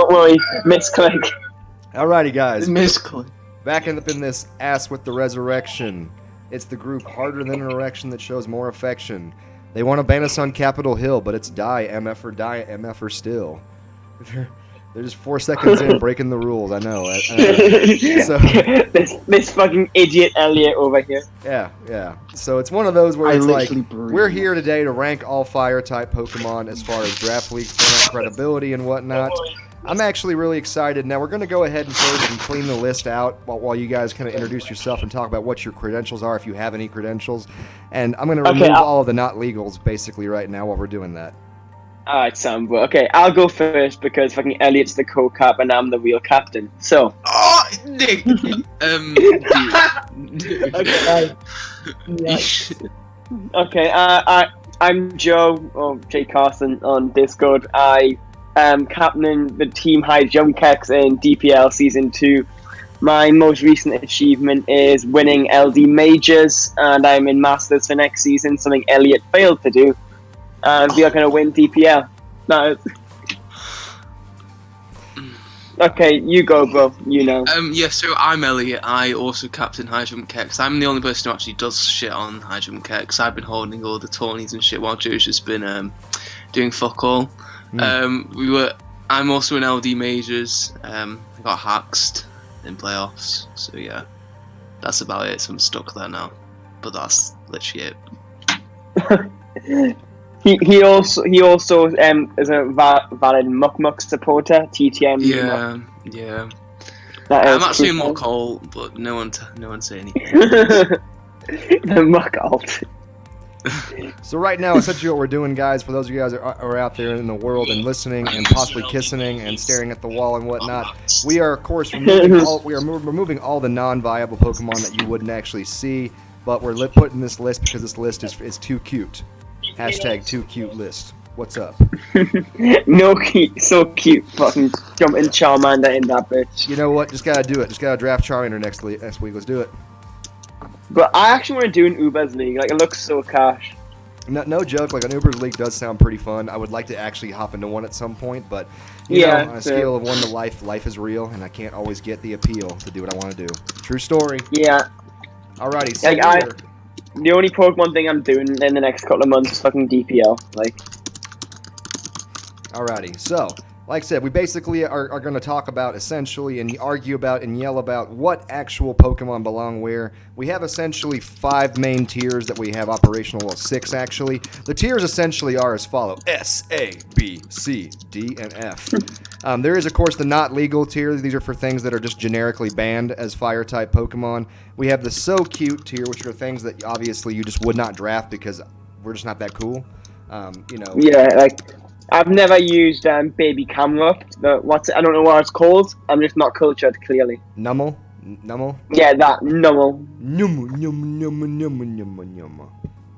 Don't worry, misclick. Alrighty, guys. Misclick. Backing up in this ass with the resurrection. It's the group Harder Than an Erection that shows more affection. They want to ban us on Capitol Hill, but it's die MF or still. They're just 4 seconds in breaking the rules. I know. So this fucking idiot Elliot over here. Yeah. So it's one of those where I it's like, literally breathe. we're here today to rank all fire type Pokemon as far as draft league format credibility and whatnot. I'm actually really excited. Now we're going to go ahead and first and clean the list out while you guys kind of introduce yourself and talk about what your credentials are, if you have any credentials. And I'm going to remove all of the not legals basically right now while we're doing that. Alright, Sam. Okay, I'll go first because fucking Elliot's the co-cap and I'm the real captain. So. Oh, Nick. Okay. I'm Joe or Jay Carson on Discord. I am captaining the team High Jump Keks in DPL Season 2. My most recent achievement is winning LD Majors, and I'm in Masters for next season, something Elliot failed to do. And we are going to win DPL. No. Okay, you go, bro. You know. Yeah, so I'm Elliot. I also captain High Jump Kex. I'm the only person who actually does shit on High Jump Kex. I've been holding all the tourneys and shit while Joe's just been doing fuck all. I'm also in LD Majors. I got haxed in playoffs. So yeah, that's about it. So I'm stuck there now. But that's literally it. He also is a valid Muck supporter. TTM. Yeah. I'm actually a Muck hole, but no one say anything. The Muck alt. So right now, essentially what we're doing, guys, for those of you guys that are out there in the world and listening and possibly kissing and staring at the wall and whatnot, we are, of course, removing all the non-viable Pokemon that you wouldn't actually see, but we're putting this list because this list is too cute. Hashtag too cute list. What's up? No cute, so cute. Fucking jumping Charmander in that bitch. You know what? Just gotta do it. Just gotta draft Charmander next week. Let's do it. But I actually want to do an Uber's League. Like, it looks so cash. No joke. Like, an Uber's League does sound pretty fun. I would like to actually hop into one at some point, but you know, on a scale of 1 to life is real, and I can't always get the appeal to do what I want to do. True story. Yeah. Alrighty. So like, the only Pokemon thing I'm doing in the next couple of months is fucking DPL. Like. Alrighty. So, like I said, we basically are going to talk about essentially and argue about and yell about what actual Pokemon belong where. We have essentially 5 main tiers that we have operational, well 6 actually. The tiers essentially are as follow: S, A, B, C, D, and F. There is, of course, the not legal tier. These are for things that are just generically banned as fire-type Pokemon. We have the so cute tier, which are things that obviously you just would not draft because we're just not that cool. You know. Yeah, like. I've never used Baby Camera. I don't know what it's called. I'm just not cultured, clearly. Nummel? Yeah, that. Nummel.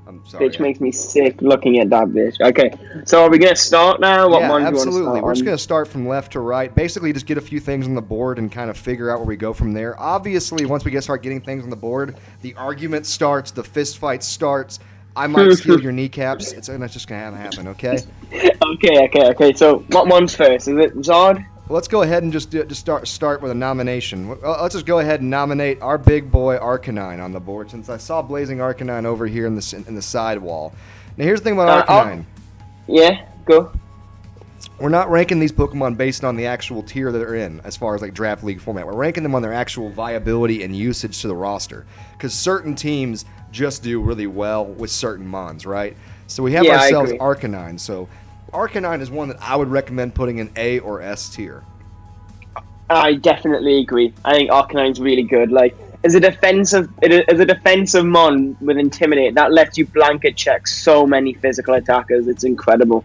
I'm sorry. Bitch makes me sick looking at that bitch. Okay, so are we going to start now? What yeah, one absolutely. We're just going to start from left to right. Basically, just get a few things on the board and kind of figure out where we go from there. Obviously, once we start getting things on the board, the argument starts, the fist fight starts. I might steal your kneecaps. It's just going to happen, okay? Okay. So, what one's first? Is it Zard? Well, let's go ahead and just start with a nomination. Let's just go ahead and nominate our big boy Arcanine on the board, since I saw Blazing Arcanine over here in the side wall. Now, here's the thing about Arcanine. Yeah, go. We're not ranking these Pokemon based on the actual tier that they're in, as far as like draft league format. We're ranking them on their actual viability and usage to the roster, because certain teams just do really well with certain mons, right? So we have ourselves Arcanine. So Arcanine is one that I would recommend putting in A or S tier. I definitely agree. I think Arcanine's really good. Like, as a defensive mon with Intimidate, that lets you blanket check so many physical attackers. It's incredible.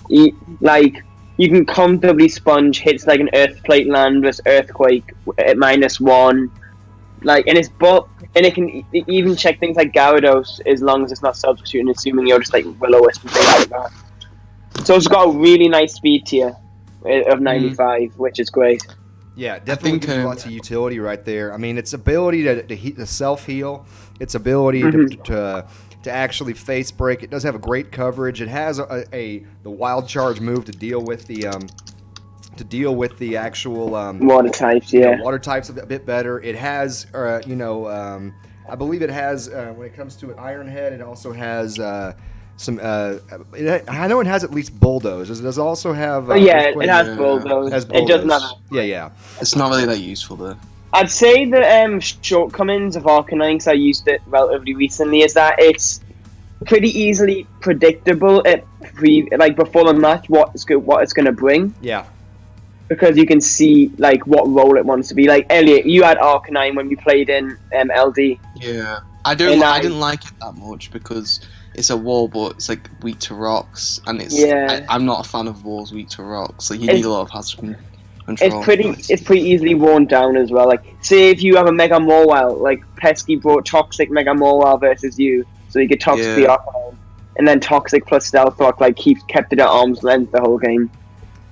You can comfortably sponge hits like an Earthquake Landless Earthquake at -1. Like, and it can even check things like Gyarados as long as it's not substituting, assuming you're just like Will-O-Wisp and things like that. So it's got a really nice speed tier of 95, which is great. Yeah, definitely gives lots of utility right there. I mean, its ability to self-heal, its ability to actually face break. It does have a great coverage. It has the wild charge move to deal with the to deal with the actual water types. Yeah. water types a bit better. It has, I believe it has when it comes to an iron head. It also has some. I know it has at least bulldoze. Does it also have? Yeah, it earthquake? has Yeah. bulldoze. It has It doesn't have. bulldoze. Yeah. It's not really that useful though. I'd say the shortcomings of Arcanine, 'cause I used it relatively recently, is that it's pretty easily predictable before the match what it's going to bring, Yeah. because you can see like what role it wants to be. Like Elliot, you had Arcanine when you played in LD. Yeah, I didn't like it that much because it's a wall, but it's like weak to rocks, and I'm not a fan of walls weak to rocks. Like you need a lot of hazard control. It's pretty easily worn down as well. Like say if you have a Mega Mawile, like Pesky brought Toxic Mega Mawile versus you, so you get Toxic the Arcanine, and then Toxic plus Stealth Rock kept it at arm's length the whole game.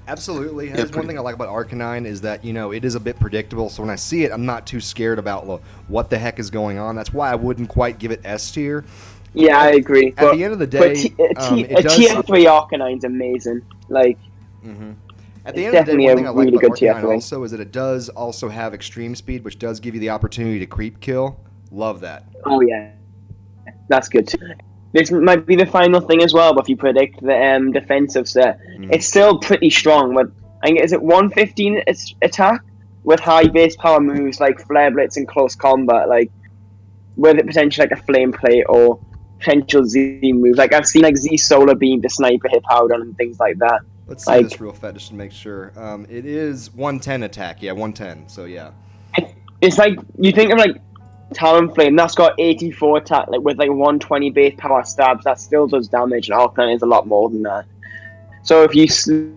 Absolutely. That's one thing I like about Arcanine is that, it is a bit predictable. So when I see it, I'm not too scared about what the heck is going on. That's why I wouldn't quite give it S tier. Yeah, I agree. At the end of the day, a tier 3 Arcanine's amazing. Like, at the end of the day, one thing I like really about good Arcanine also is that it does also have extreme speed, which does give you the opportunity to creep kill. Love that. Oh yeah, that's good too. This might be the final thing as well, but if you predict the defensive set, it's still pretty strong. But I think is it 115 attack with high base power moves like Flare Blitz and Close Combat, like with it potentially like a Flame Plate or potential Z moves. Like I've seen like Z Solar Beam to sniper hit powder and things like that. Let's see this real fast just to make sure. It is 110 attack. Yeah, 110. So yeah. It's like you think of like Talonflame, that's got 84 attack, like with like 120 base power stabs, that still does damage, and Arcanine is a lot more than that. So if you sleep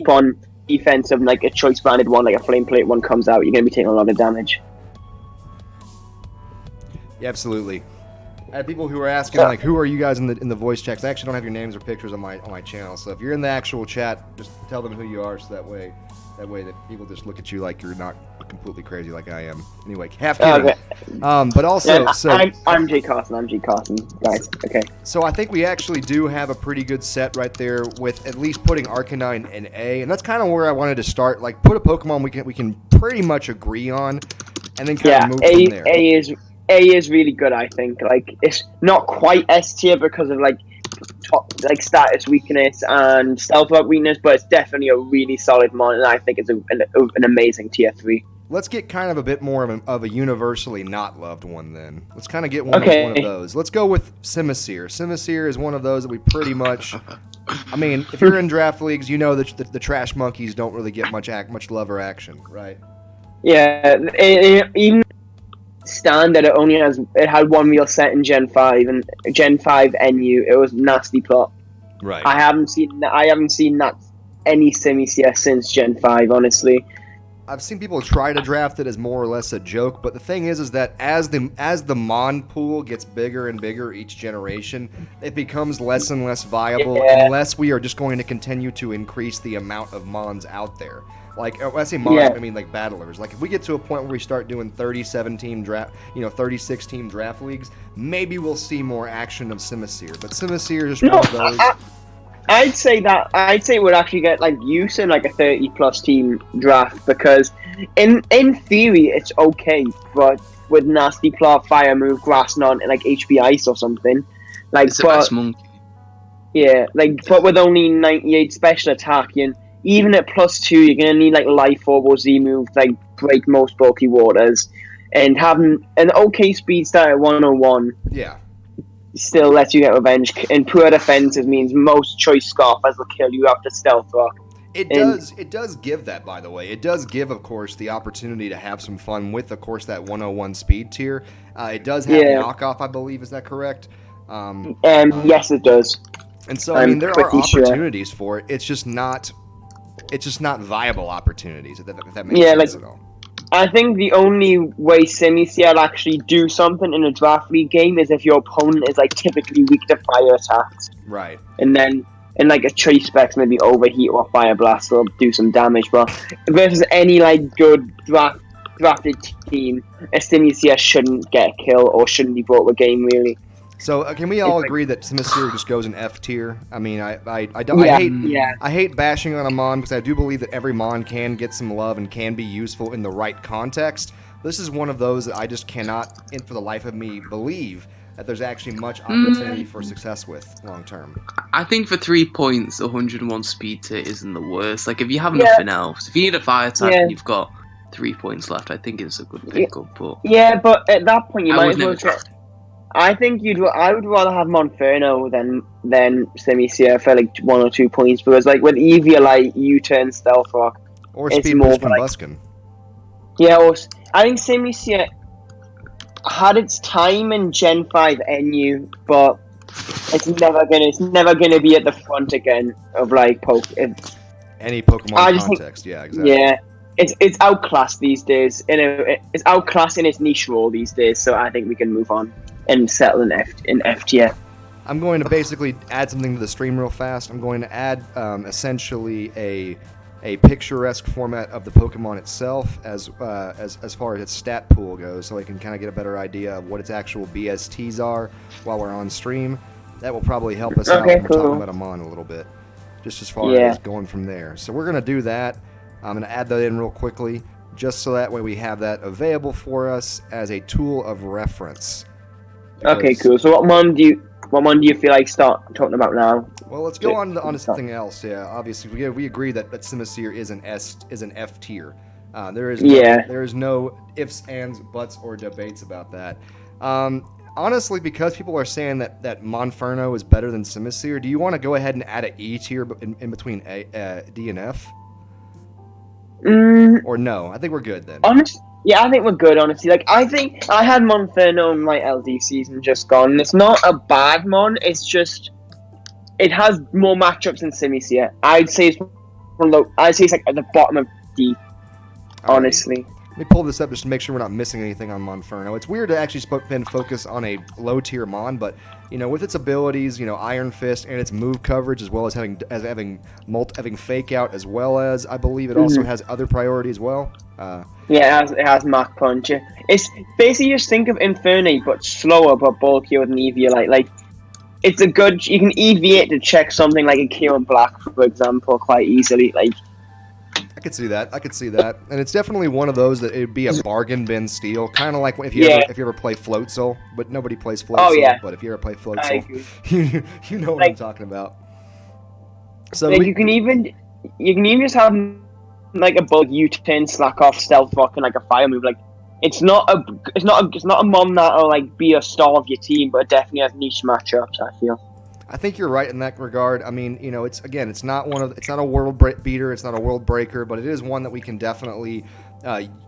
on defense of like a choice branded one, like a Flame Plate one comes out, you're gonna be taking a lot of damage. Yeah, absolutely. I had people who were asking like, who are you guys in the voice chats? I actually don't have your names or pictures on my channel, so if you're in the actual chat, just tell them who you are, so that way that people just look at you like you're not completely crazy like I am. Anyway, half kidding. Okay. But also, I'm Jay Carson, guys. Okay. So I think we actually do have a pretty good set right there with at least putting Arcanine in A, and that's kind of where I wanted to start. Like, put a Pokemon we can pretty much agree on, and then kind of move from there. A is really good, I think. Like, it's not quite S tier because of like status weakness and stealth rock weakness, but it's definitely a really solid mon, and I think it's an amazing tier 3. Let's get kind of a bit more of a universally not loved one then. Let's kind of get one of those. Let's go with Simisear. Simisear is one of those that we pretty much... I mean, if you're in draft leagues, you know that the trash monkeys don't really get much love or action, right? Yeah, even standard, it had one real set in Gen 5, and Gen 5 NU, it was nasty plot. Right. I haven't seen that any Simisear since Gen 5, honestly. I've seen people try to draft it as more or less a joke, but the thing is that as the Mon pool gets bigger and bigger each generation, it becomes less and less viable unless we are just going to continue to increase the amount of Mons out there. Like when I say Mons, I mean like battlers. Like if we get to a point where we start doing 37 team draft, 36 team draft leagues, maybe we'll see more action of Simisear. But Simisear is just one of those. I'd say it would actually get like use in like a 30+ team draft, because in theory it's okay, but with nasty plot, fire move, grass knot, and like HP ice or something, like it's a best monkey. Yeah, like but with only 98 special attack, even at +2, you're gonna need like life orb or Z move to like break most bulky waters, and having an okay speed start at 101. Yeah. Still lets you get revenge, and poor defenses means most choice Scarfers will kill you after stealth rock. It does give that, by the way. It does give, of course, the opportunity to have some fun with, of course, that 101 speed tier. It does have knockoff, I believe. Is that correct? Yes, it does. And so, I mean, there are opportunities for it. It's just not viable opportunities, if that makes sense at all. I think the only way Simisear will actually do something in a draft league game is if your opponent is like typically weak to fire attacks. Right. And then in like a choice specs, maybe overheat or fire blast will do some damage. But versus any like good drafted team, a Simisear shouldn't get a kill or shouldn't be brought to a game really. So can we all agree that Simisear just goes in F tier? I mean, I don't I hate bashing on a Mon because I do believe that every Mon can get some love and can be useful in the right context. This is one of those that I just cannot, for the life of me, believe that there's actually much opportunity for success with long term. I think for 3 points, 101 speed tier isn't the worst. Like, if you have nothing else, if you need a fire type and you've got 3 points left, I think it's a good pickup. But but at that point, you I might would as well never try. get. I think I would rather have Monferno than Simisear for like 1 or 2 points, because like with Eviolite, U-turn, Stealth Rock, Or it's Speed more Boost for, like, Combustion. yeah. I think Simisear had its time in Gen 5 NU, but it's never gonna be at the front again of like Any Pokemon context, yeah, exactly. Yeah, it's outclassed these days. It's outclassed in its niche role these days. So I think we can move on and settle in F tier. I'm going to basically add something to the stream real fast. I'm going to add essentially a picturesque format of the Pokemon itself as far as its stat pool goes, so I can kind of get a better idea of what its actual BSTs are while we're on stream. That will probably help us out when we're talking about Amon a little bit, just as far as going from there. So we're going to do that. I'm going to add that in real quickly, just so that way we have that available for us as a tool of reference. Okay, cool. So what mon do you feel like start talking about now? Well, let's go on to something else. Yeah, obviously we agree that Simisear is an F tier. There is no ifs, ands, buts, or debates about that. Honestly, because people are saying that Monferno is better than Simisear, do you want to go ahead and add an E tier in between D and F? Or no? I think we're good then. I think we're good, honestly. Like, I think I had Monferno in my LD season just gone. It's not a bad Mon, it's just it has more matchups than Simisear. I'd say it's like at the bottom of D, honestly. Let me pull this up just to make sure we're not missing anything on Monferno. It's weird to actually focus on a low-tier Mon, but with its abilities, Iron Fist and its move coverage, as well as having Fake Out, as well as I believe it also has other priority as well. It has Mach Punch. It's basically just think of Infernape, but slower, but bulkier with an Eviolite. Like, it's a good. You can EV it to check something like a Kieran Black, for example, quite easily. Like, I could see that, and it's definitely one of those that it'd be a bargain bin steal, kind of like if you ever play Floatzel, but nobody plays Floatzel. But if you ever play Floatzel, you know what I'm talking about. So you can even just have like a bug U-turn, slack off, stealth rock, and like a fire move. Like, it's not a Mon that'll like be a star of your team, but it definitely has niche matchups, I feel. I think you're right in that regard. I mean, it's not a world beater, it's not a world breaker, but it is one that we can definitely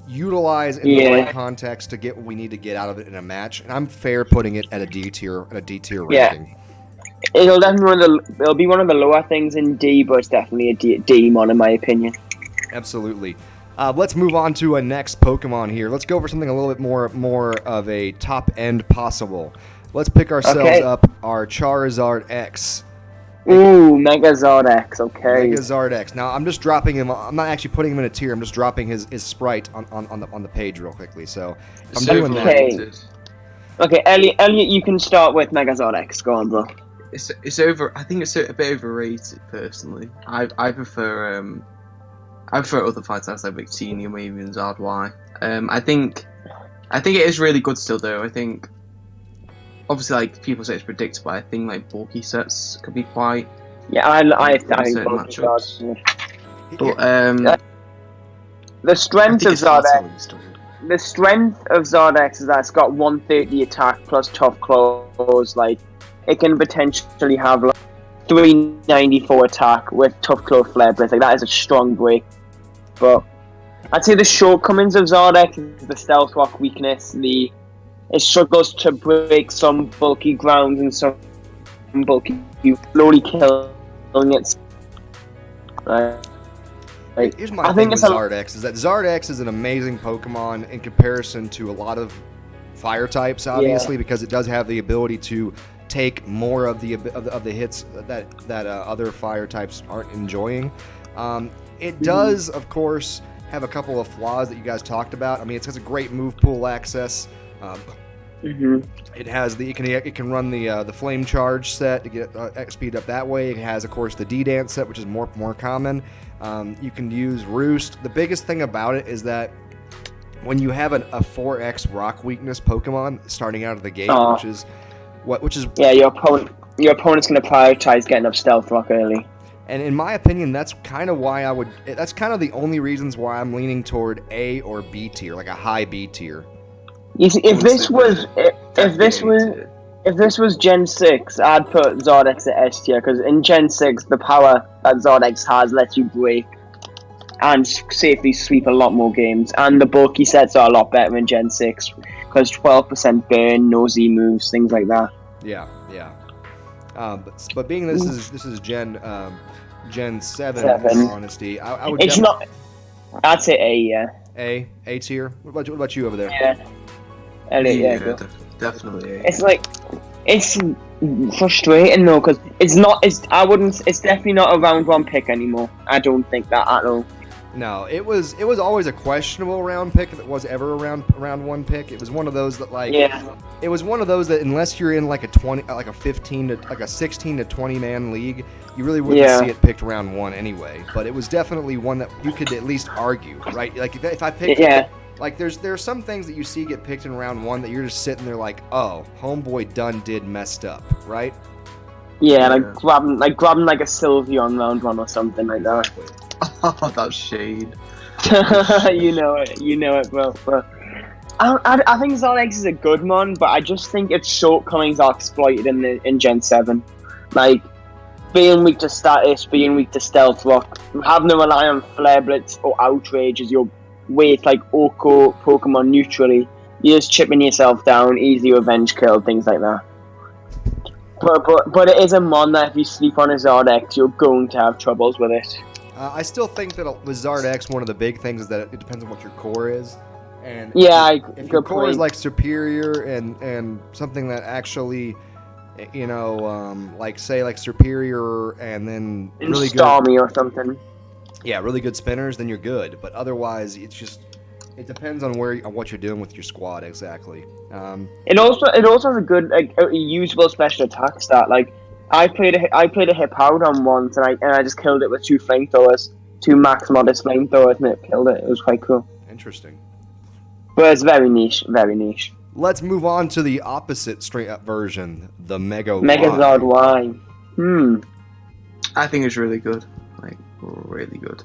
utilize in the right context to get what we need to get out of it in a match. And I'm fair putting it at a D tier ranking. It'll be one of the lower things in D, but it's definitely a D Mon in my opinion. Absolutely. Let's move on to a next Pokemon here. Let's go for something a little bit more of a top end possible. Let's pick ourselves up our Charizard X. Ooh, Megazord X, okay. Megazord X. Now, I'm just dropping him. I'm not actually putting him in a tier. I'm just dropping his sprite on the page real quickly. So, I'm doing that. Okay, Elliot, you can start with Megazord X. Go on, bro. It's over. I think it's a bit overrated, personally. I prefer other fight types like Victini, maybe and Zardwai. I think it is really good still, though. I think. Obviously, like people say, it's predictable. I think like bulky sets could be quite. Yeah, I think matchups. But the strength of Zardex. The strength of Zardex is that it's got 130 attack plus tough close. Like, it can potentially have like 394 attack with tough close flare blitz. Like, that is a strong break. But I'd say the shortcomings of Zardex is the stealth rock weakness. It struggles to break some bulky grounds and some bulky, slowly killing it. Here's my thing with Zardex, is that Zardex is an amazing Pokemon in comparison to a lot of fire types, obviously, because it does have the ability to take more of the hits that other fire types aren't enjoying. It does, of course, have a couple of flaws that you guys talked about. I mean, it has a great move pool access. It has it can run the flame charge set to get speed up that way. It has, of course, the D-Dance set, which is more common. You can use Roost. The biggest thing about it is that when you have a 4x rock weakness Pokemon starting out of the gate, which is yeah, your opponent's going to prioritize getting up Stealth Rock early. And in my opinion, that's kind of why that's kind of the only reasons why I'm leaning toward A or B tier, like a high B tier. You see, if this was Gen 6, I'd put Zordex at S tier, because in Gen 6, the power that Zordex has lets you break and safely sweep a lot more games, and the bulky sets are a lot better in Gen 6, because 12% burn, no Z moves, things like that. Yeah. But being this is Gen 7. In all honesty, I would. It's not. I'd say A, yeah. A tier. What about you over there? Yeah. Yeah, definitely. It's frustrating though, because it's definitely not a round 1 pick anymore. I don't think that at all. No, it was always a questionable round pick if it was ever a round 1 pick. It was one of those that it was one of those that unless you're in like a 16 to 20 man league, you really wouldn't see it picked round 1 anyway. But it was definitely one that you could at least argue, right? Like if I picked like there's some things that you see get picked in round 1 that you're just sitting there like, oh, homeboy did messed up, right? Yeah, like grabbing like a Sylveon round 1 or something like that. Oh, that's shade. you know it, bro. I think Zordex is a good mon, but I just think its shortcomings are exploited in Gen 7. Like, being weak to status, being weak to Stealth Rock, having to rely on Flare Blitz or Outrage as your way to, like, Oko Pokemon neutrally. You're just chipping yourself down, easy revenge kill, things like that. But it is a mon that if you sleep on a Zordex, you're going to have troubles with it. I still think that with Zardex, one of the big things is that it depends on what your core is. And if your core is like superior and something that actually, like superior and then really good Stormy or something. Yeah, really good spinners, then you're good. But otherwise, it depends on what you're doing with your squad exactly. It also has a good a usable special attack stat. Like I played a Hippowdon once and I just killed it with 2 flamethrowers, 2 max modest flamethrowers, and it killed it. It was quite cool. Interesting. But it's very niche, very niche. Let's move on to the opposite straight up version, the Megazord Y. I think it's really good. Like, really good.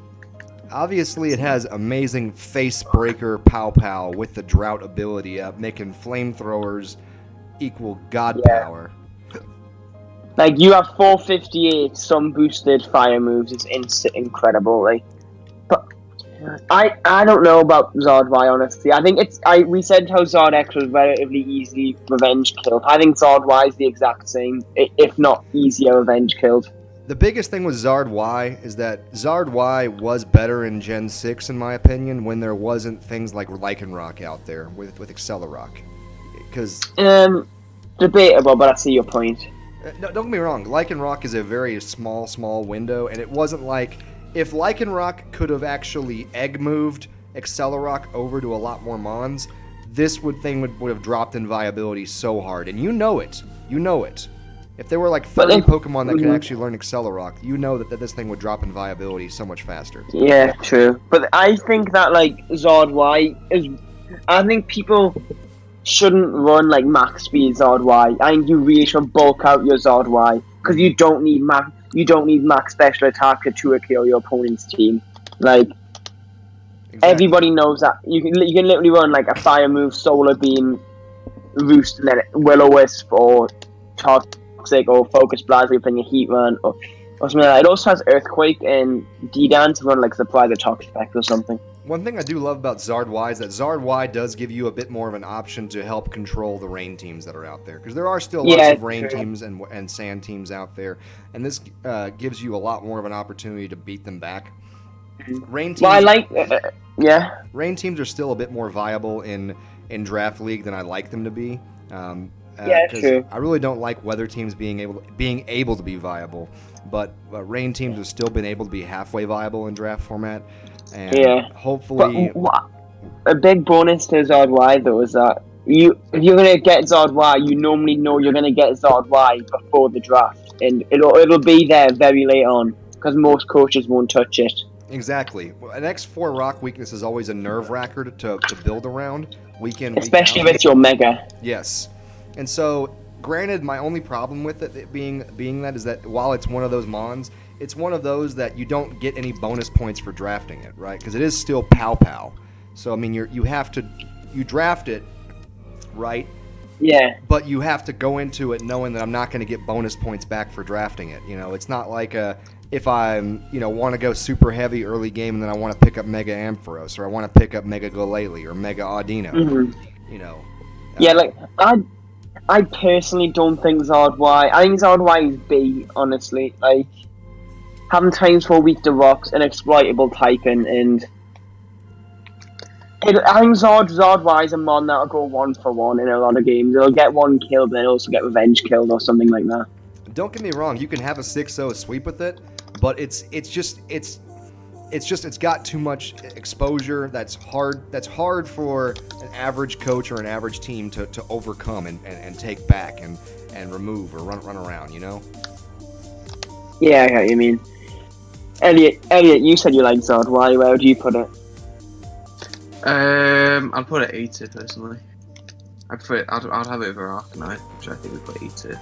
Obviously, it has amazing face breaker pow with the drought ability up, making flamethrowers equal god power. Like, you have 458 some boosted fire moves. It's incredible. Like, but I don't know about Zord Y, honestly. I think we said how Zord X was relatively easily revenge killed. I think Zord Y is the exact same, if not easier revenge killed. The biggest thing with Zard Y is that Zard Y was better in Gen 6, in my opinion, when there wasn't things like Lycanroc out there with Accelerock. Because debatable, but I see your point. No, don't get me wrong. Lycanroc is a very small window, and it wasn't like if Lycanroc could have actually egg moved Accelerock over to a lot more mons, this would have dropped in viability so hard, and you know it. If there were like 30 Pokemon that could actually learn Accelerock, you know that this thing would drop in viability so much faster. Yeah, true. But I think that like Zord Y I think people shouldn't run like max speed Zord Y. I think you really should bulk out your Zord Y because you don't need max special attack to kill your opponent's team. Like everybody knows that you can literally run like a fire move, solar beam, roost, and then Will-O-Wisp or Toxic or Focus Blast if you're playing a heat run or something like that. It also has Earthquake and D-Dan to run like Supply the Toxic Effect or something. One thing I do love about Zard Y is that Zard Y does give you a bit more of an option to help control the rain teams that are out there. Because there are still lots of rain teams and sand teams out there. And this gives you a lot more of an opportunity to beat them back. Rain teams, rain teams are still a bit more viable in Draft League than I like them to be. True. I really don't like weather teams being able to be viable. But rain teams have still been able to be halfway viable in draft format. And hopefully... But a big bonus to Zord Y, though, is that if you're gonna get Zod Y, you normally know you're gonna get Zod Y before the draft, and it'll be there very late on because most coaches won't touch it. Exactly. An X4 rock weakness is always a nerve wracker to build around week in, week Especially out. if it's your mega. Yes. And so, granted, my only problem with it being that is that while it's one of those mons, it's one of those that you don't get any bonus points for drafting it, right? Because it is still pow. So I mean, you draft it, right? Yeah. But you have to go into it knowing that I'm not going to get bonus points back for drafting it. It's not like if I'm, want to go super heavy early game and then I want to pick up Mega Ampharos or I want to pick up Mega Glalie or Mega Audino. Mm-hmm. Like I personally don't think Zod Y. I think Zod Y is B, honestly. Like having times for weak to rocks and exploitable typing, and I think Zod Y is a mon that'll go 1-for-1 in a lot of games. It'll get one kill, but it'll also get revenge killed or something like that. Don't get me wrong, you can have a 6-0 sweep with it, but it's got too much exposure that's hard for an average coach or an average team to overcome and take back and remove or run around, Yeah, I get what you mean. Elliot, you said you like Zod Y. Where would you put it? I'd put it A tier personally. I'd have it over Arcanine, which I think we put A tier.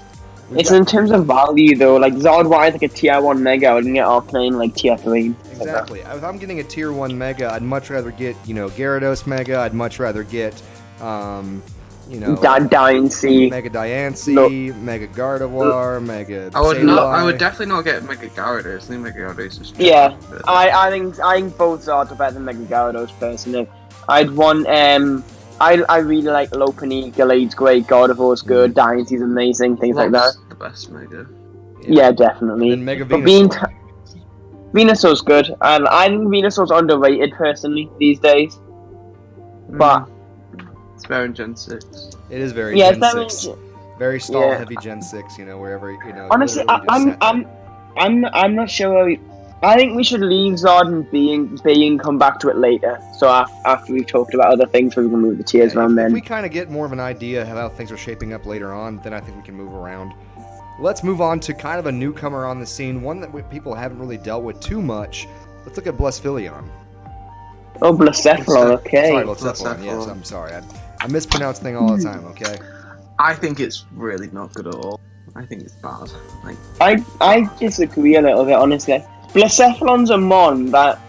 It's in terms of value though. Like Zod Y is like a tier 1 mega. I would get Arcanine like tier 3. Exactly. If I'm getting a tier 1 mega, I'd much rather get Gyarados mega. I'd much rather get Diancie, Mega Diancie, Mega Gardevoir, Mega. I would definitely not get Mega Gyarados. I think Mega Gyarados is. Yeah, I think both Zods are better than Mega Gyarados personally. I'd want I really like Lopunny, Galade's great, Gardevoir's good, Diancie's amazing, things like that. The best Mega. Yeah, definitely. And Mega Venusaur. Venusaur's good, and I think Venusaur's underrated personally these days. But it's very in Gen 6. It is very Gen 6. Very stall Yeah. heavy Gen 6. Wherever Honestly, I'm not sure. I think we should leave Zod and B and come back to it later. So after we've talked about other things, we can move the tiers around then. If we kind of get more of an idea of how things are shaping up later on, then I think we can move around. Let's move on to kind of a newcomer on the scene, one that people haven't really dealt with too much. Let's look at Blacephalon. Oh, Blacephalon, okay. Sorry, Blacephalon, yes, I'm sorry. I mispronounce things all the time, okay? I think it's really not good at all. I think it's bad. I disagree a little bit, honestly. Blacephalon's a mon that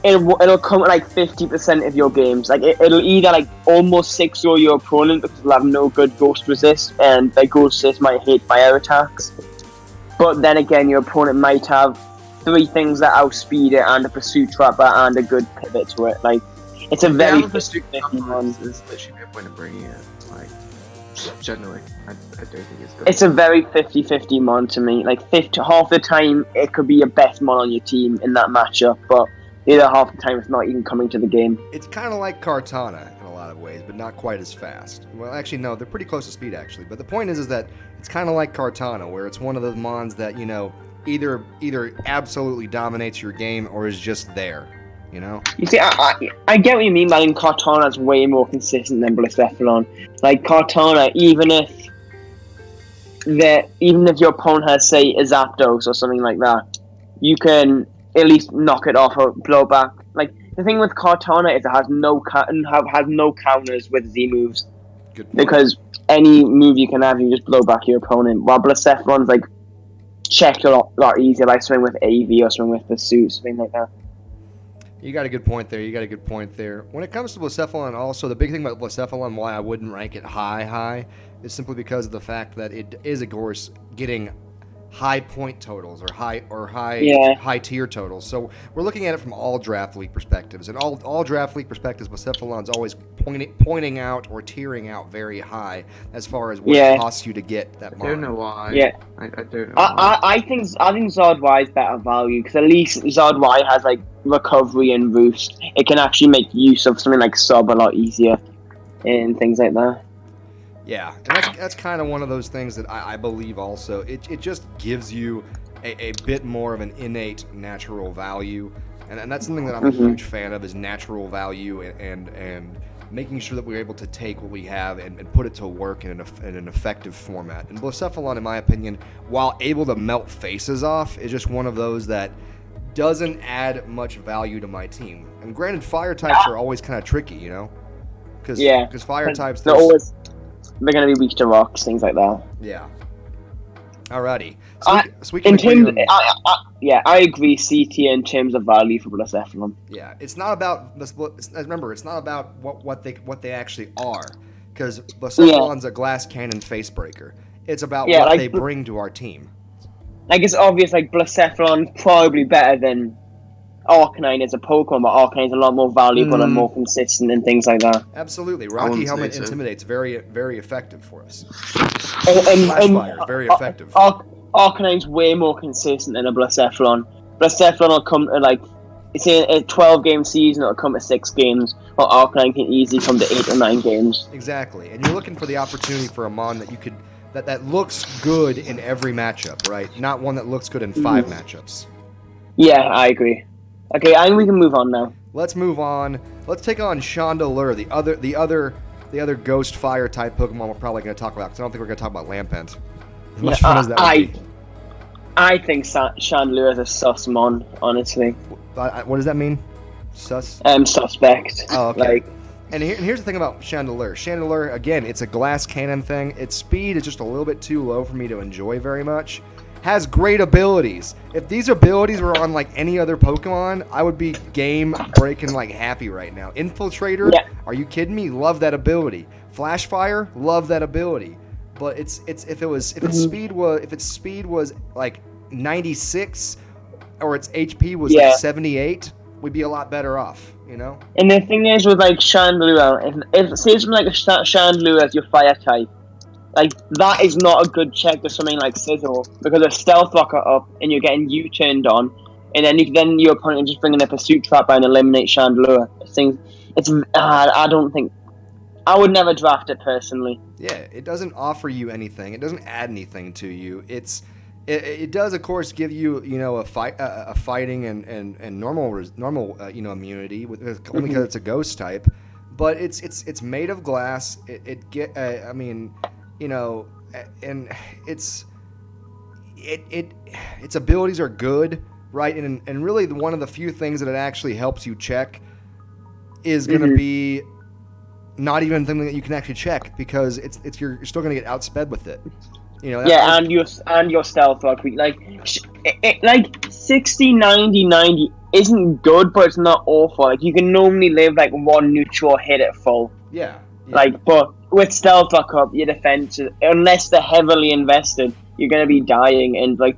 it'll come at like 50% of your games. Like it'll either like almost 6-0 your opponent because it'll have no good ghost resist, and their ghost resist might hit fire attacks. But then again, your opponent might have 3 things that outspeed it, and a pursuit trapper, and a good pivot to it. Like it's a very 50-50 mon. There's literally no point in bringing it. Generally, I don't think it's good. It's a very 50-50 mon to me. Like half the time, it could be your best mon on your team in that matchup, but the other half the time, it's not even coming to the game. It's kind of like Kartana in a lot of ways, but not quite as fast. Well, actually, no, they're pretty close to speed, actually. But the point is that it's kind of like Kartana, where it's one of those mons that, either absolutely dominates your game or is just there. You see, I get what you mean, but I think Kartana's way more consistent than Blacephalon. Like Kartana, even if your opponent has, say, a Zapdos or something like that, you can at least knock it off or blow back. Like the thing with Kartana is it has no counters with Z moves. Good point. Because any move you can have, you just blow back your opponent. While Blacephalon's like checked a lot easier by swing with AV or swing with Pursuit, something like that. You got a good point there. When it comes to Blacephalon, also, the big thing about Blacephalon, why I wouldn't rank it high, is simply because of the fact that it is, of course, getting high point totals or high tier totals. So we're looking at it from all draft league perspectives, and all draft league perspectives, Blacephalon's always pointing out or tiering out very high as far as what it costs you to get that mon. I don't know why. Yeah, I don't know. Why. I think Zod Y is better value because at least Zod Y has like recovery and boost. It can actually make use of something like sub a lot easier and things like that. Yeah, and that's kind of one of those things that I believe also. It just gives you a bit more of an innate natural value, and that's something that I'm a huge fan of, is natural value and making sure that we're able to take what we have and put it to work in an effective format. And Blacephalon, in my opinion, while able to melt faces off, is just one of those that doesn't add much value to my team. And granted, fire types are always kind of tricky, you know? Because fire types... They're going to be weak to rocks, things like that. Yeah. Alrighty. I agree. C tier in terms of value for Blacephalon. Yeah, it's not about remember, it's not about what they actually are, because Blacephalon's a glass cannon face breaker. It's about what they bring to our team. Like, it's obvious, like, Blacephalon's probably better than Arcanine as a Pokemon, but Arcanine's a lot more valuable and more consistent and things like that. Absolutely. Rocky Helmet Intimidate's very, very effective for us. And Fire is very effective. Arcanine's way more consistent than a Blacephalon. Blacephalon will come to, like, say a 12-game season, it'll come to 6 games, while Arcanine can easily come to 8 or 9 games. Exactly. And you're looking for the opportunity for a Mon that you could that looks good in every matchup, right? Not one that looks good in 5 matchups. Yeah, I agree. Okay, I think we can move on now. Let's move on. Let's take on Chandelure, the other ghost fire type Pokemon we're probably going to talk about, because I don't think we're going to talk about Lampent. As much fun as that would be. I think Chandelure is a sus mon, honestly. What does that mean? Sus? Suspect. Oh, okay. Like, and here's the thing about Chandelure. Chandelure, again, it's a glass cannon thing. Its speed is just a little bit too low for me to enjoy very much. Has great abilities. If these abilities were on like any other Pokemon, I would be game breaking like happy right now. Infiltrator, are you kidding me? Love that ability. Flash Fire, love that ability. But if its speed was like 96 or its HP was like 78, we'd be a lot better off, you know? And the thing is with like Chandelure, if say something like a Chandelure as your fire type, like, that is not a good check to something like Sizzle, because a Stealth Rocker up and you're getting U-turned on, and then your opponent just bringing a Pursuit Trap and eliminate Chandelure. I don't think... I would never draft it personally. Yeah, it doesn't offer you anything. It doesn't add anything to you. It does, of course, give you, you know, a fighting and normal you know, immunity only because it's a ghost type. But it's made of glass. I mean, you know, and its abilities are good, right? And really one of the few things that it actually helps you check is going to be not even something that you can actually check, because you're still going to get outsped with it. You know, and your stealth rock, like 60, 90, 90 isn't good, but it's not awful. Like, you can normally live like one neutral hit at full. Yeah. Like, but with stealth rock up, your defense, unless they're heavily invested, you're going to be dying. And like,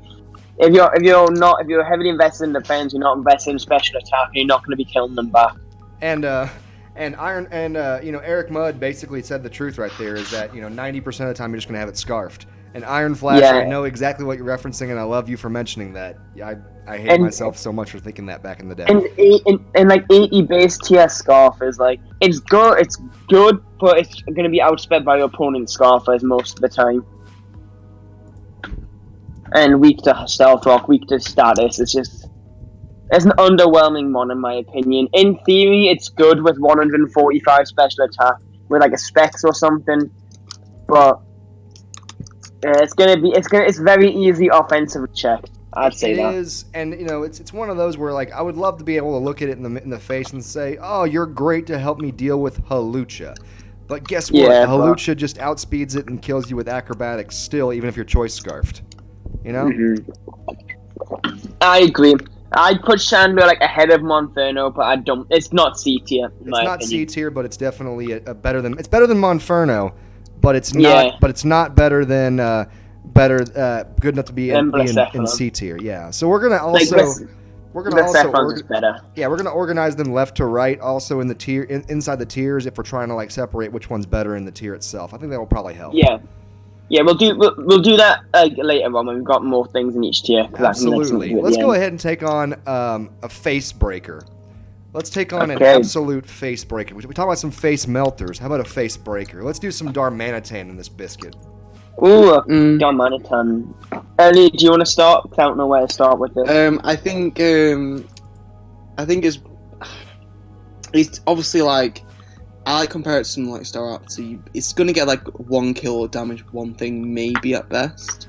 if you're heavily invested in defense, you're not invested in special attack, and you're not going to be killing them back. And you know, Eric Mudd basically said the truth right there, is that, you know, 90% of the time you're just going to have it scarfed. And Iron Flash, I know exactly what you're referencing, and I love you for mentioning that. I hate myself so much for thinking that back in the day. And like 80 base TS Scarf is like, it's good, but it's going to be outsped by your opponent's Scarfers most of the time. And weak to Stealth Rock, weak to status. It's an underwhelming one, in my opinion. In theory, it's good with 145 special attack with like a Specs or something, but it's very easy offensive check. I'd say that. It is, and you know, it's one of those where, like, I would love to be able to look at it in the face and say, "Oh, you're great to help me deal with Hawlucha." But guess what? Hawlucha just outspeeds it and kills you with acrobatics still, even if you're choice scarfed. You know? Mm-hmm. I agree. I'd put Chandelure like ahead of Monferno, but I don't. It's not C tier. It's not C tier, but it's definitely better than Monferno, but it's not. Yeah. But it's not better than good enough to be in C tier. Yeah. So we're gonna also we're gonna organize them left to right, also in the tier inside the tiers, if we're trying to like separate which one's better in the tier itself. I think that will probably help. Yeah. Yeah, we'll do that later on when we've got more things in each tier. Absolutely. Let's go ahead and take on a face breaker. Let's take on an absolute face breaker. We talk about some face melters. How about a face breaker? Let's do some Darmanitan in this biscuit. Ooh, Darmanitan. Ellie, do you want to start? I don't know where to start with this. I think it's obviously like I like compare it to something like Staraptor. It's gonna get like 1 kill or damage one thing maybe at best.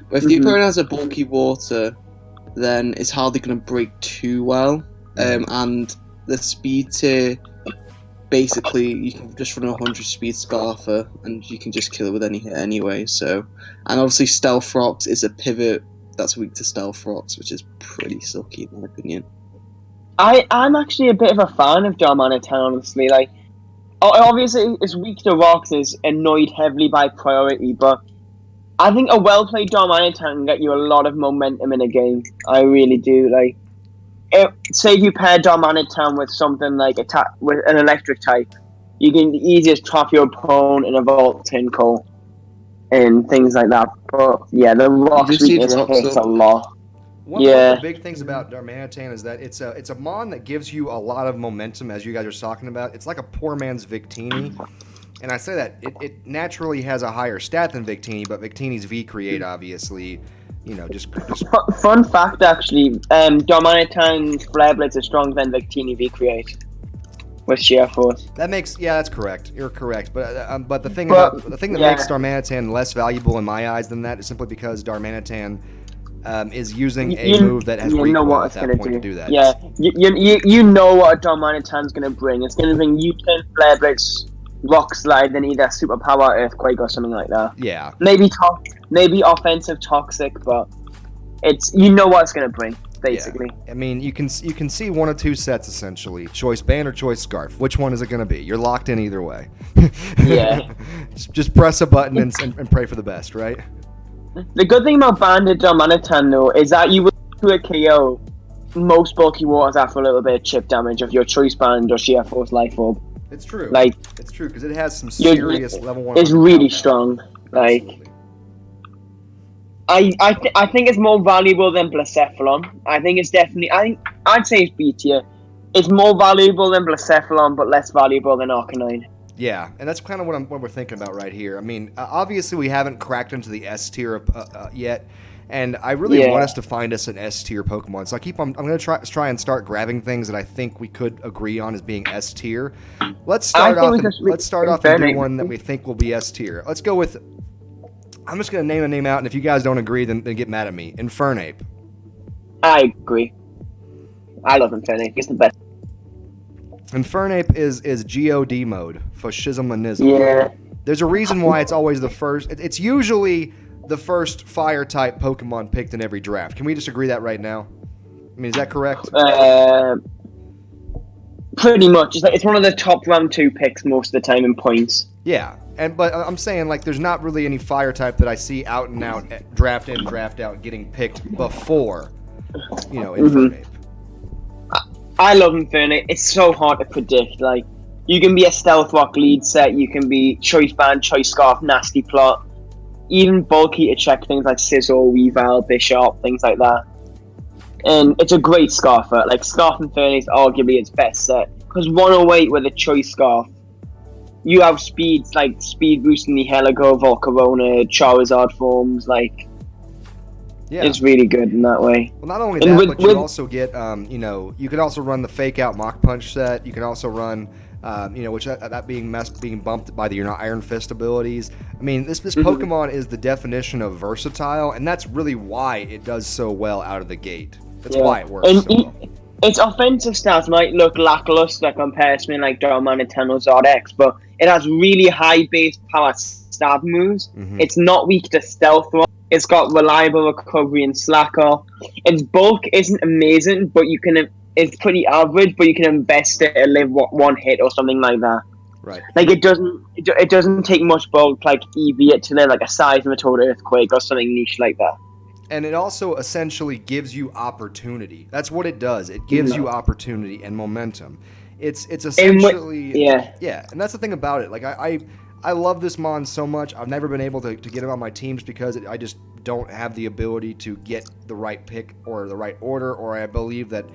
But if the opponent has a bulky water, then it's hardly gonna break too well. And the speed tier, basically you can just run 100 speed Scarfer and you can just kill it with any hit anyway. So, and obviously Stealth Rocks is a pivot that's weak to Stealth Rocks, which is pretty sucky in my opinion. I'm actually a bit of a fan of Darmanitan, honestly. Like, obviously, it's weak to rocks, is annoyed heavily by priority, but I think a well-played Darmanitan can get you a lot of momentum in a game. I really do. Like, say if you pair Darmanitan with something like with an electric type, you can easiest trap your opponent in a Volt Tinkle and things like that. But yeah, the rocks weakness hits a lot. One of the big things about Darmanitan is that it's a mon that gives you a lot of momentum, as you guys are talking about. It's like a poor man's Victini. And I say that it naturally has a higher stat than Victini, but Victini's V-Create, obviously, just... Fun fact, actually, Darmanitan's Flare Blades are stronger than Victini V-Create with Sheer Force. That's correct. You're correct. But the thing that makes Darmanitan less valuable in my eyes than that is simply because Darmanitan is using a move that has recoil at that point to do that. Yeah, you know what a Darmanitan's going to bring. It's going to bring U-turn, Flare Blades, Rock Slide, then either Superpower, Earthquake, or something like that. Yeah. Maybe offensive Toxic, but you know what it's going to bring, basically. Yeah. I mean, you can see one of two sets, essentially. Choice Band or Choice Scarf. Which one is it going to be? You're locked in either way. Yeah. just press a button and pray for the best, right? The good thing about Banded Darmanitan, though, is that you will do a KO most bulky waters after a little bit of chip damage of your Choice Band or Sheer Force Life Orb. It's true. Like, it's true, because it has some serious level 1. It's really strong. Like, I think it's more valuable than Blacephalon. I think it's definitely... I'd say it's B tier. It's more valuable than Blacephalon, but less valuable than Arcanine. Yeah, and that's kind of what we're thinking about right here. I mean, obviously we haven't cracked into the S tier yet, and I really want us to find us an S tier Pokemon. So I'm going to try and start grabbing things that I think we could agree on as being S tier. Let's start off and do one that we think will be S tier. Let's go with... I'm just going to name a name out, and if you guys don't agree, then get mad at me. Infernape. I agree. I love Infernape. It's the best. Infernape is GOD mode, Fascism-Manism. Yeah. There's a reason why it's always the first. It's usually the first fire-type Pokemon picked in every draft. Can we just agree that right now? I mean, is that correct? Pretty much. It's one of the top round 2 picks most of the time in points. Yeah, but I'm saying, like, there's not really any fire-type that I see out and out, draft in, draft out, getting picked before, Infernape. I love Infernape. It's so hard to predict. Like, you can be a Stealth Rock lead set, you can be Choice Band, Choice Scarf, Nasty Plot, even bulky to check things like Scizor, Weavile, Bishop, things like that. And it's a great Scarfer. Like, Scarf Infernape is arguably its best set. Because 108 with a Choice Scarf, you have speeds like Speed Boost in the Heligo, Volcarona, Charizard forms, like... Yeah. It's really good in that way. Well, not only that, but you also get, you could also run the Fake Out Mach Punch set. You can also run, which that being bumped by the Iron Fist abilities. I mean, this Pokemon is the definition of versatile, and that's really why it does so well out of the gate. That's why it works so well. Its offensive stats might look lackluster compared to something like Darmanitan or Zardex, but it has really high base power stab moves. Mm-hmm. It's not weak to Stealth Rock. It's got reliable recovery and slacker. Its bulk isn't amazing, but it's pretty average, but you can invest it and live one hit or something like that. Right. Like, it doesn't take much bulk like EV to live like a Seismitoad Earthquake or something niche like that. And it also essentially gives you opportunity. That's what it does. It gives you opportunity and momentum. It's essentially... Yeah, and that's the thing about it. Like, I love this mon so much. I've never been able to get him on my teams because I just don't have the ability to get the right pick or the right order, or I believe that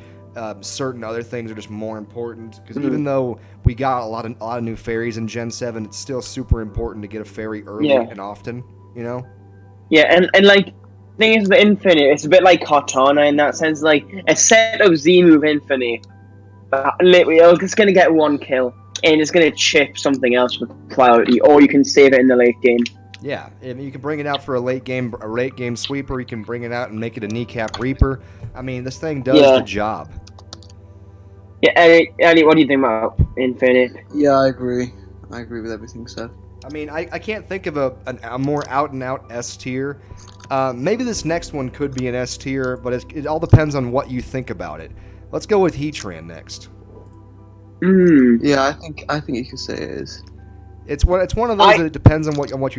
certain other things are just more important. Because even though we got a lot of new fairies in Gen 7, it's still super important to get a fairy early and often, Yeah, and like, the thing is, the Infinite, it's a bit like Cortana in that sense. Like, a set of Z-move Infinite, literally, it's just going to get 1 kill. and it's going to chip something else with priority, or you can save it in the late game. Yeah, I mean, you can bring it out for a late game sweeper. You can bring it out and make it a kneecap reaper. I mean, this thing does the job. Yeah, Elliot, what do you think about Infinite? Yeah, I agree. I agree with everything said. I mean, I can't think of a more out-and-out S tier. Maybe this next one could be an S tier, but it all depends on what you think about it. Let's go with Heatran next. Yeah, I think you could say it is. It's one of those that it depends on what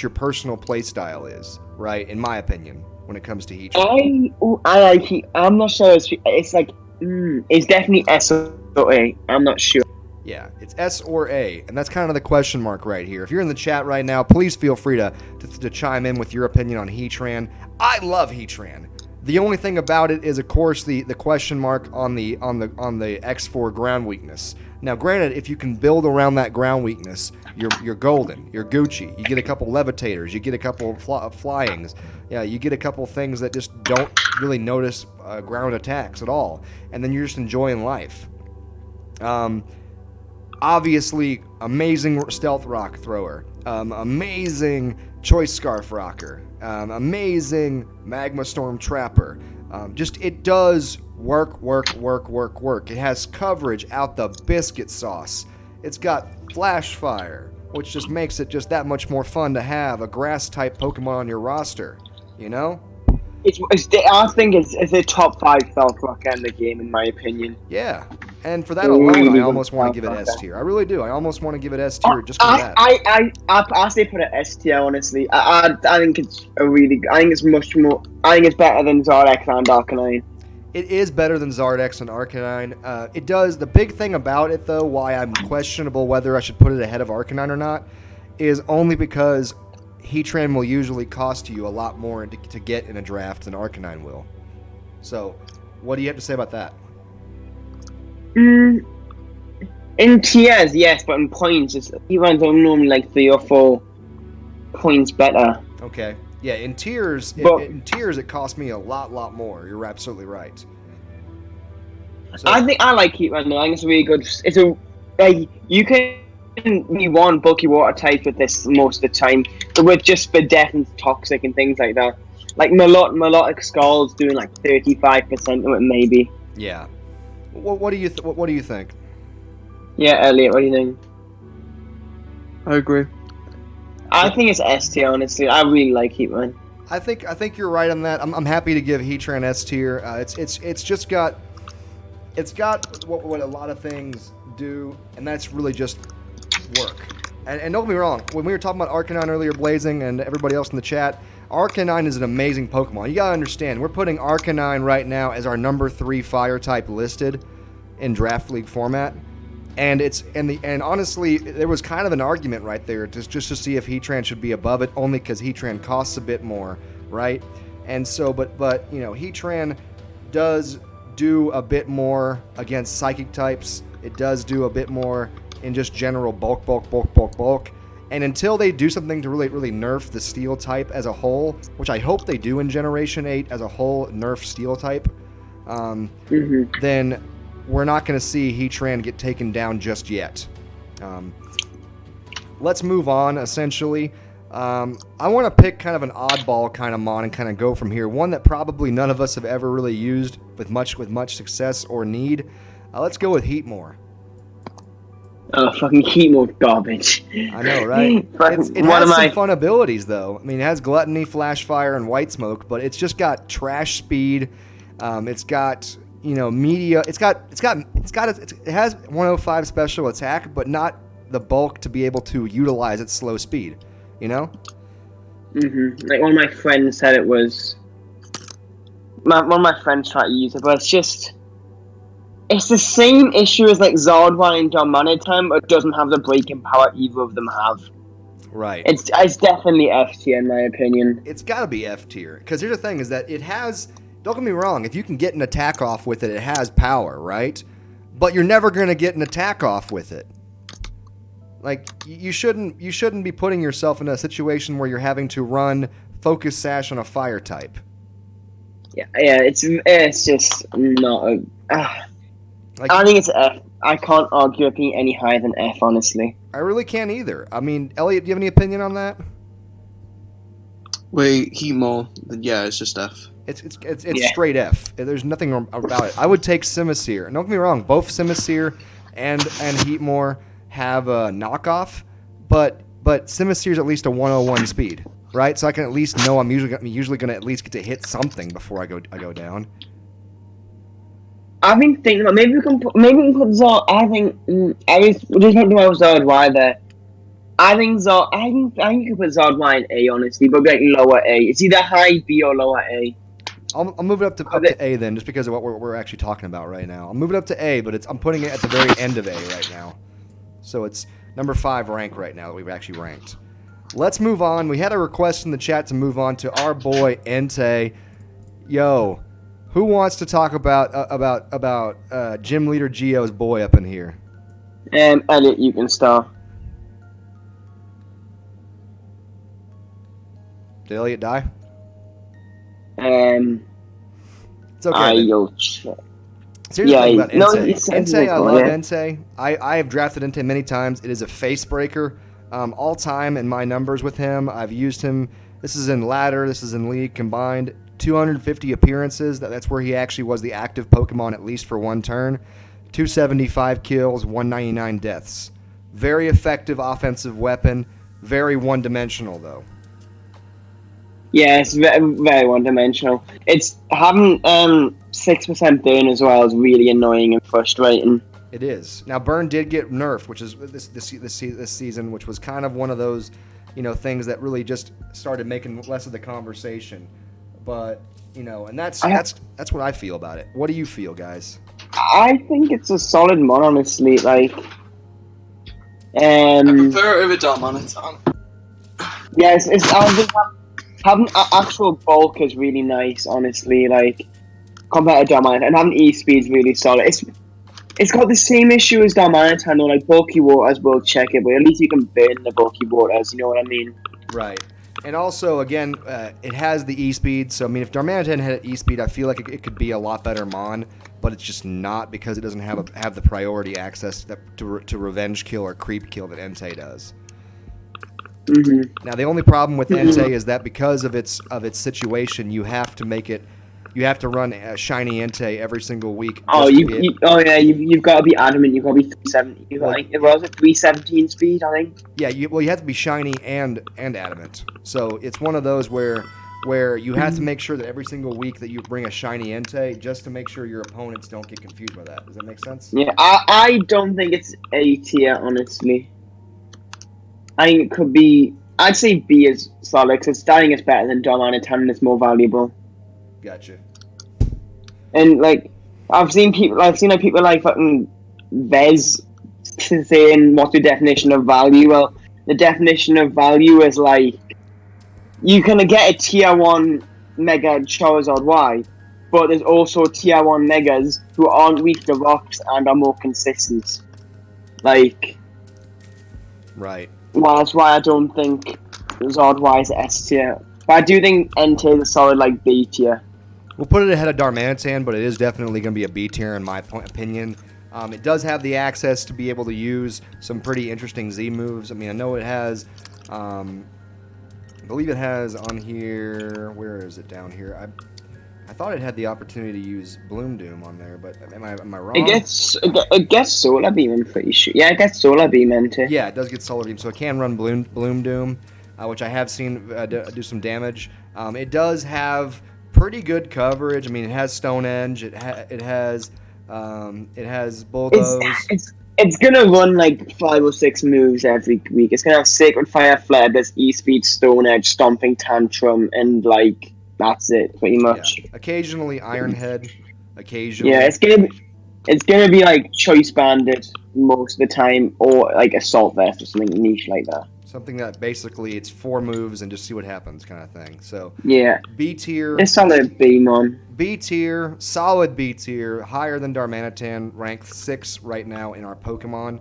your personal play style is, right? In my opinion, when it comes to Heatran. I like Heat. I'm not sure. It's like it's definitely S or A. I'm not sure. Yeah, it's S or A, and that's kind of the question mark right here. If you're in the chat right now, please feel free to chime in with your opinion on Heatran. I love Heatran. The only thing about it is, of course, the question mark on the X4 ground weakness. Now, granted, if you can build around that ground weakness, you're golden. You're Gucci. You get a couple levitators. You get a couple flyings. Yeah, you get a couple things that just don't really notice ground attacks at all, and then you're just enjoying life. Obviously, amazing stealth rock thrower, amazing choice scarf rocker, amazing magma storm trapper. Just it does work. It has coverage out the biscuit sauce. It's got flash fire, which just makes it just that much more fun to have a grass type Pokemon on your roster. You know? I think it's a top 5 stealth rocker in the game, in my opinion. Yeah. And for that alone, I almost want to give it S tier. I really do. I almost want to give it S tier just for that. I say put it S tier, honestly. I think it's I think it's much more. I think it's better than Zardex and Arcanine. It is better than Zardex and Arcanine. It does. The big thing about it, though, why I'm questionable whether I should put it ahead of Arcanine or not, is only because Heatran will usually cost you a lot more to get in a draft than Arcanine will. So, what do you have to say about that? In tiers, yes, but in points, Heatran's normally like 3 or 4 points better. Okay. Yeah, in tiers, it cost me a lot more. You're absolutely right. So, I like Heatran. I think it's really good. You can be one bulky water type with this most of the time, but with just the death and toxic and things like that. Like melodic Skull's doing like 35% of it, maybe. Yeah. What do you think? Yeah, Elliot, what do you think? I agree. I think it's S tier, honestly. I really like Heatran. I think you're right on that. I'm happy to give Heatran S tier. It's just got what a lot of things do, and that's really just work. And don't get me wrong, when we were talking about Arcanine earlier, Blazing, and everybody else in the chat, Arcanine is an amazing Pokemon. You gotta understand, we're putting Arcanine right now as our number 3 fire type listed in Draft League format. And honestly, there was kind of an argument right there just to see if Heatran should be above it, only because Heatran costs a bit more, right? And so, but Heatran does do a bit more against psychic types. It does do a bit more in just general bulk. And until they do something to really nerf the steel type as a whole, which I hope they do in Generation 8 as a whole, nerf steel type, then we're not going to see Heatran get taken down just yet. Let's move on, essentially. I want to pick kind of an oddball kind of mon and kind of go from here. One that probably none of us have ever really used with much success or need. Let's go with Heatmore. Oh, fucking Heatmore garbage. I know, right? It has some fun abilities, though. I mean, it has Gluttony, Flash Fire, and White Smoke, but it's just got trash speed. It's got media. It has 105 special attack, but not the bulk to be able to utilize its slow speed. Like one of my friends said it was. One of my friends tried to use it, but it's the same issue as like Zardwine and Darmanitan, but it doesn't have the breaking power either of them have. Right. It's definitely F tier in my opinion. It's got to be F tier because here's the thing: is that it has. Don't get me wrong. If you can get an attack off with it, it has power, right? But you're never going to get an attack off with it. Like you shouldn't be putting yourself in a situation where you're having to run Focus Sash on a fire type. Yeah, it's just not a. I think it's F. I can't argue it being any higher than F, honestly. I really can't either. I mean, Elliot, do you have any opinion on that? Wait, heat more. Yeah, it's just F. It's Yeah. straight F. There's nothing about it. I would take Simisear. Don't get me wrong. Both Simisear and Heatmore have a knockoff, but Simisear's at least a 101 speed, right? So I can at least know I'm usually going to at least get to hit something before I go down. I've been thinking about maybe we can put Zord. I think I was just talking about Zord Y there. I think Zord. I think you could put Zord Y in A, honestly, but be like lower A. It's either high B or lower A. I'll move it up to A then, just because of what we're actually talking about right now. I'll move it up to A, but I'm putting it at the very end of A right now. So it's number 5 rank right now that we've actually ranked. Let's move on. We had a request in the chat to move on to our boy Entei. Yo, who wants to talk about Gym Leader Geo's boy up in here? Elliot, you can start. Did Elliot die? It's okay. You'll Seriously, yeah, about no, Entei. it's Entei, I cool, love yeah. Entei. I have drafted Entei many times. It is a face breaker. All time in my numbers with him, I've used him. This is in ladder. This is in league combined. 250 appearances. That's where he actually was the active Pokemon at least for one turn. 275 kills, 199 deaths. Very effective offensive weapon. Very one-dimensional though. Yeah, it's very, very one-dimensional. It's having 6% burn as well is really annoying and frustrating. It is. Now, burn did get nerfed, which is this season, which was kind of one of those, things that really just started making less of the conversation. But and that's what I feel about it. What do you feel, guys? I think it's a solid mod, honestly. Like, I prefer it over Darmanitan. yes, I think having actual bulk is really nice, honestly. Like, compared to Darmanitan, and having E-speed is really solid. It's got the same issue as Darmanitan, though. Like, bulky waters will check it, but at least you can burn the bulky waters. You know what I mean? Right. And also, again, it has the E-speed. So, I mean, if Darmanitan had E-speed, I feel like it could be a lot better Mon, but it's just not because it doesn't have the priority access to revenge kill or creep kill that Entei does. Mm-hmm. Now, the only problem with Entei is that because of its situation, you have to run a shiny Entei every single week. You've got to be adamant. You've got to be 370. It was a 317 speed, I think. Yeah, you have to be shiny and adamant. So it's one of those where you have to make sure that every single week that you bring a shiny Entei, just to make sure your opponents don't get confused by that. Does that make sense? Yeah, I don't think it's A tier, honestly. I think it could be. I'd say B is solid because dying is better than Darmanitan and it's more valuable. Gotcha. And like, I've seen people like fucking Vez saying what's the definition of value. Well, the definition of value is like you can get a tier 1 Mega Charizard Y, but there's also tier 1 Megas who aren't weak to rocks and are more consistent. Like, right. Well, that's why I don't think Zord Y is S tier. But I do think Entei is a solid like B tier. We'll put it ahead of Darmanitan, but it is definitely going to be a B tier in my opinion. It does have the access to be able to use some pretty interesting Z moves. I mean, I know it has, I believe it has on here, where is it down here? I thought it had the opportunity to use Bloom Doom on there, but am I wrong? It gets Solar Beam, I'm pretty sure. Yeah, it gets Solar Beam into. Yeah, it does get Solar Beam, so it can run Bloom Doom, which I have seen do some damage. It does have pretty good coverage. I mean, it has Stone Edge. It has Bulldoze. It's gonna run like 5 or 6 moves every week. It's gonna have Sacred Fire, Flare, there's E-Speed, Stone Edge, Stomping Tantrum, and like that's it pretty much. Yeah. Occasionally Iron Head. Occasionally. Yeah, it's gonna be like Choice Banded most of the time, or like Assault Vest or something niche like that. Something that basically it's 4 moves and just see what happens kind of thing. So yeah, B tier. It's solid B, man. B tier, solid B tier, higher than Darmanitan, ranked 6 right now in our Pokemon.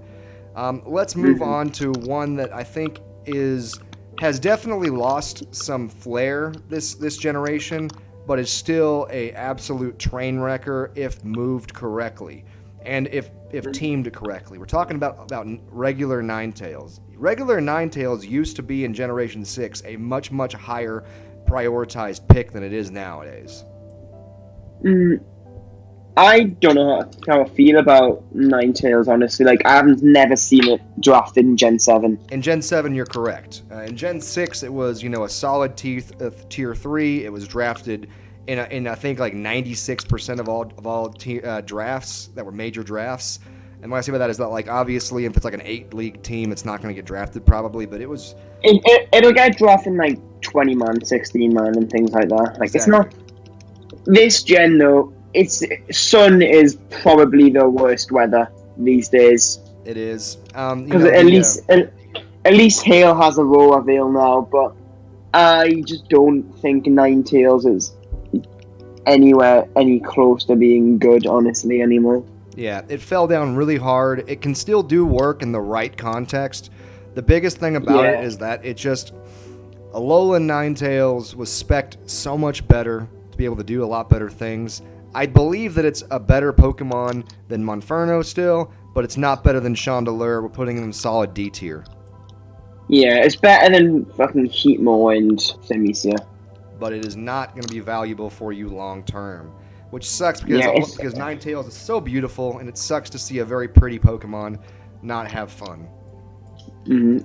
Let's move on to one that I think has definitely lost some flair this generation, but is still a absolute train wrecker if moved correctly. And if if teamed correctly. We're talking about regular Ninetales. Regular Ninetales used to be in Generation 6 a much, much higher prioritized pick than it is nowadays. I don't know how I feel about Ninetales, honestly. Like, I haven't never seen it drafted in Gen 7. In Gen 7, you're correct. In Gen 6, it was, a solid tier 3. It was drafted in I think like 96% of all drafts that were major drafts. And what I say by that is that, like, obviously, if it's like an 8-league team, it's not going to get drafted probably, but it was... It'll get drafted in like 20-man, 16-man, and things like that. Like, Exactly. It's not... This gen, though, sun is probably the worst weather these days. It is. Because at least Hail has a Roar Veil now, but I just don't think Ninetales is anywhere any close to being good, honestly, anymore. Yeah, it fell down really hard. It can still do work in the right context. The biggest thing about it is that it just... Alolan Ninetales was spec'd so much better to be able to do a lot better things. I believe that it's a better Pokemon than Monferno still, but it's not better than Chandelure. We're putting it in solid D tier. Yeah, it's better than fucking Heatmore and Semicia. But it is not going to be valuable for you long term. Which sucks because Ninetales is so beautiful, and it sucks to see a very pretty Pokemon not have fun.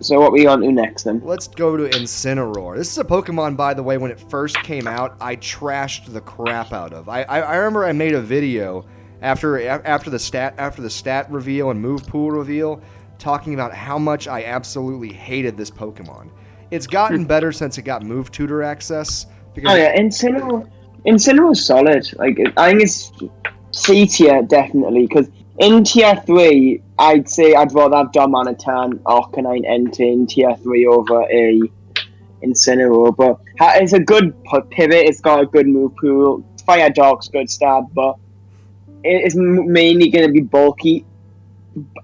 So what we on to next then? Let's go to Incineroar. This is a Pokemon, by the way, when it first came out, I trashed the crap out of. I remember I made a video after the stat reveal and move pool reveal, talking about how much I absolutely hated this Pokemon. It's gotten better since it got move tutor access. Incineroar's solid. Like, I think it's C tier definitely, because in tier 3, I'd say I'd rather have Darmanitan, Arcanine, Entei in tier 3 over a Incineroar. But it's a good pivot. It's got a good move pool. Fire Dark's good stab, but it is mainly going to be bulky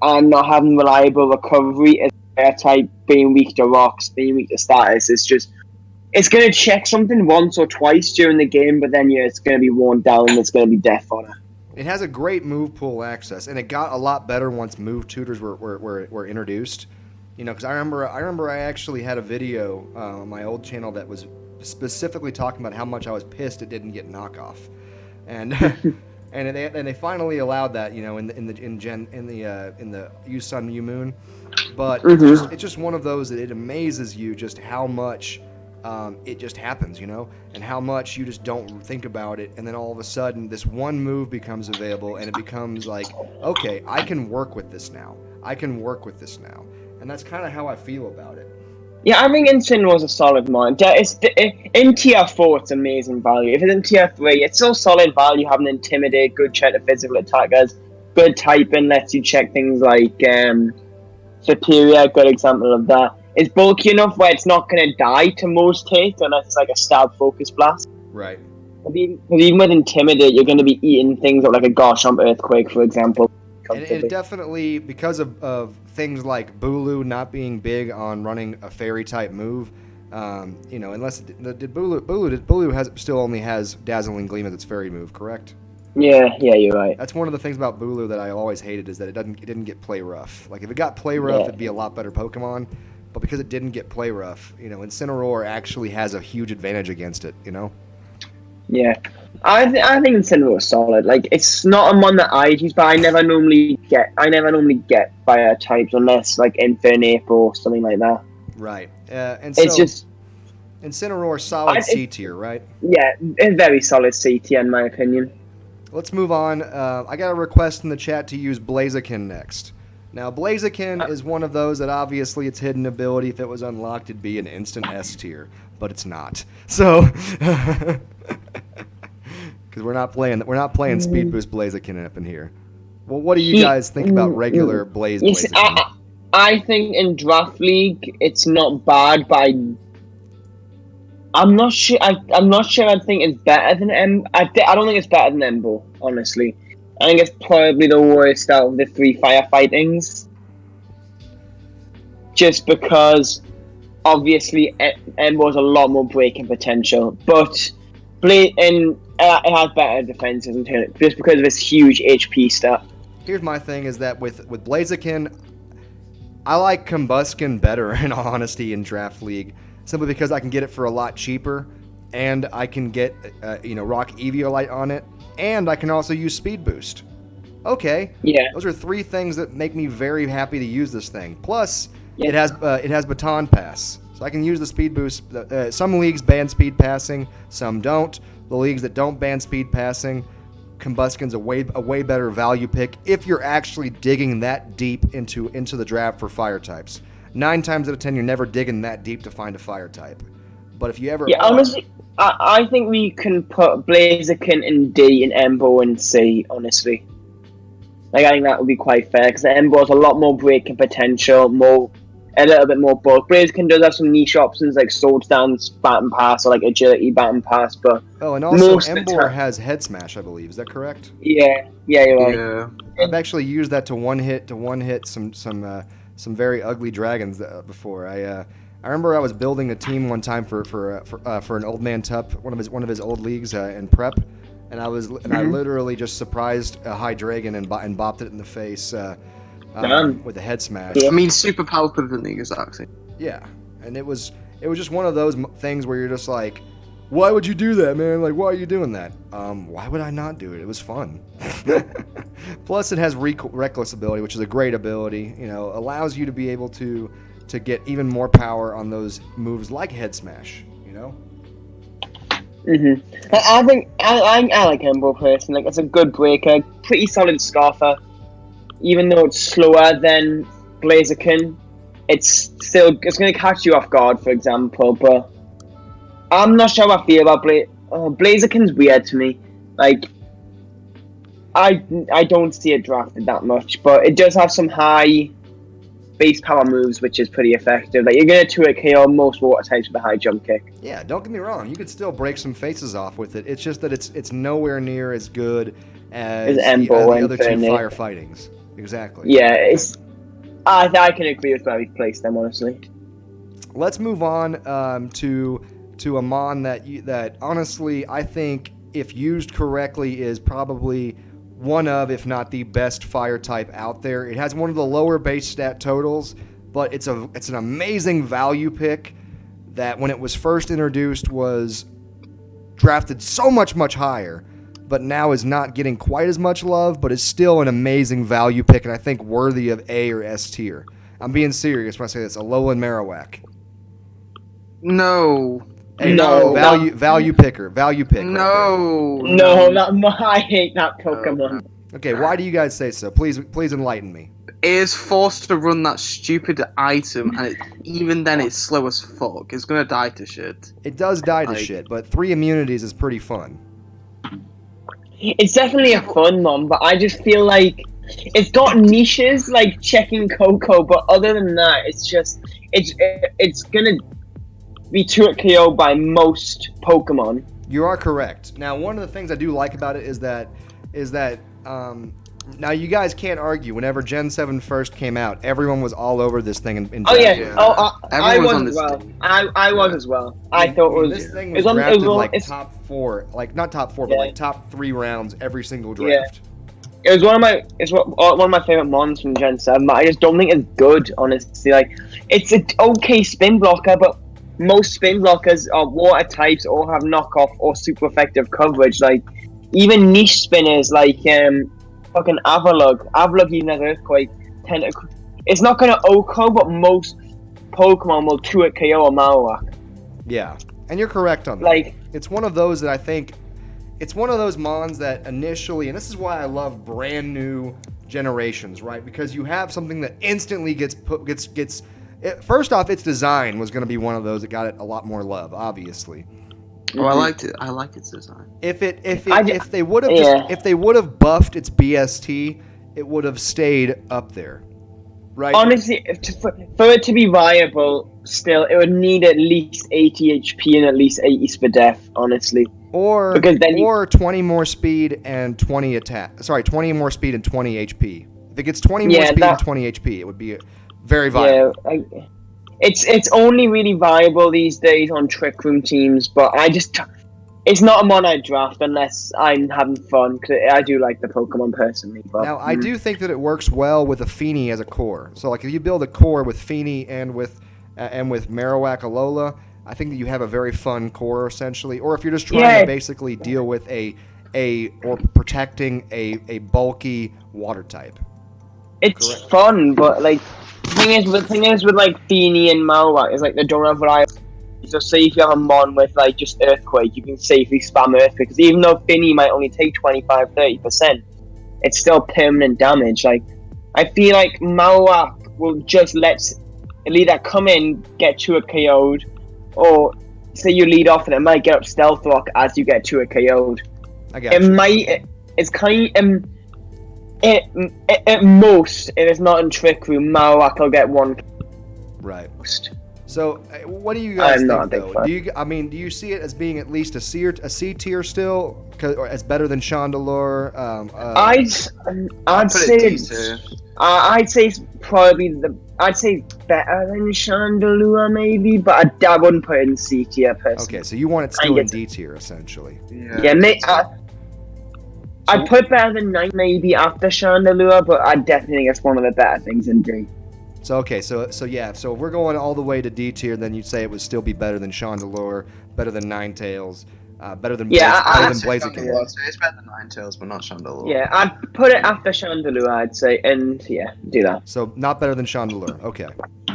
and not having reliable recovery. As fire type, being weak to rocks, being weak to status, it's going to check something once or twice during the game, but then it's going to be worn down and it's going to be death fodder. It has a great move pool access, and it got a lot better once move tutors were introduced. Because I remember I actually had a video on my old channel that was specifically talking about how much I was pissed it didn't get knockoff, and and they finally allowed that in the U Sun U Moon, but it's just one of those that it amazes you just how much. It just happens, and how much you just don't think about it, and then all of a sudden this one move becomes available, and it becomes like, okay, I can work with this now. And that's kind of how I feel about it. Yeah, I think Incineroar's a solid mon. In tier 4, it's amazing value. If it's in tier 3, it's still solid value having Intimidate, good check to physical attackers, good typing, lets you check things like Superior, good example of that. It's bulky enough where it's not going to die to most hits unless it's like a stab focus blast. Right. But even with Intimidate, you're going to be eating things up like a Garchomp Earthquake, for example. And it definitely, because of things like Bulu not being big on running a fairy type move, unless Bulu still only has Dazzling Gleam as its fairy move, correct? Yeah, you're right. That's one of the things about Bulu that I always hated is that it didn't get play rough. Like if it got play rough, it'd be a lot better Pokemon. But because it didn't get play rough, Incineroar actually has a huge advantage against it, Yeah. I think Incineroar's solid. Like, it's not a mon that I use, but I never normally get fire types unless, like, Infernape or something like that. Right. And it's just... Incineroar, solid C tier, right? Yeah, it's very solid C tier, in my opinion. Let's move on. I got a request in the chat to use Blaziken next. Now, Blaziken is one of those that obviously its hidden ability, if it was unlocked, it'd be an instant S tier, but it's not. So, because we're not playing Speed Boost Blaziken up in here. Well, what do you guys think about regular Blaziken? I think in Draft League it's not bad, but I'm not sure. I'm not sure. I think it's better than I don't think it's better than Embo, honestly. I think it's probably the worst out of the 3 firefightings. Just because, obviously, Embo has a lot more breaking potential. But it has better defenses in turn, just because of its huge HP stat. here's my thing is that with Blaziken, I like Combuskin better, in all honesty, in Draft League, simply because I can get it for a lot cheaper, and I can get Rock Eviolite on it, and I can also use Speed Boost. Okay, Yeah. those are 3 things that make me very happy to use this thing. Plus, Yeah. it has Baton Pass, so I can use the Speed Boost. Some leagues ban speed passing, some don't. The leagues that don't ban speed passing, Combuskin's a way better value pick if you're actually digging that deep into the draft for fire types. 9 times out of 10, you're never digging that deep to find a fire type. But if you ever honestly, I think we can put Blaziken in D and Embo in C, honestly. Like, I think that would be quite fair, because Embo has a lot more breaking potential, a little bit more bulk. Blaziken does have some niche options, like Sword Stance, Baton Pass, or like Agility, Baton Pass, but... and also most of the Embor time- has Head Smash, I believe. Is that correct? Yeah, you're right. Yeah. I've actually used that to one hit some very ugly dragons before. I remember I was building a team one time for an Old Man Tup, one of his old leagues in prep, and I literally just surprised a high dragon and bopped it in the face with a head smash. I mean, super powerful than the exact. Yeah, and it was just one of those things where you're just like, why would you do that, man? Like, why are you doing that? Why would I not do it? It was fun. Plus, it has reckless ability, which is a great ability. Allows you to be able to get even more power on those moves like head smash. I think I like Embo personally. Like, it's a good breaker, pretty solid Scarfer. Even though it's slower than Blaziken, it's going to catch you off guard, for example. But I'm not sure how I feel about Blaziken's weird to me. Like, I don't see it drafted that much, but it does have some high base power moves, which is pretty effective. Like, you're going to 2-hit KO most water types with a high jump kick. Yeah, don't get me wrong. You could still break some faces off with it. It's just that it's nowhere near as good as the other 2 firefightings. Exactly. Yeah, I can agree with where we've placed them, honestly. Let's move on to a mon that honestly I think, if used correctly, is probably one of, if not the best fire type out there. It has one of the lower base stat totals, but it's an amazing value pick that when it was first introduced was drafted so much higher, but now is not getting quite as much love, but is still an amazing value pick, and I think worthy of A or S tier. I'm being serious when I say this. Alolan Marowak. No. Hey, No. value pick. No. I hate that Pokemon. Okay, why do you guys say so? Please enlighten me. It is forced to run that stupid item, and even then it's slow as fuck. It's gonna die to shit. It does die to shit, but 3 immunities is pretty fun. It's definitely a fun one, but I just feel like it's got niches like checking Coco, but other than that, it's gonna be 2-hit KO by most Pokemon. You are correct. Now, one of the things I do like about it is that now you guys can't argue. Whenever Gen 7 first came out, everyone was all over this thing. Oh yeah. Yeah. I was on as this well. thing. I was as well. I thought it was this thing it was drafted like it's- top 4, like not top 4, Yeah. but like top 3 rounds every single draft. It was one of my favorite mons from Gen 7, but I just don't think it's good, honestly. Like, it's an okay spin blocker, but most spin blockers are water types or have knockoff or super effective coverage. Like, even niche spinners like fucking Avalugg even has Earthquake. It's not gonna OHKO, but most Pokemon will 2-hit KO a Marowak. Yeah, and you're correct on that. Like, It's one of those that I think, it's one of those mons that initially, and this is why I love brand new generations, right? Because you have something that instantly gets first off, its design was going to be one of those that got it a lot more love, obviously. Oh, I liked it. I liked its design. If they would have buffed its BST, it would have stayed up there, right? honestly, for it to be viable, still, it would need at least 80 HP and at least 80 speed def, honestly. Or Because then 20 more speed and 20 attack. Sorry, 20 more speed and 20 HP. If it gets 20 more Yeah, speed and 20 HP, it would be very viable. Yeah, it's only really viable these days on Trick Room teams, but It's not a mon I draft unless I'm having fun, because I do like the Pokemon personally. But, Now, I do think that it works well with a Feeny as a core. So, like, if you build a core with Feeny and with Marowak Alola, I think that you have a very fun core, essentially. Or if you're just trying to basically deal with or protecting a bulky water type. it's fun, but like the thing is with like Feeny and Marowak is like they don't have variety. So say if you have a mon with like just Earthquake, you can safely spam Earthquake, because even though Feeny might only take 25-30%, it's still permanent damage. Like I feel like Marowak will just it'll either come in, get to a KO'd, or say you lead off and it might get up Stealth Rock as you get to a KO'd. I got you. It's kind of at most, if it's not in Trick Room, Marowak will get one. Right. Most. So, what do you guys I'm think, though? Do you see it as being at least a C tier still, or as better than Chandelure? I'd say it's probably I'd say better than Chandelure maybe, but I wouldn't put it in C tier personally. Okay, so you want it still in D tier essentially. I'd put better than 9 maybe after Chandelure, but I definitely think it's one of the better things in D. So okay, so if we're going all the way to D tier, then you'd say it would still be better than Chandelure, better than Ninetales, better than Blaziken. It's better than Ninetales, but not Chandelure. Yeah, I'd put it after Chandelure, I'd say, and yeah, do that. So not better than Chandelure. Okay.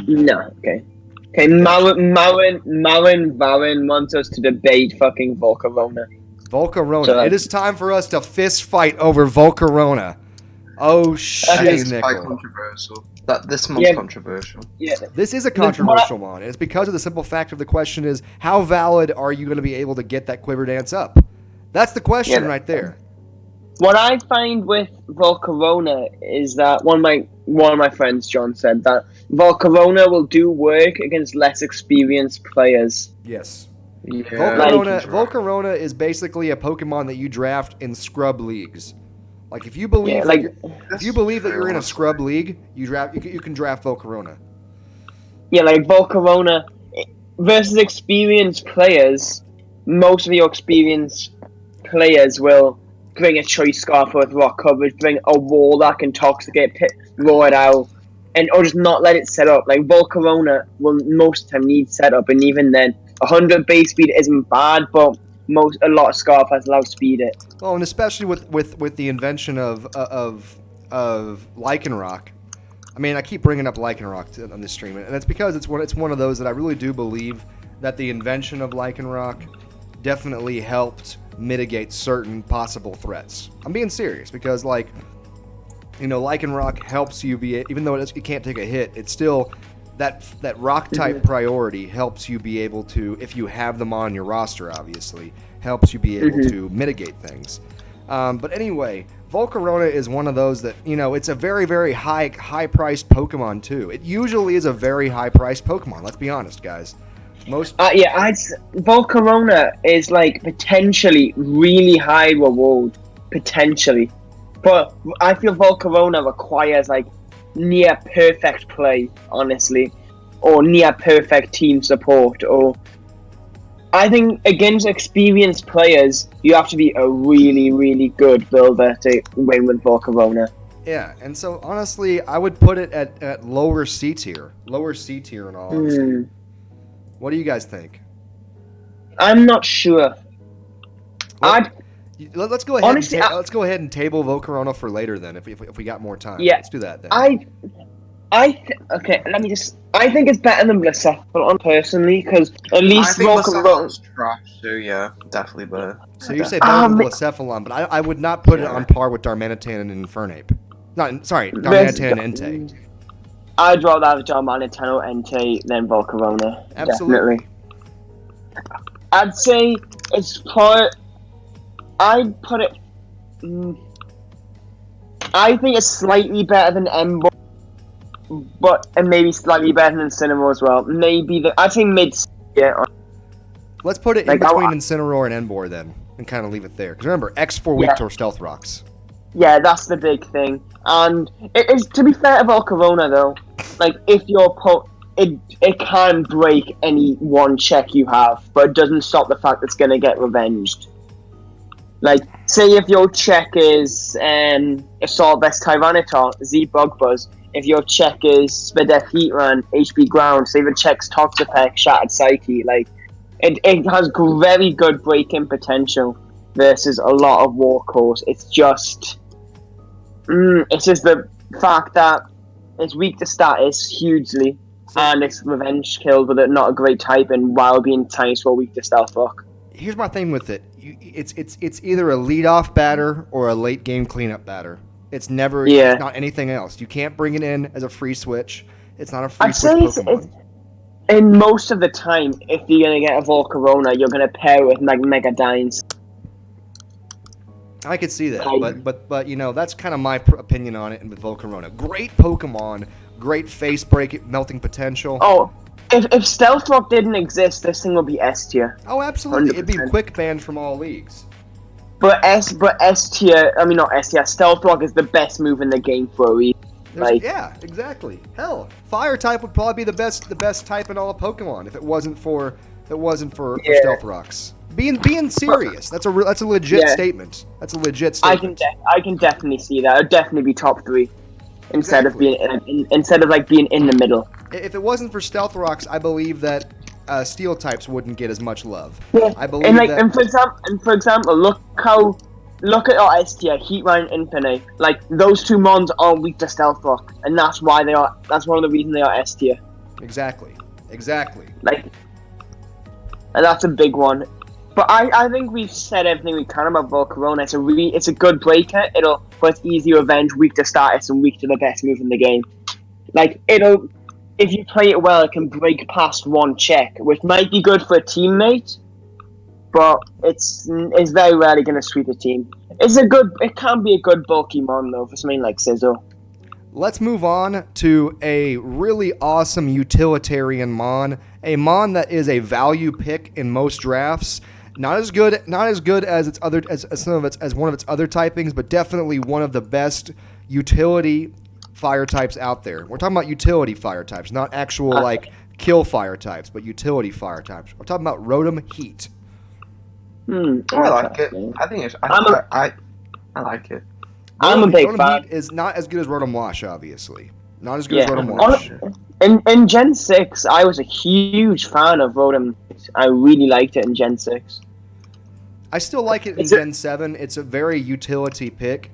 No. Okay. Okay. Varen wants us to debate fucking Volcarona. Volcarona. So, it is time for us to fist fight over Volcarona. Oh shit, it's quite controversial. This one's controversial. Yeah. This is a controversial one. It's because of the simple fact of the question is, how valid are you going to be able to get that Quiver Dance up? That's the question right there. What I find with Volcarona is that one of my friends, John, said that Volcarona will do work against less experienced players. Yes. Yeah. Volcarona is basically a Pokemon that you draft in scrub leagues. Like if you believe that you're in a scrub league, you can draft Volcarona. Yeah, like Volcarona versus experienced players. Most of your experienced players will bring a Choice Scarf with rock coverage, bring a wall that can toxicate, roar it out, or just not let it set up. Like Volcarona will most of the time need setup, and even then, 100 base speed isn't bad, but a lot of Scarf has allowed speed it. Well, and especially with the invention of Lycanroc. I mean, I keep bringing up Lycanroc on this stream, and it's because it's one of those that I really do believe that the invention of Lycanroc definitely helped mitigate certain possible threats. I'm being serious because, like, you know, Lycanroc helps you even though it can't take a hit, it's still that rock type priority helps you be able to, if you have them on your roster, obviously, helps you be able to mitigate things. But anyway, Volcarona is one of those that, you know, it's a very, very high priced Pokemon too. It usually is a very high priced Pokemon. Let's be honest, guys. Volcarona is like potentially really high reward, potentially, but I feel Volcarona requires like near perfect play, honestly, or near perfect team support. Or I think against experienced players, you have to be a really, really good builder to win with Volcarona. Yeah, and so honestly, I would put it at lower C tier in all honesty. What do you guys think? I'm not sure. Let's go ahead. Honestly, let's go ahead and table Volcarona for later then, if we got more time. Yeah, let's do that then. Okay. Let me just. I think it's better than Blacephalon personally, because at least Volcarona's trash. So yeah, definitely better. So you say better than Blacephalon, but I would not put it on par with Darmanitan and Infernape. Darmanitan and Entei. I'd rather have Darmanitan or Entei than Volcarona. Absolutely. Definitely. I'd say it's part. I'd put it. I think it's slightly better than Ember, and maybe slightly better than Incineroar as well. I'd say mid. Yeah. Let's put it in between Incineroar and Ember then, and kind of leave it there. Because remember, X4 weak to Stealth Rocks. Yeah, that's the big thing. And it is, to be fair to Volcarona though, like if you're it can break any one check you have, but it doesn't stop the fact it's gonna get revenged. Like, say if your check is Assault Vest Tyranitar, Z Bug Buzz. If your check is Spadef Heatran, HP Ground, say the check's Toxapex, Shattered Psyche, like it has very good break-in potential versus a lot of Warcores. It's just the fact that it's weak to status hugely, and it's revenge killed with it not a great typing while being tiny swell weak to Stealth Rock. Here's my thing with it. It's either a lead-off batter or a late-game cleanup batter. It's never. Yeah. It's not anything else. You can't bring it in as a free switch. It's not a free I'd switch say Pokemon. and most of the time, if you're gonna get a Volcarona, you're gonna pair it with Mega Dines. I could see that, Right. but you know, that's kind of my opinion on it. And with Volcarona, great Pokemon, great face break melting potential. Oh, if Stealth Rock didn't exist, this thing would be S tier. Oh, absolutely, it'd be 100%. quick banned from all leagues. But S tier, I mean not S tier. Stealth Rock is the best move in the game for a reason. Like, Yeah, exactly. Hell, Fire type would probably be the best type in all of Pokemon if it wasn't for Yeah. Stealth Rocks. Being serious, that's a legit Yeah. statement. That's a legit I statement. can definitely see that. It'd definitely be top 3 instead Exactly. of being like being in the middle. If it wasn't for Stealth Rocks, I believe that Steel types wouldn't get as much love. Yeah. I believe And like, that. and for example, look at our S tier, Heatran, Infinite. Like those two mons are weak to Stealth Rock, and that's why they are. That's one of the reasons they are S tier. Exactly. Like, and that's a big one. But I think we've said everything we can about Volcarona. It's a good breaker. But it's easy to revenge, weak to status, and weak to the best move in the game. Like if you play it well, it can break past one check, which might be good for a teammate, but it's very rarely going to sweep a team. It can be a good bulky mon though for something like Scizor. Let's move on to a really awesome utilitarian mon, a mon that is a value pick in most drafts. Not as good as its other as one of its other typings, but definitely one of the best utility fire types out there. We're talking about utility fire types, not actual like kill fire types, but utility fire types. We're talking about Rotom Heat. I like it. I think it's. I like it. I'm a big Rotom fan. Heat is not as good as Rotom Wash, obviously. Not as good as Yeah. Rotom Wash. In Gen 6, I was a huge fan of Rotom. I really liked it in Gen 6. I still like it in It's a- Gen 7. It's a very utility pick.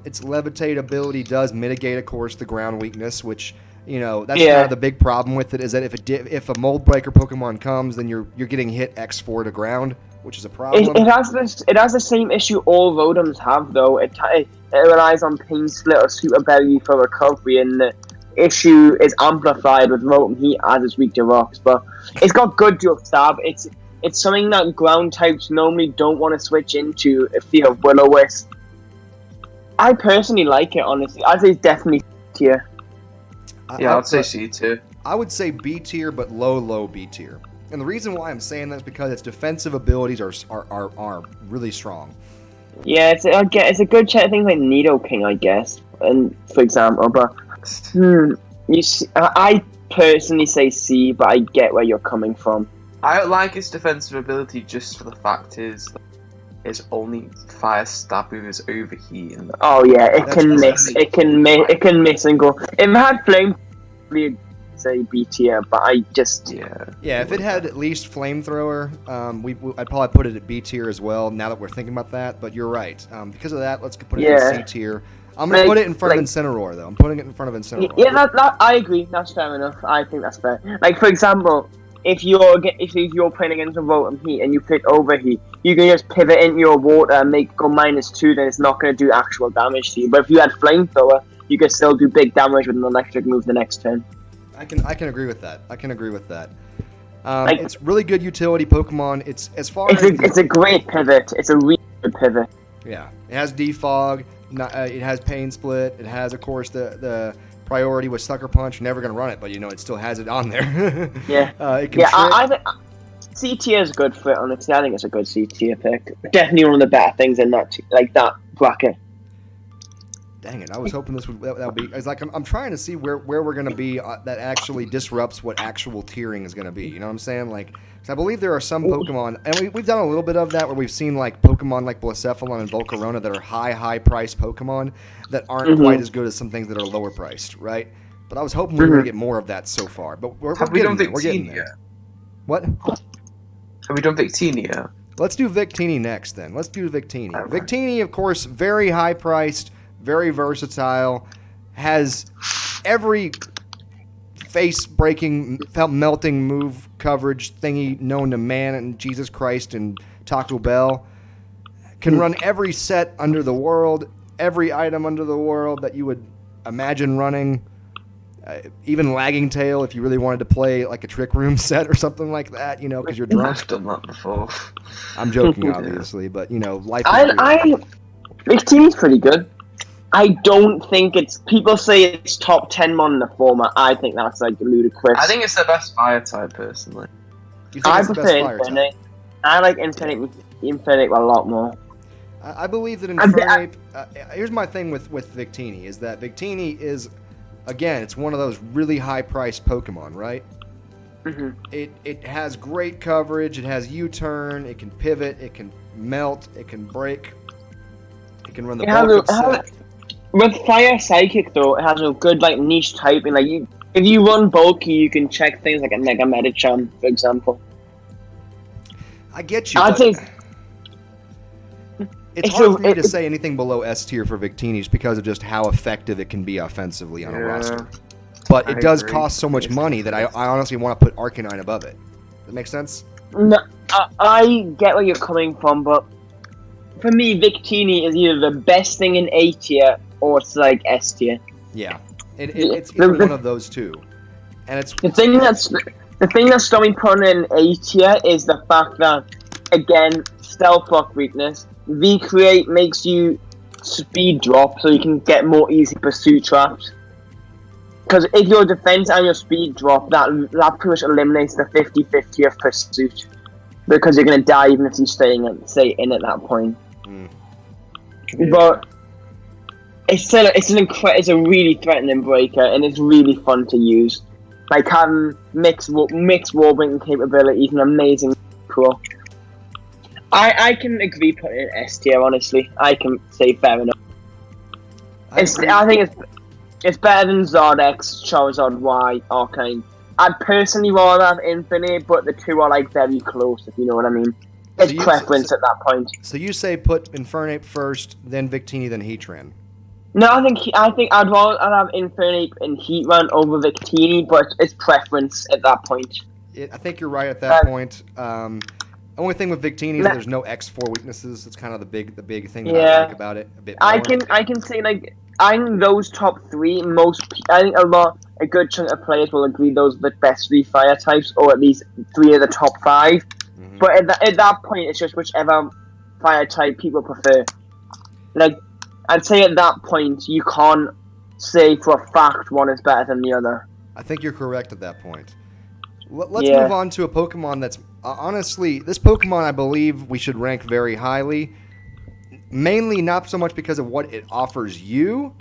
Its levitate ability does mitigate, of course, the ground weakness, which, you know, that's Yeah. kind of the big problem with it, is that if a Mold Breaker Pokemon comes, then you're getting hit X4 to ground, which is a problem. It has the same issue all Rotoms have though. It relies on Pain Split or Super Berry for recovery, and the issue is amplified with Rotom Heat as it's weak to rocks. But it's got good dual stab. It's something that ground types normally don't want to switch into if you have Will-O-Wisp. I personally like it, honestly. I'd say it's definitely tier. Yeah, I'd say C too. I would say B tier, but low B tier. And the reason why I'm saying that is because its defensive abilities are really strong. Yeah, it's a good check. Things like Nidoking, I guess, and for example, but you see, I personally say C, but I get where you're coming from. I like its defensive ability just for the fact is it's only fire stab with its overheat. And Oh yeah, it That's can right. miss. It can miss and go. If it had flame, I'd say B tier, but I just Yeah, if it had at least Flamethrower, I'd probably put it at B tier as well, now that we're thinking about that, but you're right. Because of that, let's put it Yeah. in C tier. I'm going to put it in front of Incineroar, though. I'm putting it in front of Incineroar. yeah, that I agree. That's fair enough. I think that's fair. Like for example, if you're playing against a Rotom Heat and you pick Overheat, you can just pivot into your water and go -2. Then it's not going to do actual damage to you. But if you had Flamethrower, you could still do big damage with an electric move the next turn. I can agree with that. Like- It's really good utility Pokemon. It's as far as It's a great pivot. It's a really good pivot. yeah, it has Defog. It has Pain Split. It has, of course, the priority with Sucker Punch. Never gonna run it, but you know it still has it on there. Yeah. It can Yeah, trick. I think C tier is good for it. Honestly, I think it's a good C tier pick. Definitely one of the better things in that bracket. Dang it! I was hoping that would be. It's like I'm trying to see where we're gonna be that actually disrupts what actual tiering is gonna be. You know what I'm saying? Like, 'cause I believe there are some Pokemon, and we've done a little bit of that where we've seen like Pokemon like Blacephalon and Volcarona that are high priced Pokemon that aren't quite as good as some things that are lower priced, right? But I was hoping we were gonna get more of that so far. But we're getting there. We're getting there. What? Have we done Victini yet? Let's do Victini next then. Let's do Victini. Okay. Victini, of course, very high priced, very versatile, has every face-breaking, melting move coverage thingy known to man and Jesus Christ and Taco Bell. Can run every set under the world, every item under the world that you would imagine running. Even Lagging Tail, if you really wanted to play like a Trick Room set or something like that, you know, because you're drunk. I've done that before. I'm joking, obviously, but you know, life. Victini's pretty good. I don't think it's. People say it's top 10 mon in the format. I think that's like ludicrous. I think it's the best fire type, personally. You think I it's the prefer best fire type? Infernape. I like Infernape a lot more. I believe that Infernape. Here's my thing with Victini is that Victini is, again, it's one of those really high-priced Pokemon, right? Mm-hmm. It has great coverage. It has U-turn. It can pivot. It can melt. It can break. It can run the bulk set. With Fire Psychic though, it has a good like niche typing. Like if you run bulky, you can check things like a Mega Medicham, for example. I get you. I think it's hard for me to say anything below S tier for Victini just because of just how effective it can be offensively on a roster. But it does cost so much money that I honestly want to put Arcanine above it. Does that make sense? No, I get where you're coming from, but for me, Victini is either the best thing in A tier or it's like S tier. Yeah, it's either one of those two, and it's the thing that's stopping putting in A tier is the fact that, again, stealth rock weakness. V-Create makes you speed drop so you can get more easy pursuit traps. Because if your defense and your speed drop, that pretty much eliminates the 50-50 of pursuit. Because you're gonna die even if you stay in at that point. But it's still it's a really threatening breaker, and it's really fun to use. Like having mixed warbreaking capability is an amazing pro. I can agree putting it in S tier. Honestly, I can say fair enough. I think it's better than Zardex, Charizard Y, Arcanine. I'd personally rather have Infinite, but the two are like very close, if you know what I mean. It's preference at that point. So you say put Infernape first, then Victini, then Heatran. No, I think I'd rather have Infernape and Heatran over Victini, but it's preference at that point. I think you're right at that point. Only thing with Victini is there's no X4 weaknesses. It's kind of the big thing that I like about it a bit more. I can say like I think those top three I think a good chunk of players will agree those are the best three fire types, or at least three of the top 5. Mm-hmm. But at that point, it's just whichever fire type people prefer. Like I'd say at that point, you can't say for a fact one is better than the other. I think you're correct at that point. Let's move on to a Pokemon that's honestly, this Pokemon I believe we should rank very highly. Mainly not so much because of what it offers you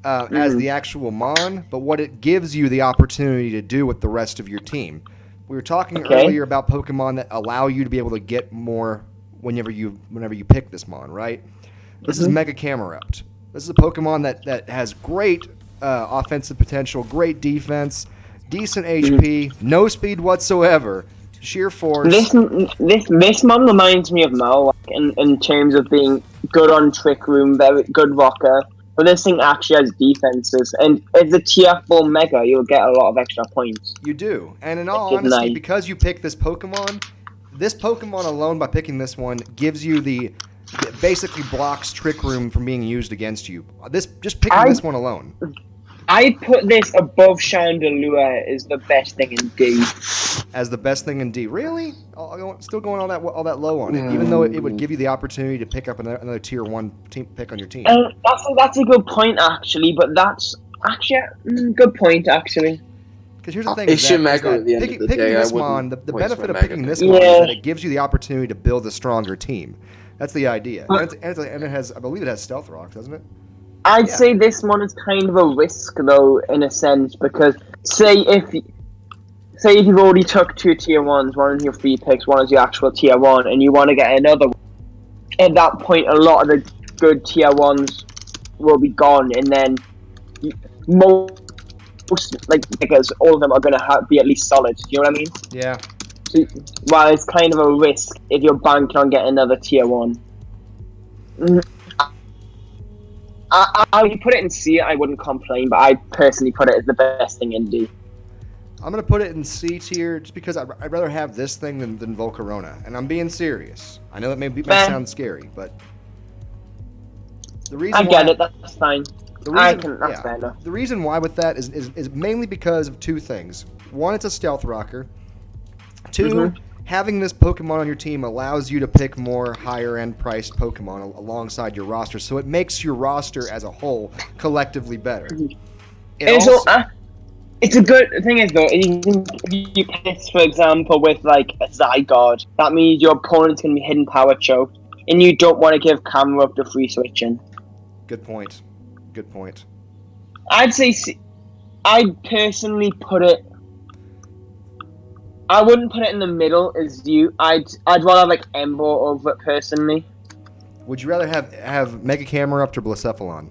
as the actual Mon, but what it gives you the opportunity to do with the rest of your team. We were talking earlier about Pokemon that allow you to be able to get more whenever you pick this Mon, right? This is Mega Camerupt. This is a Pokemon that has great offensive potential, great defense, decent HP, no speed whatsoever, sheer force. This Mon reminds me of Mel in terms of being good on Trick Room, very good rocker. But this thing actually has defenses, and as a tier 4 Mega, you'll get a lot of extra points. You do, and in all honesty, because you pick this Pokemon alone, by picking this one, gives you it basically blocks Trick Room from being used against you. Just picking this one alone. I put this above Chandelure as the best thing in D. As the best thing in D, really? Still going all that low on it, even though it would give you the opportunity to pick up another tier 1 team pick on your team. That's a good point actually, but that's actually a good point actually. Because here's the thing: picking this Mon, the benefit of picking this Mon is that it gives you the opportunity to build a stronger team. That's the idea, and it has, I believe, it has Stealth Rocks, doesn't it? I'd Yeah. say this one is kind of a risk, though, in a sense, because say if you've already took 2 tier 1s, one is your free picks, one is your actual tier 1, and you want to get another one, at that point, a lot of the good tier 1s will be gone, and then most, because all of them are going to be at least solid. Do you know what I mean? Yeah. So, while it's kind of a risk if you're banking on getting another tier 1. I put it in C, I wouldn't complain, but I personally put it as the best thing in D. I'm going to put it in C tier just because I'd rather have this thing than Volcarona. And I'm being serious. I know that may sound scary, but the reason I get why, it, that's fine. That's fair enough. The reason why with that is mainly because of two things. One, it's a stealth rocker. Two, having this Pokemon on your team allows you to pick more higher-end priced Pokemon alongside your roster, so it makes your roster as a whole collectively better. It's a good thing is though, if you piss, for example, with like a Zygarde, that means your opponent's going to be hidden power choked, and you don't want to give Camera up the free switching. Good point. Good point. I'd say I'd personally put it. I wouldn't put it in the middle as you. I'd rather like Ember over it personally. Would you rather have Mega Camera up to Blacephalon?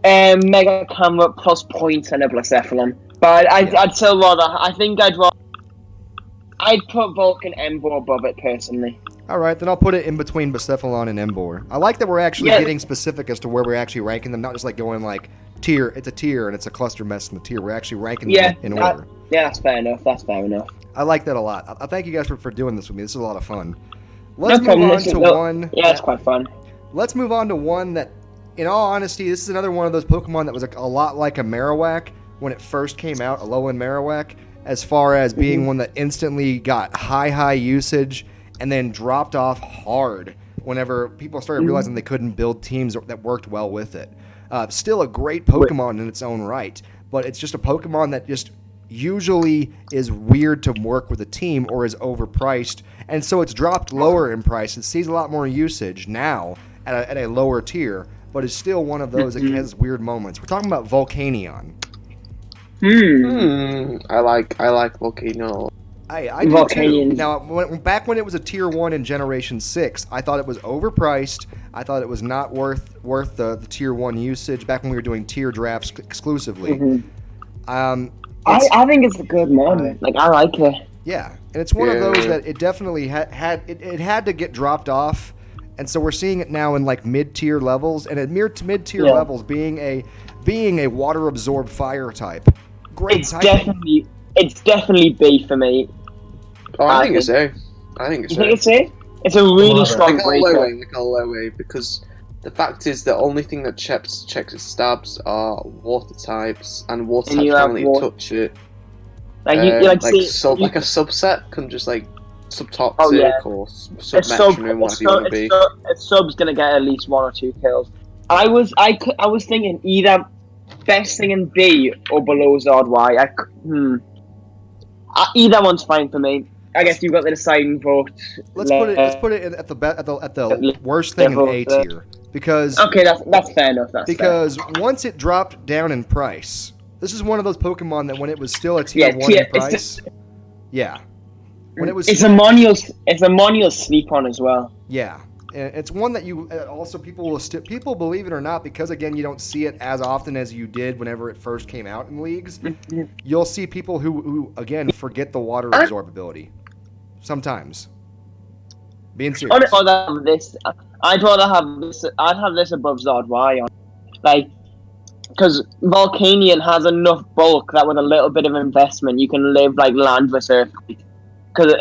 Mega Camera plus points and a Blacephalon. But I'd still rather. I'd put Vulcan Ember above it personally. All right, then I'll put it in between Blacephalon and Ember. I like that we're actually getting specific as to where we're actually ranking them, not just like going like tier. It's a tier and it's a cluster mess in the tier. We're actually ranking them in order. Yeah, that's fair enough. I like that a lot. I thank you guys for doing this with me. This is a lot of fun. Let's move on to one. Yeah, it's quite fun. Let's move on to one that, in all honesty, this is another one of those Pokemon that was a lot like a Marowak when it first came out, Alolan Marowak, as far as being one that instantly got high usage and then dropped off hard whenever people started realizing they couldn't build teams that worked well with it. Still a great Pokemon in its own right, but it's just a Pokemon that just usually is weird to work with a team or is overpriced, and so it's dropped lower in price. It sees a lot more usage now at a lower tier, but is still one of those that has weird moments. We're talking about Volcanion. I like Volcano. I do too. Now, back when it was a tier 1 in Generation 6, I thought it was overpriced. I thought it was not worth the tier 1 usage back when we were doing tier drafts exclusively. I think it's a good mod. I like it. Yeah, and it's one of those that it definitely had to get dropped off, and so we're seeing it now in like mid-tier levels, and at mid-tier levels being a water-absorbed fire type. Great it's definitely B for me. Oh, I think it's A. I think it's A. You think it's A? It's a really strong breaker. Like a low A, because the fact is the only thing that checks its stabs are water types, and water types can't really touch it. Like a subset can just like subtoxic or submetronome, whatever you want to be. A sub's gonna get at least 1 or 2 kills. I was thinking either best thing in B or below Zard Y. Either one's fine for me. I guess you've got the deciding vote. Let's put it at the worst thing in A tier, because that's fair enough. Because once it dropped down in price, this is one of those Pokemon that when it was still a tier 1 in price, when it was it's a Monial sleep on as well. Yeah, and it's one that you also people believe it or not, because again you don't see it as often as you did whenever it first came out in leagues. You'll see people who again forget the water absorbability. Sometimes. Being serious. I'd rather have this. I'd have this above Zard Y on, because Volcanion has enough bulk that with a little bit of investment you can live like Landless Earthquake, because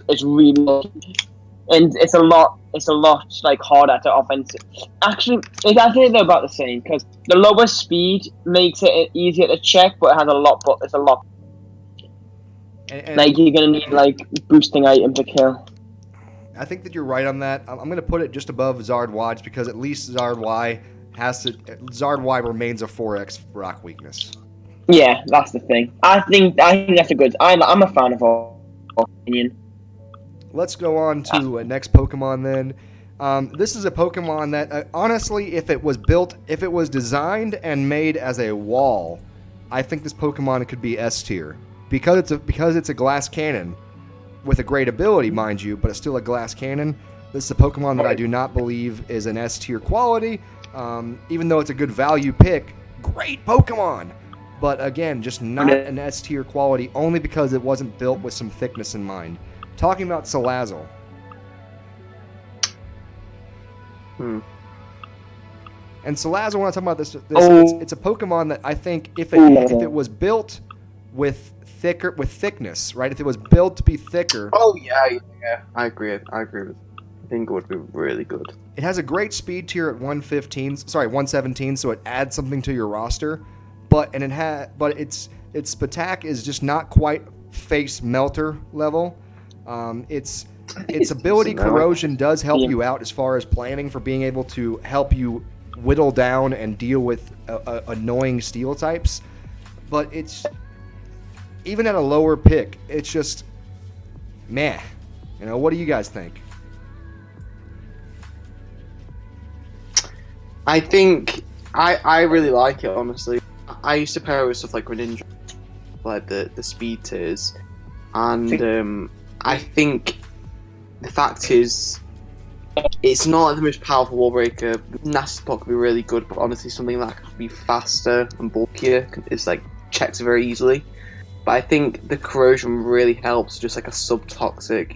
it's really, and it's a lot like harder to offensive. Actually, I think they're about the same, because the lower speed makes it easier to check, but it has it's a lot. And you're gonna need boosting item to kill. I think that you're right on that. I'm gonna put it just above Zard Y, just because at least Zard Y remains a 4x rock weakness. Yeah, that's the thing. I think that's a good. I'm a fan of Volcanion. Let's go on to next Pokemon then. This is a Pokemon that, honestly, if it was designed and made as a wall, I think this Pokemon could be S tier because it's a glass cannon with a great ability, mind you, but it's still a glass cannon. This is a Pokemon that I do not believe is an S tier quality, even though it's a good value pick. Great Pokemon, but again, just not an S tier quality only because it wasn't built with some thickness in mind. Talking about Salazzle. And Salazzle, when I talk about this, it's a Pokemon that I think if it was built with thickness, right? If it was built to be thicker. Oh yeah, I agree. I think it would be really good. It has a great speed tier at 117, so it adds something to your roster. But its attack is just not quite face melter level. Its ability corrosion does help you out as far as planning for being able to help you whittle down and deal with annoying steel types. But it's even at a lower pick, it's just meh. What do you guys think? I think I really like it, honestly. I used to pair it with stuff like Greninja, like the speed tiers, and I think the fact is it's not like the most powerful wall breaker. Nasty Spot could be really good, but honestly something that could be faster and bulkier is like checks very easily. But I think the corrosion really helps, just like a subtoxic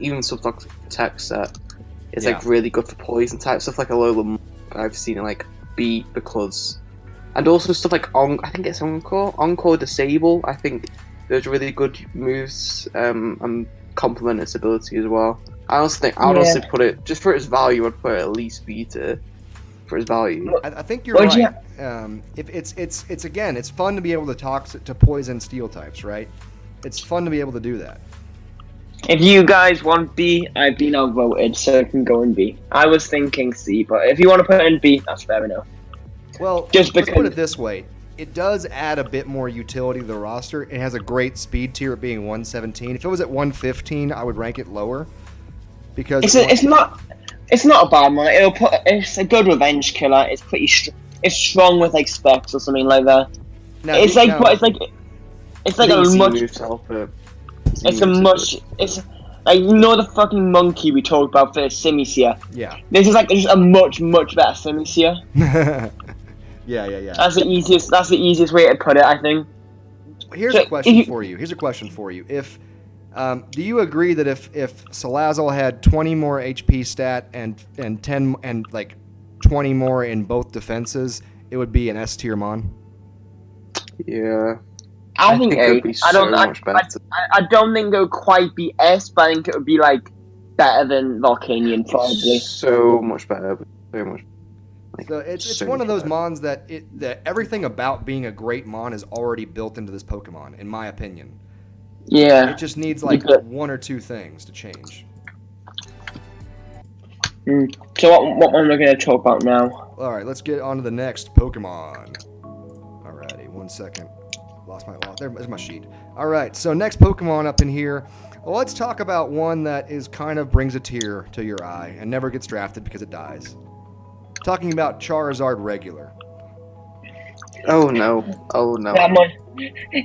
tech set is like really good for poison type stuff like Alola. I've seen it like beat because, and also stuff like I think it's Encore Disable. I think those really good moves and complement its ability as well. I also think I would also put it just for its value. I'd put it at least beater for its value. I think you're right. If it's fun to be able to talk to poison steel types, right? It's fun to be able to do that. If you guys want B, I've been outvoted, so it can go in B. I was thinking C, but if you want to put it in B, that's fair enough. Well, let's put it this way. It does add a bit more utility to the roster. It has a great speed tier at being 117. If it was at 115, I would rank it lower. Because it's not a bad one. It's a good revenge killer. It's pretty it's strong with like specs or something like that. It's like the fucking monkey we talked about for Simicia. Yeah. This is like just a much better Simicia. Yeah. That's the easiest way to put it, I think. Here's a question for you. If do you agree that if Salazzle had 20 more HP stat and 10 and like 20 more in both defenses, it would be an S tier mon? Yeah. I think it would be much better. I don't think it would quite be S, but I think it would be like better than Volcanion probably. So much better. Very much. So it's one of those mons that everything about being a great mon is already built into this Pokemon, in my opinion. Yeah. It just needs like one or two things to change. So what one are we going to talk about now? All right, let's get on to the next Pokemon. Alrighty, 1 second. There's my sheet. All right, so next Pokemon up in here. Well, let's talk about one that is kind of brings a tear to your eye and never gets drafted because it dies. Talking about Charizard Regular. Oh no! That one.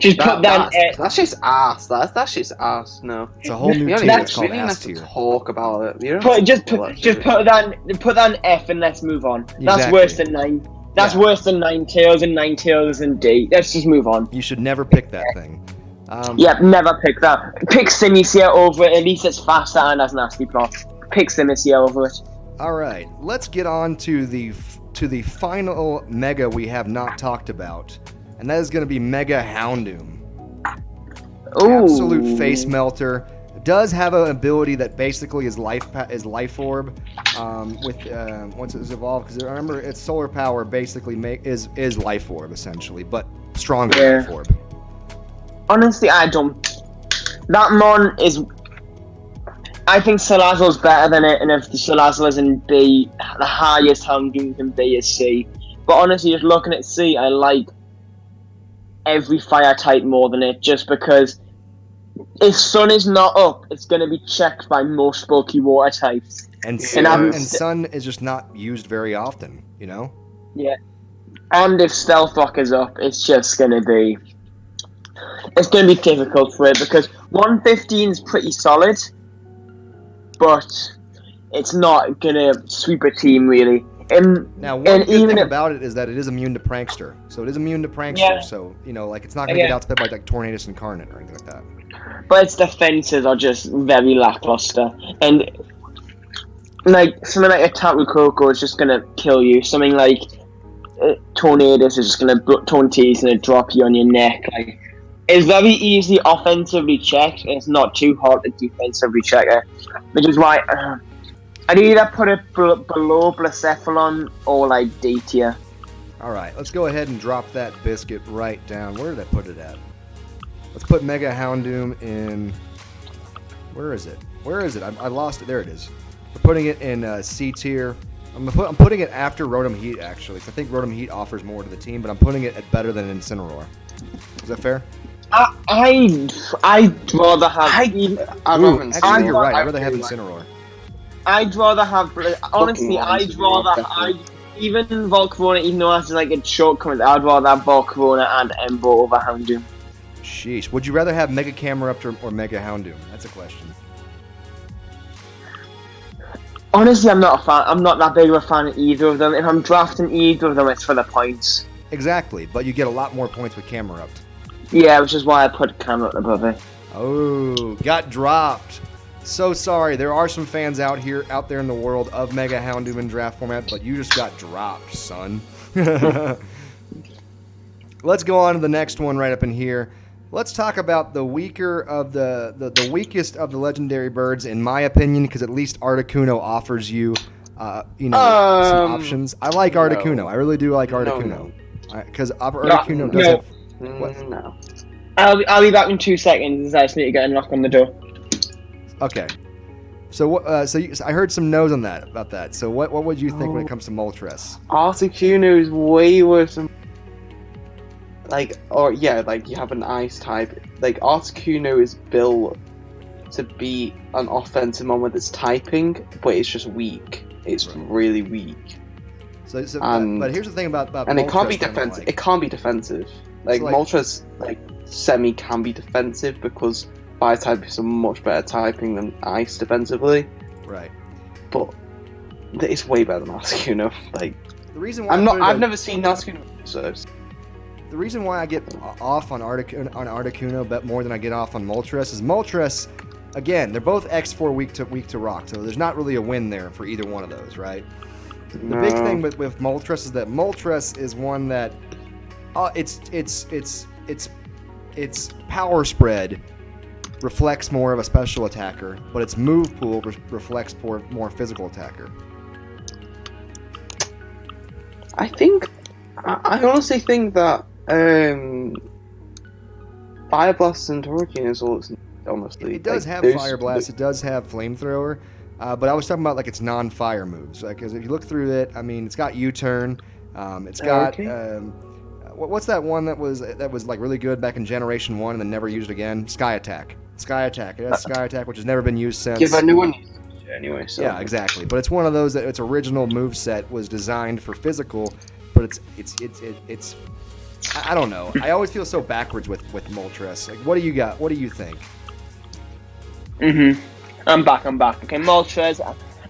Just put that. That's just ass. That's just ass. No. It's a whole new tier. It's called ass tier. Talk about it. Just put that in F and let's move on. Exactly. That's worse than 9. That's worse than Ninetales, and Ninetales in D. Let's just move on. You should never pick that thing. Never pick that. Pick Simicia over it. At least it's faster and has nasty plot. Pick Simicia over it. All right, let's get on to the final Mega we have not talked about, and that is going to be Mega Houndoom. Ooh. Absolute face melter. Does have an ability that basically is life orb once it's evolved, because remember its solar power basically is life orb essentially, but stronger than life orb. Honestly, I don't. That mon is. I think Salazzle's better than it, and if the Salazzle is in B, the highest Houndoom can be is C. But honestly, just looking at C, I like every fire type more than it, just because if Sun is not up, it's going to be checked by most bulky water types. And Yeah. Sun is just not used very often, you know? Yeah. And if Stealth Rock is up, it's gonna be difficult for it because 115 is pretty solid, but it's not gonna sweep a team really. Now, one And good even thing if, about it is that it is immune to Prankster. So it is immune to Prankster, Yeah. so, you know, like, it's not going to get outsped by, like, Tornadus Incarnate or anything like that. but its defenses are just very lackluster, and like something like a Tapu Koko is just gonna kill you. Something like Tornadus is just gonna Torntees and drop you on your neck. Like, it's very easily offensively checked, and it's not too hard to defensively check it, which is why I'd either put it below Blacephalon or like D tier. Alright, let's go ahead and drop that biscuit right down. Where did I put it at? Let's put Mega Houndoom in... Where is it? Where is it? I lost it. There it is. We're putting it in C tier. I'm putting it after Rotom Heat, actually. So I think Rotom Heat offers more to the team, but I'm putting it at better than Incineroar. Is that fair? I'd rather have. Actually, you're right. I'd rather have Incineroar. I'd rather have. Honestly, even Volcarona, even though it has like its shortcomings, I'd rather have Volcarona and Embo over Houndoom. Sheesh. Would you rather have Mega Cameruptor or Mega Houndoom? That's a question. Honestly, I'm not a fan. I'm not that big of a fan of either of them. If I'm drafting either of them, it's for the points. Exactly, but you get a lot more points with Camerupt. Yeah, which is why I put Camerupt above it. Oh, got dropped. So sorry. There are some fans out there in the world of Mega Houndoom in draft format, but you just got dropped, son. Let's go on to the next one right up in here. Let's talk about the weaker of the weakest of the legendary birds, in my opinion, because at least Articuno offers you, some options. I like Articuno. No. I really do like Articuno. Because Articuno does have... What? No. I'll be back in 2 seconds. I just need to get a knock on the door. Okay. So so I heard some no's on that about that. So what would you think when it comes to Moltres? Articuno is way worse than you have an ice type. Like Articuno is built to be an offensive one with its typing, but it's just weak. It's really weak. But here's the thing about and Moltres, it can't be defensive. It can't be defensive. Moltres semi can be defensive because Fire type is a much better typing than Ice defensively. Right. But it's way better than Articuno. Like the reason why I've never seen Articuno so. The reason why I get off on Articuno bet more than I get off on Moltres is Moltres, again, they're both X4 weak to rock, so there's not really a win there for either one of those, right? The big thing with Moltres is that Moltres is one that its power spread reflects more of a special attacker, but its move pool reflects more physical attacker. I honestly think that Fire Blast and Hurricane is all it's honestly. It does have Fire Blast, it does have Flamethrower, but I was talking about its non-fire moves. Because if you look through it, I mean, it's got U-turn, it's got what's that one that was like really good back in Generation 1 and then never used again? Sky Attack. Sky Attack. It has Sky Attack, which has never been used since. Yeah, but no one uses it anyway. So. Yeah, exactly. But it's one of those that its original moveset was designed for physical, but it's I don't know. I always feel so backwards with Moltres. Like, what do you got? What do you think? I'm back. Okay, Moltres.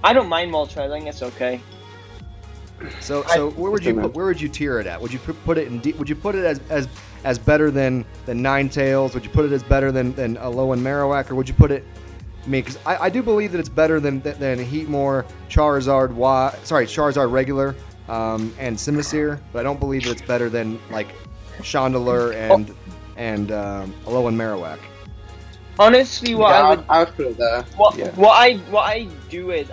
I don't mind Moltres. I think it's okay. So where would you tier it at? Would you put it in? Would you put it as better than Ninetales? Would you put it as better than Alolan Marowak, or would you put it? I mean, because I do believe that it's better than Heatmore, Charizard regular, and Simisear, but I don't believe that it's better than like Chandelure and Alolan Marowak. Honestly, I would put it there. What I do is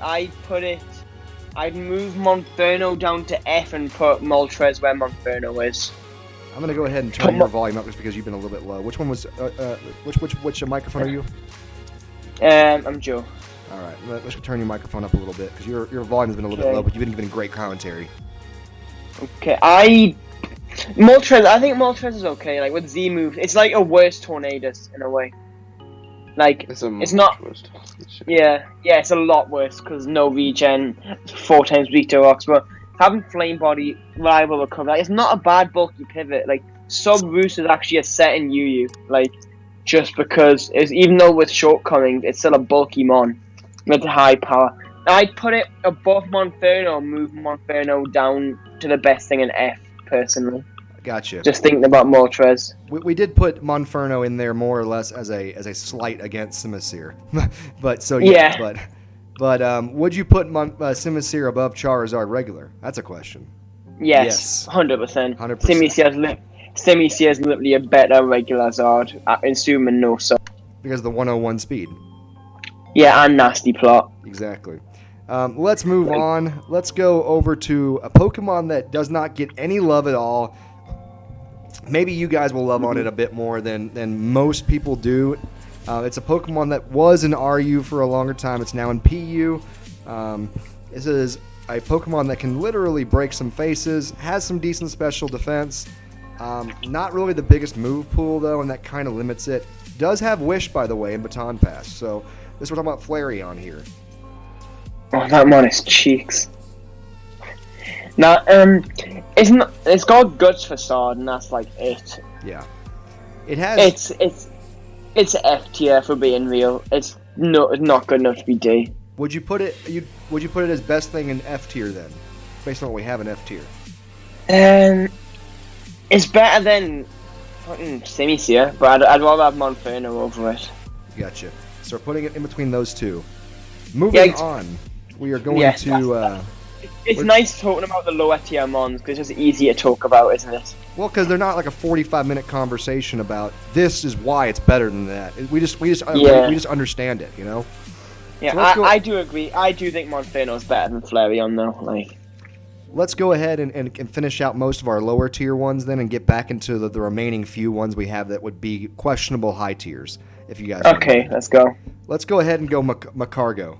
I'd move Monferno down to F and put Moltres where Monferno is. I'm gonna go ahead and turn your volume up just because you've been a little bit low. Which one was which microphone are you? I'm Joe. All right, let's turn your microphone up a little bit because your volume has been a little bit low, but you've been giving great commentary. Okay, I think Moltres is okay. Like with Z move, it's like a worse Tornadus in a way. Like, It's a it's not. much worse. Yeah, it's a lot worse because no regen, 4 times weak to rocks. But having flame body, reliable recovery, like, it's not a bad bulky pivot. Like sub roost is actually a set in UU. Like just because it's even though with shortcomings, it's still a bulky mon with high power. I'd put it above Monferno, move Monferno down to the best thing in F personally. Gotcha. Just thinking about Moltres. We did put Monferno in there more or less as a slight against Simisear. But so yeah. But would you put Simisear above Charizard regular? That's a question. Yes, 100%. 100%. Simisear is literally a better regular Zard, assuming no so. Because of the 101 speed. Yeah, and nasty plot. Exactly. Let's move on. Let's go over to a Pokemon that does not get any love at all. Maybe you guys will love on it a bit more than most people do. It's a Pokemon that was in RU for a longer time. It's now in PU. This is a Pokemon that can literally break some faces, has some decent special defense. Not really the biggest move pool, though, and that kind of limits it. Does have Wish, by the way, in Baton Pass. So this we're talking about Flareon here. Oh, that mon is cheeks. Now, it's got guts for Sword, and that's like it. Yeah, it has. It's F tier for being real. It's not good enough to be D. Would you put it? Would you put it as best thing in F tier then, based on what we have in F tier? It's better than fucking Simisear, but I'd rather have Monferno over it. Gotcha. So we're putting it in between those two. Moving on, we are going to. It's nice talking about the lower tier mons because it's just easy to talk about, isn't it? Well, because they're not like a 45-minute conversation about this is why it's better than that. We just understand it, you know. Yeah, So I do agree. I do think Monferno is better than Flareon, though. Like, let's go ahead and finish out most of our lower tier ones then, and get back into the remaining few ones we have that would be questionable high tiers. If you guys. Okay, let's go. Let's go ahead and go Macargo.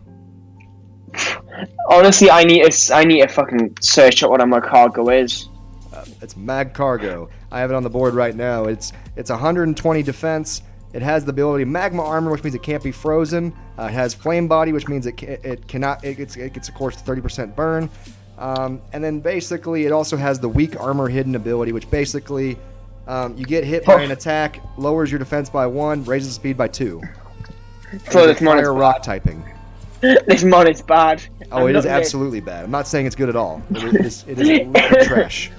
Honestly, I need to fucking search up what a Macargo is. It's Magcargo. I have it on the board right now. It's 120 defense. It has the ability Magma Armor, which means it can't be frozen. It has Flame Body, which means it gets of course 30% burn. And then basically it also has the Weak Armor Hidden ability, which basically you get hit by an attack, lowers your defense by 1, raises speed by 2. So this mon is fire rock typing. This mon is bad. Oh, it is absolutely bad. I'm not saying it's good at all. It is trash.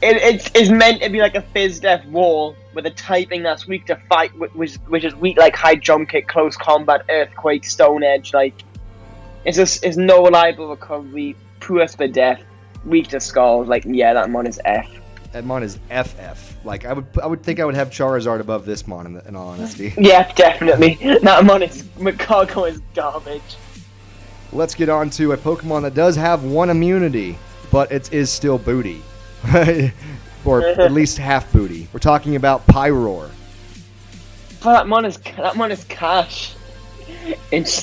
It's meant to be like a Fizz Def wall with a typing that's weak to fight, which is weak like high jump kick, close combat, earthquake, stone edge. Like it's no reliable recovery, poor for death, weak to skulls. Like yeah, that mon is F. That mon is FF. Like I would think I would have Charizard above this mon in all honesty. Yeah, definitely. That mon is Macargo is garbage. Let's get on to a Pokemon that does have one immunity, but it is still booty. Or at least half booty. We're talking about Pyroar. But that mon is cash. It's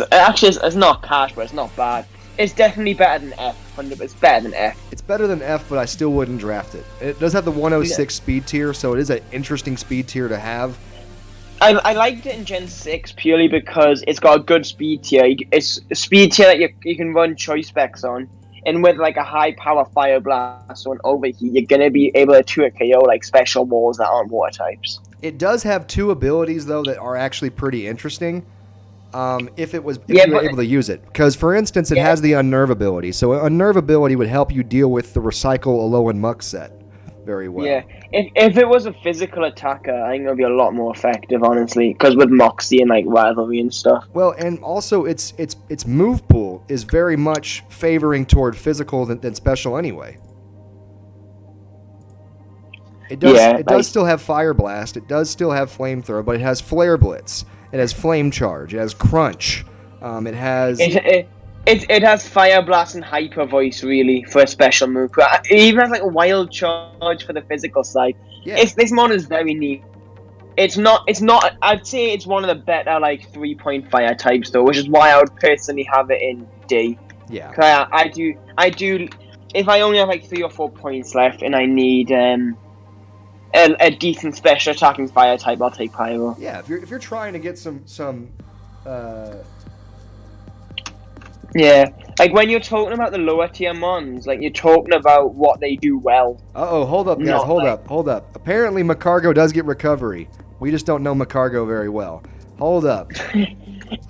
not cash, but it's not bad. It's definitely better than F. It's better than F. It's better than F, but I still wouldn't draft it. It does have the 106 speed tier, so it is an interesting speed tier to have. I liked it in Gen 6 purely because it's got a good speed tier. It's a speed tier that you can run choice specs on. And with like a high power fire blast or an overheat, you're gonna be able to 2 KO like special walls that aren't water types. It does have 2 abilities though that are actually pretty interesting. If you were able to use it, because for instance, it has the Unnerve ability. So Unnerve ability would help you deal with the Recycle, Alolan and Muck set very well. Yeah, if it was a physical attacker, I think it would be a lot more effective, honestly, because with Moxie and like rivalry and stuff. Well, and also its move pool is very much favoring toward physical than special anyway. It does still have Fire Blast, it does still have Flamethrower, but it has Flare Blitz, it has Flame Charge, it has Crunch, it has... It has Fire Blast and Hyper Voice, really, for a special move. It even has like a Wild Charge for the physical side. Yeah. This mon is very neat. It's not, I'd say it's one of the better like 3-point fire types though, which is why I would personally have it in D. Yeah. I do, if I only have like 3 or 4 points left and I need a decent special attacking fire type, I'll take Pyro. Yeah, if you're trying to get some Yeah, like when you're talking about the lower tier mons, like you're talking about what they do well. hold up, guys, Not hold like- up. Apparently, Macargo does get recovery. We just don't know Macargo very well. Hold up.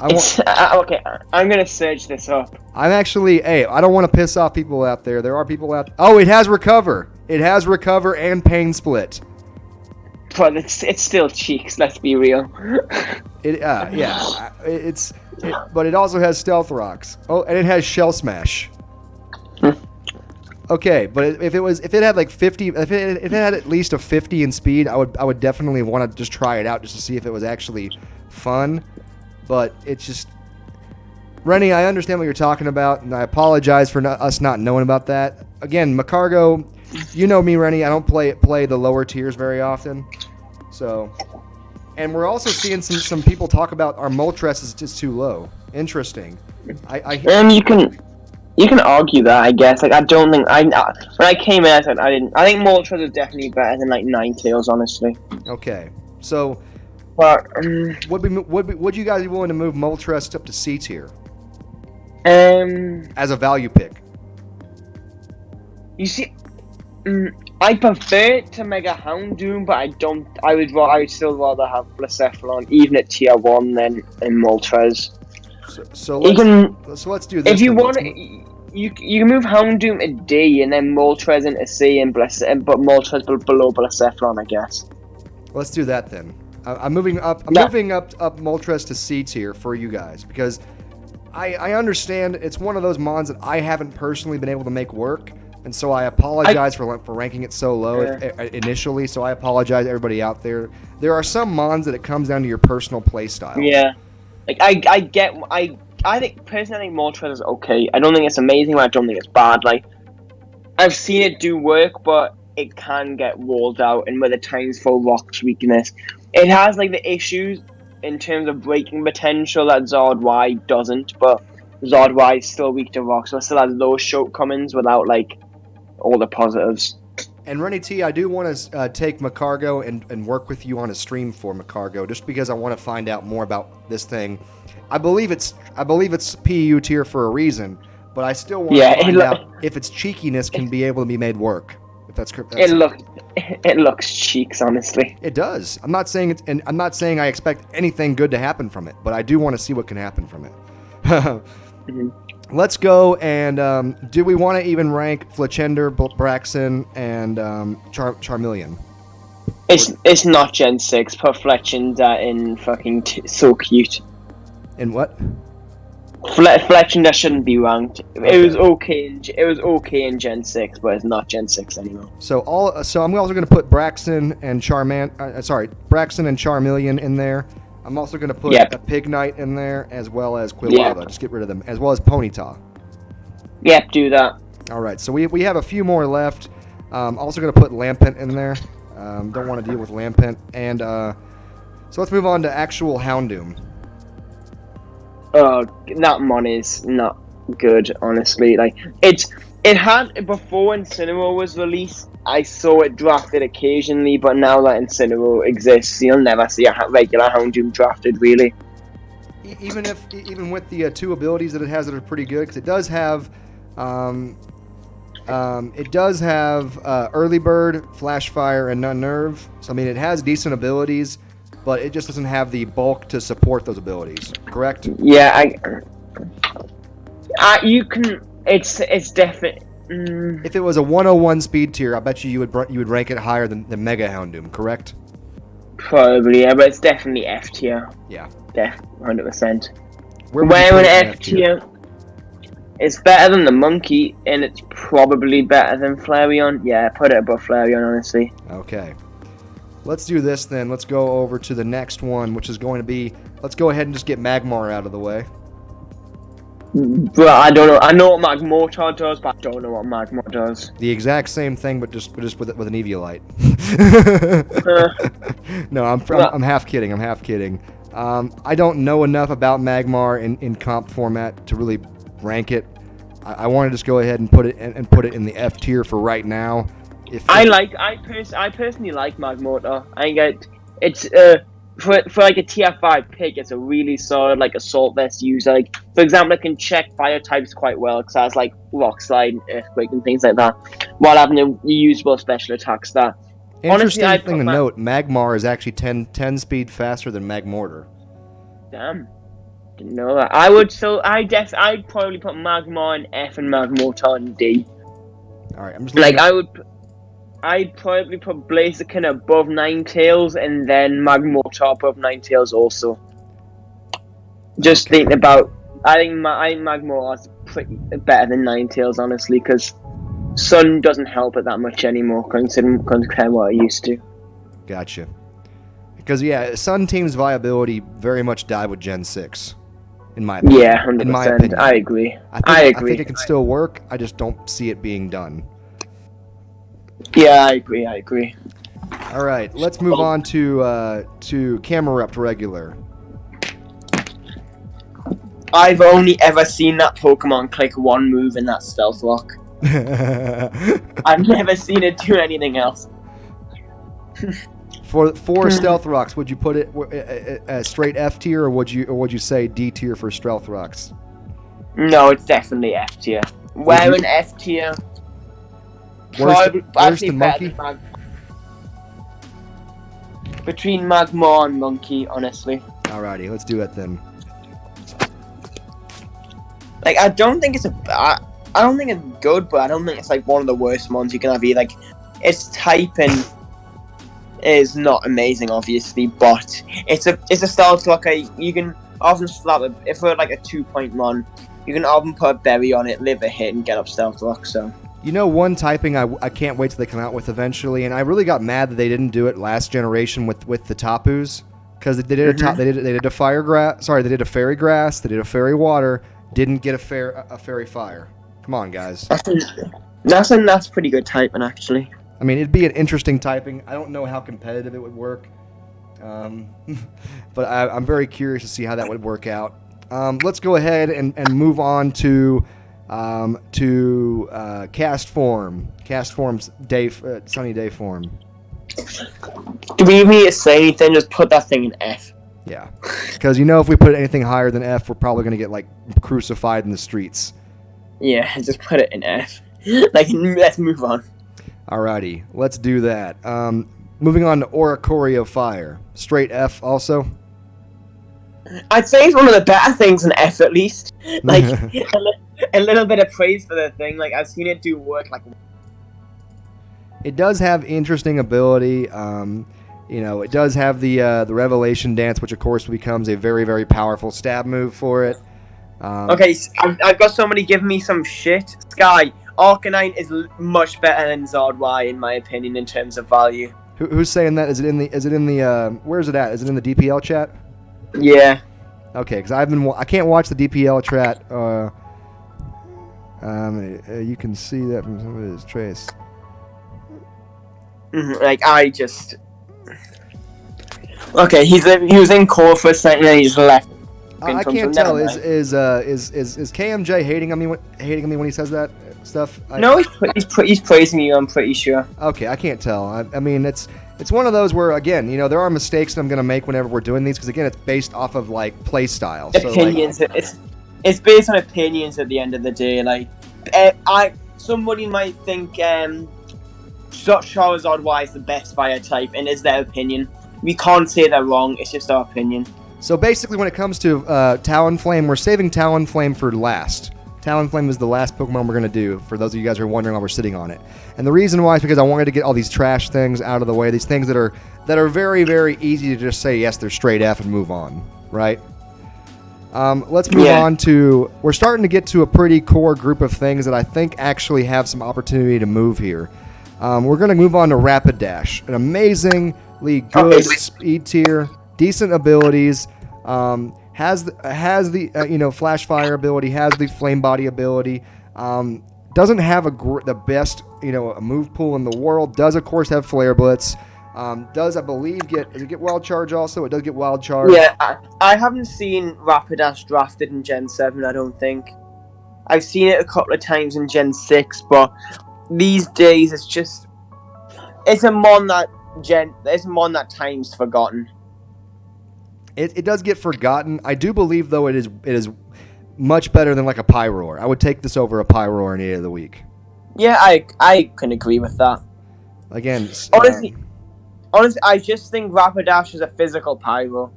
Okay, I'm gonna search this up. I'm actually, hey, I don't want to piss off people out there. There are people out. Oh, it has recover. It has recover and pain split. But it's still cheeks. Let's be real. But it also has stealth rocks. Oh, and it has shell smash. Okay, but if it had like 50, if it had at least a 50 in speed, I would definitely want to just try it out just to see if it was actually fun. But it's just, Rennie, I understand what you're talking about, and I apologize for us not knowing about that. Again, Macargo, you know me, Rennie. I don't play the lower tiers very often, so. And we're also seeing some people talk about our Moltres is just too low. Interesting. You can argue that, I guess. Like I don't think when I came in, I said I didn't. I think Moltres is definitely better than like Ninetales, honestly. Okay, so. But would you guys be willing to move Moltres up to C tier as a value pick? You see, I prefer it to Mega Houndoom, but I would still rather have Blacephalon even at tier 1 than in Moltres. So let's do this. If you want you can move Houndoom to D and then Moltres into C and but Moltres below Blacephalon, I guess. Let's do that then. I'm moving up Moltres to C tier for you guys because I understand it's one of those mons that I haven't personally been able to make work, and so I apologize for ranking it so low initially. So I apologize to everybody out there. There are some mons that it comes down to your personal play style. Yeah, like I think personally, I think Moltres is okay. I don't think it's amazing, but I don't think it's bad. Like I've seen it do work, but it can get walled out, and with the times for rock's weakness. It has like the issues in terms of breaking potential that Zard Y doesn't, but Zard Y is still weak to rock, so it still has those shortcomings without like all the positives. And Rennie T, I do want to take Macargo and work with you on a stream for Macargo, just because I want to find out more about this thing. I believe it's PU tier for a reason, but I still want to find out if its cheekiness can be able to be made work. If that's correct. It looks cheeks, honestly. It does. I'm not saying I'm not saying I expect anything good to happen from it, but I do want to see what can happen from it. Mm-hmm. Let's go and do we want to even rank Fletchender, Braxton, and Charmeleon? It's not Gen 6. Put Fletchender in fucking so cute. In what? Fletchender shouldn't be ranked. It was okay. It was okay in Gen 6, but it's not Gen 6 anymore. So I'm also going to put Braxton and Braxton and Charmeleon in there. I'm also going to put a Pignite in there as well as Quilava. Just get rid of them, as well as Ponyta. Yep, do that. All right, so we have a few more left. Also going to put Lampent in there. Don't want to deal with Lampent. And so let's move on to actual Houndoom. That mon is not good, honestly. Like it had before Incineroar was released. I saw it drafted occasionally, but now that Incineroar exists, you'll never see a regular Houndoom drafted, really. Even with the two abilities that it has that are pretty good, because it does have, Early Bird, Flash Fire, and Unnerve. So I mean, it has decent abilities, but it just doesn't have the bulk to support those abilities. Correct? Yeah, you can. It's definitely. If it was a 101 speed tier, I bet you would rank it higher than Mega Houndoom, correct? Probably, yeah, but it's definitely F tier. Yeah. 100%. Where an F tier, it's better than the Monkey, and it's probably better than Flareon. Yeah, put it above Flareon, honestly. Okay. Let's do this then. Let's go over to the next one, which is going to be... Let's go ahead and just get Magmar out of the way. But I don't know. I know what Magmortar does, but I don't know what Magmar does. The exact same thing, but just with an Eviolite. No, I'm half kidding. I'm half kidding. I don't know enough about Magmar in comp format to really rank it. I want to just go ahead and put it in the F tier for right now. I personally like Magmortar. I think it's for like a tier 5 pick, it's a really solid like assault vest user. Like for example, it can check fire types quite well because it has like rock slide, and earthquake, and things like that, while having a usable special attacks. That Interesting honestly, thing to note: Magmar is actually 10 speed faster than Magmortar. Damn, didn't know that. I'd probably put Magmar in F and Magmortar in D. All right, I'm just looking I'd probably put Blaziken above Ninetales and then Magmortar above Ninetales also. Just thinking about, I think Magmortar's pretty better than Ninetales, honestly, because Sun doesn't help it that much anymore, considering what it used to. Gotcha. Because Sun Team's viability very much died with Gen 6, in my opinion. Yeah, 100%. In my opinion. I agree. I think it can still work. I just don't see it being done. Yeah, I agree. All right, let's move on to Camerupt regular. I've only ever seen that Pokemon click one move in that Stealth Rock. I've never seen it do anything else. For Stealth Rocks, would you put it a straight F tier, or would you say D tier for Stealth Rocks? No, it's definitely F tier. Where an F tier? Worse than Monkey? Between Magmar and Monkey, honestly. Alrighty, let's do it then. Like, I don't think it's good, but I don't think it's like one of the worst ones you can have either. Like, its typing is not amazing, obviously, but it's a Stealth Rock. You can often slap it if we're like a 2-point run. You can often put a berry on it, live a hit, and get up Stealth Rock. So. You know, one typing I can't wait till they come out with eventually, and I really got mad that they didn't do it last generation with the Tapus, because they did they did a fire grass. Sorry, they did a fairy grass. They did a fairy water. Didn't get a fairy fire. Come on, guys. That's pretty good typing, actually. I mean, it'd be an interesting typing. I don't know how competitive it would work, but I'm very curious to see how that would work out. Let's go ahead and move on to cast form's sunny day form. Do we even need to say anything? Just put that thing in F. Yeah, because if we put anything higher than F, we're probably gonna get like crucified in the streets. Yeah, just put it in F. Like, let's move on. Alrighty, let's do that. Moving on to Oricorio Fire, straight F also. I'd say it's one of the better things in F, at least. Like, a little bit of praise for the thing. Like, I've seen it do work. Like, it does have interesting ability. It does have the Revelation Dance, which of course becomes a very, very powerful stab move for it. Okay, I've got somebody giving me some shit. Sky, Arcanine is much better than Zardwai, in my opinion, in terms of value. Who's saying that? Is it in the? Where's it at? Is it in the DPL chat? Yeah. Okay, because I can't watch the DPL chat. You can see that from some of his trace. Like, I just. Okay, he was in core for a second and he just left. I can't tell. Is KMJ hating on me when he says that stuff? No, he's praising you. I'm pretty sure. Okay, I can't tell. I mean, it's one of those where, again, there are mistakes that I'm going to make whenever we're doing these, because again, it's based off of like play style. Opinions. So, it's based on opinions at the end of the day. Like, somebody might think Charizard Y is the best fire type, and it's their opinion. We can't say they're wrong. It's just our opinion. So basically, when it comes to Talonflame, we're saving Talonflame for last. Talonflame is the last Pokemon we're going to do, for those of you guys who are wondering why we're sitting on it. And the reason why is because I wanted to get all these trash things out of the way, these things that are very, very easy to just say, yes, they're straight F and move on, right? Let's move on to, we're starting to get to a pretty core group of things that I think actually have some opportunity to move here. We're going to move on to Rapidash, an amazingly good speed tier, decent abilities, has the flash fire ability, has the flame body ability, doesn't have the best a move pool in the world, does of course have flare blitz, does I believe does it get wild charge also? It does get wild charge. Yeah, I haven't seen Rapidash drafted in Gen 7, I don't think. I've seen it a couple of times in Gen 6, but these days it's just it's a mon that time's forgotten. It does get forgotten. I do believe though it is much better than like a Pyroar. I would take this over a Pyroar any day of the week. Yeah, I can agree with that. Again, Honestly, I just think Rapidash is a physical Pyro.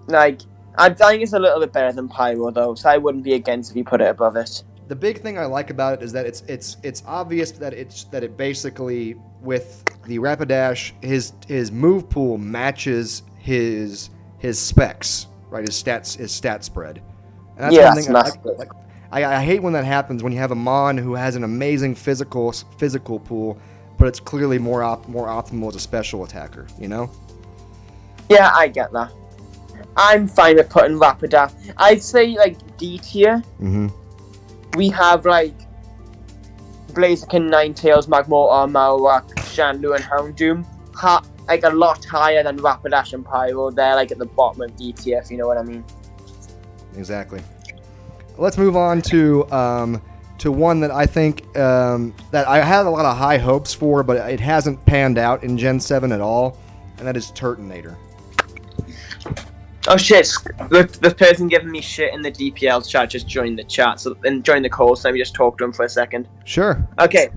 I think it's a little bit better than Pyro though, so I wouldn't be against if you put it above it. the big thing I like about it is that it's obvious that it basically with the Rapidash his move pool matches his specs, right? His stat spread. And that's one thing I hate when that happens, when you have a Mon who has an amazing physical pool, but it's clearly more optimal as a special attacker, you know? Yeah, I get that. I'm fine with putting Rapidash. I'd say like D tier. Mm-hmm. We have like Blaziken, Ninetales, Magmortar, Marowak, Chandelure, and Houndoom. Like a lot higher than Rapidash and Pyro. They're like at the bottom of D tier, if you know what I mean. Exactly. Let's move on to one that I think that I had a lot of high hopes for, but it hasn't panned out in Gen 7 at all, and that is Turtonator. Oh shit! The person giving me shit in the DPL chat just joined the chat, and joined the call, so let me just talk to him for a second. Sure. Okay,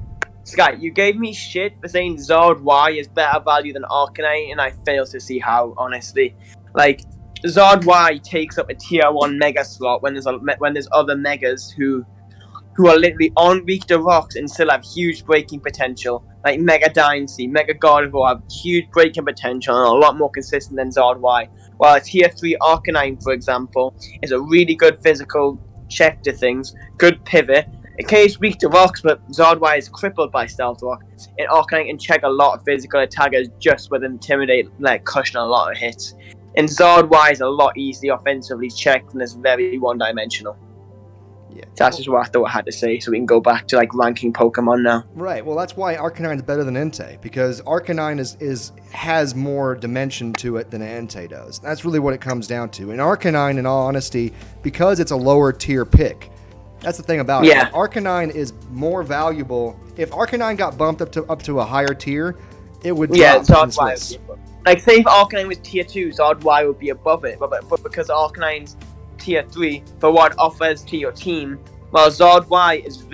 Sky, you gave me shit for saying Zord Y is better value than Arcanine, and I fail to see how, honestly. Like, Zord Y takes up a tier 1 mega slot when there's other megas who are literally on weak to rocks and still have huge breaking potential. Like Mega Dynasty, Mega Gardevoir have huge breaking potential and are a lot more consistent than Zord Y. While a tier 3 Arcanine, for example, is a really good physical check to things, good pivot. Okay, it's weak to rocks, but Zord Y is crippled by Stealth Rock. And Arcanine can check a lot of physical attackers just with Intimidate, like cushion a lot of hits. And Zord Y is a lot easily offensively checked and is very one-dimensional. Yeah. That's just what I thought I had to say, so we can go back to like ranking Pokemon now. Right. Well, that's why Arcanine's better than Entei, because Arcanine has more dimension to it than Entei does. That's really what it comes down to. And Arcanine, in all honesty, because it's a lower tier pick, that's the thing about it. Arcanine is more valuable. If Arcanine got bumped up to a higher tier, it would drop. Zord Y would be above. Like, say if Arcanine was tier 2, Zord Y would be above it, but because Arcanine's tier 3 for what it offers to your team, while Zord Y is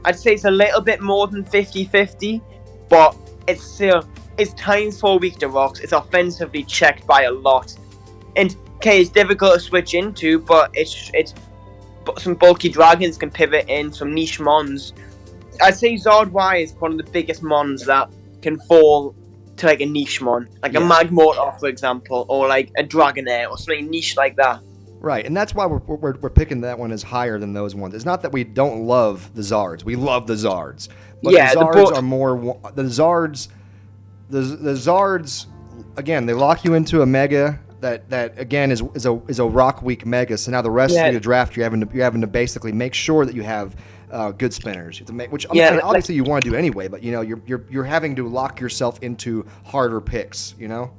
I'd say it's a little bit more than 50-50, but it's times 4 weak to rocks. It's offensively checked by a lot, and it's difficult to switch into, but some bulky dragons can pivot in, some niche mons. I'd say Zord Y is one of the biggest mons that can fall to like a niche mon, like a Magmortar, for example, or like a Dragonair or something niche like that. Right, and that's why we're picking that one as higher than those ones. It's not that we don't love the Zards. We love the Zards. But the Zards are more... The Zards, again, they lock you into a Mega that again, is a rock-weak Mega. So now the rest of the draft, you're having to basically make sure that you have good spinners. You have to make, which obviously you want to do anyway, but you know, you're having to lock yourself into harder picks, you know?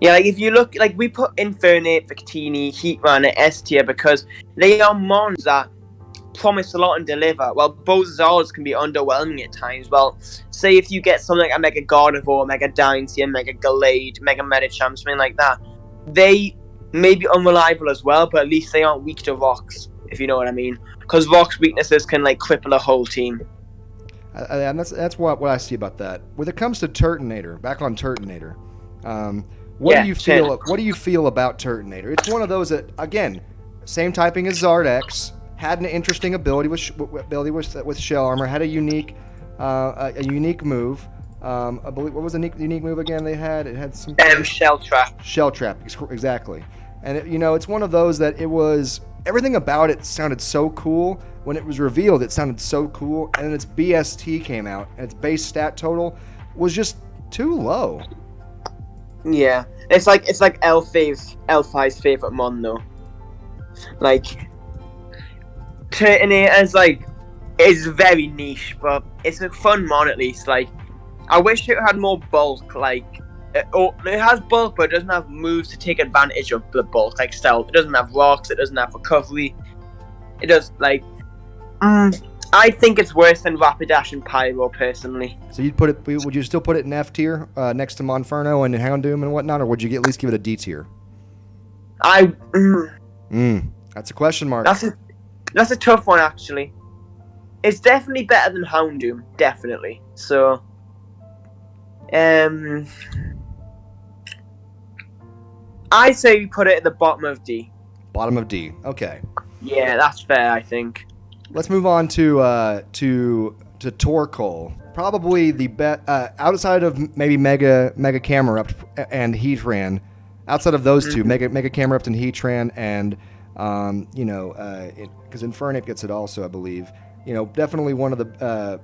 Yeah, like if you look, like we put Infernape, Victini, Heatran at S tier because they are mons that promise a lot and deliver. Well, both Zards can be underwhelming at times. Well, say if you get something like a Mega Gardevoir, Mega Dynasty, Mega Gallade, Mega Medicham, something like that, they may be unreliable as well, but at least they aren't weak to rocks, if you know what I mean. Because rocks weaknesses can like cripple a whole team. And that's what I see about that. When it comes to Turtonator, back on Turtonator, what do you feel about Turtonator? It's one of those that, again, same typing as Zard X, had an interesting ability with Shell Armor, had a unique move. I believe, what was the unique move again they had? It had some Shell Trap. Shell Trap, exactly. And it's one of those that it was, everything about it sounded so cool. When it was revealed, it sounded so cool, and then its BST came out, and its base stat total was just too low. Yeah, it's like L5's favorite mon though. Like Turtonator is very niche, but it's a fun mon at least. Like I wish it had more bulk. Like it has bulk, but it doesn't have moves to take advantage of the bulk. Like Stealth, it doesn't have rocks, it doesn't have recovery. It does like I I think it's worse than Rapidash and Pyro, personally. So you'd put it? Would you still put it in F tier next to Monferno and Houndoom and whatnot, or would you at least give it a D tier? That's a question mark. That's a tough one, actually. It's definitely better than Houndoom, definitely. So, I say we put it at the bottom of D. Bottom of D. Okay. Yeah, that's fair, I think. Let's move on to Torkoal. Probably the best outside of maybe Mega Camerupt and Heatran. Outside of those two, Mega Camerupt and Heatran, and because Infernape gets it also, I believe. Definitely one of the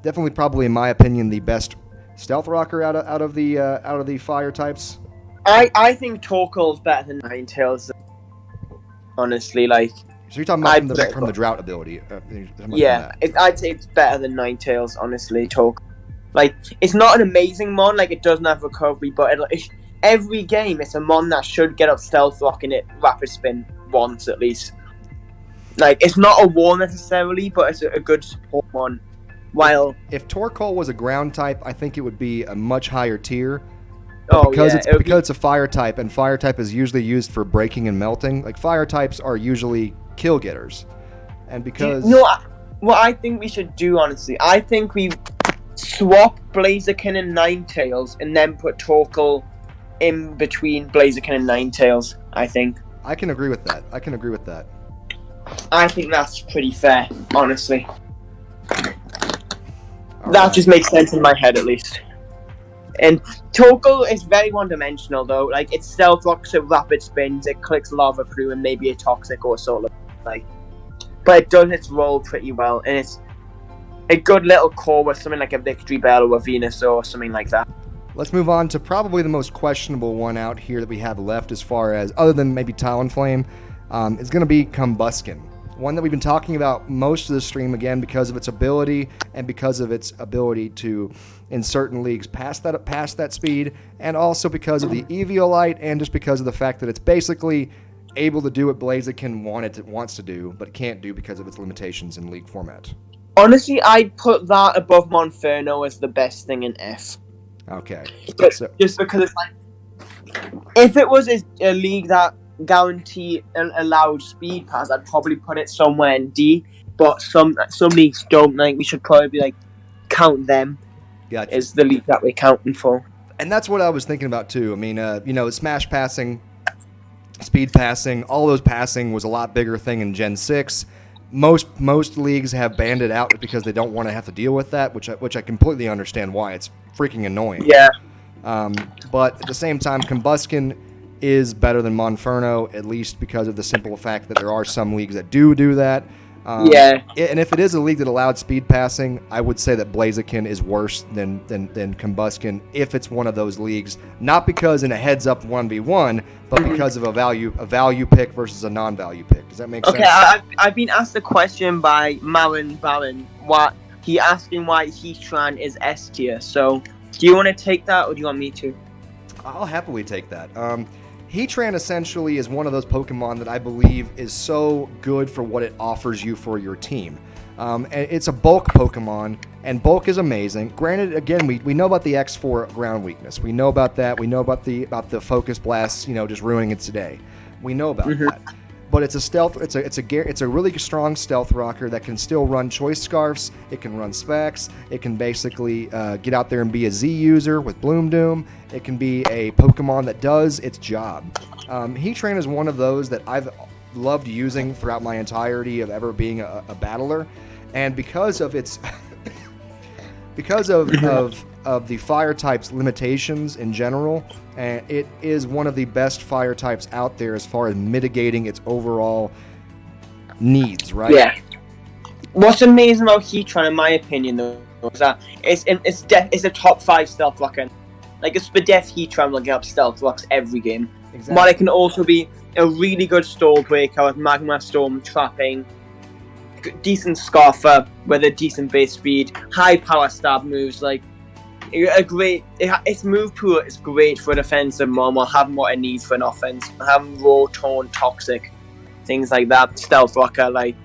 definitely probably in my opinion the best Stealth Rocker out of the fire types. I think Torkoal's better than Ninetales. Honestly, like. So you're talking about from the drought ability. Yeah, I'd say it's better than Ninetales, honestly, Torkoal. Like, it's not an amazing mon, like, it doesn't have recovery, but every game, it's a mon that should get up Stealth Rock in it Rapid Spin once, at least. Like, it's not a war necessarily, but it's a good support mon. While... If Torkoal was a ground type, I think it would be a much higher tier. Because it's a fire type, and fire type is usually used for breaking and melting. Like, fire types are usually kill getters, and because what I think we should do, honestly, I think we swap Blaziken and Ninetales and then put Torkoal in between Blaziken and Ninetales. I think I can agree with that. I think that's pretty fair, honestly. That just makes sense in my head, at least. And Torkoal is very one-dimensional, though. Like, it Stealth Rocks, it Rapid Spins, it clicks Lava Brew, and maybe a Toxic or Solar. Like, but it does its role pretty well, and it's a good little core with something like a Victory Bell or a Venusaur or something like that. Let's move on to probably the most questionable one out here that we have left, as far as other than maybe Talonflame, is going to be Combusken. One that we've been talking about most of the stream, again, because of its ability and because of its ability to, in certain leagues, pass that speed, and also because of the Eviolite, and just because of the fact that it's basically able to do what Blaziken wants to do, but can't do because of its limitations in league format. Honestly, I'd put that above Monferno as the best thing in F. Okay. Just because it's like, if it was a league that guarantee allowed speed pass, I'd probably put it somewhere in D, but some leagues don't. Like, we should probably like count them. Gotcha. Is the league that we're counting for. And that's what I was thinking about too. I mean, smash passing, speed passing, all those passing was a lot bigger thing in Gen 6. Most leagues have banned it out because they don't want to have to deal with that, which I completely understand why. It's freaking annoying. Yeah. But at the same time, Combusken is better than Monferno, at least because of the simple fact that there are some leagues that do that. Yeah. And if it is a league that allowed speed passing, I would say that Blaziken is worse than Combusken if it's one of those leagues. Not because in a heads-up 1v1, but because of a value pick versus a non-value pick. Does that make sense? Okay, I've been asked a question by Marin Varen. He asking why Heatran is S tier. So, do you want to take that, or do you want me to? I'll happily take that. Heatran essentially is one of those Pokemon that I believe is so good for what it offers you for your team. And it's a bulk Pokemon, and bulk is amazing. Granted, again, we know about the X4 ground weakness. We know about that. We know about the Focus Blast, just ruining its day. We know about that. But it's a stealth. It's a really strong stealth rocker that can still run Choice Scarfs. It can run Specs. It can basically get out there and be a Z user with Bloom Doom. It can be a Pokemon that does its job. Heatran is one of those that I've loved using throughout my entirety of ever being a battler, and because of its of the fire type's limitations in general, and it is one of the best fire types out there as far as mitigating its overall needs, right? Yeah. What's amazing about Heatran, in my opinion, though, is that it's a top 5 stealth rocker. Like, a Spadef Heatran will get up stealth rocks every game. Exactly. But it can also be a really good stall breaker with Magma Storm trapping, decent Scarfer with a decent base speed, high power stab moves, like its move pool is great for a defensive mon while having what it needs for an offense, having raw, torn, toxic, things like that. Stealth rocker, like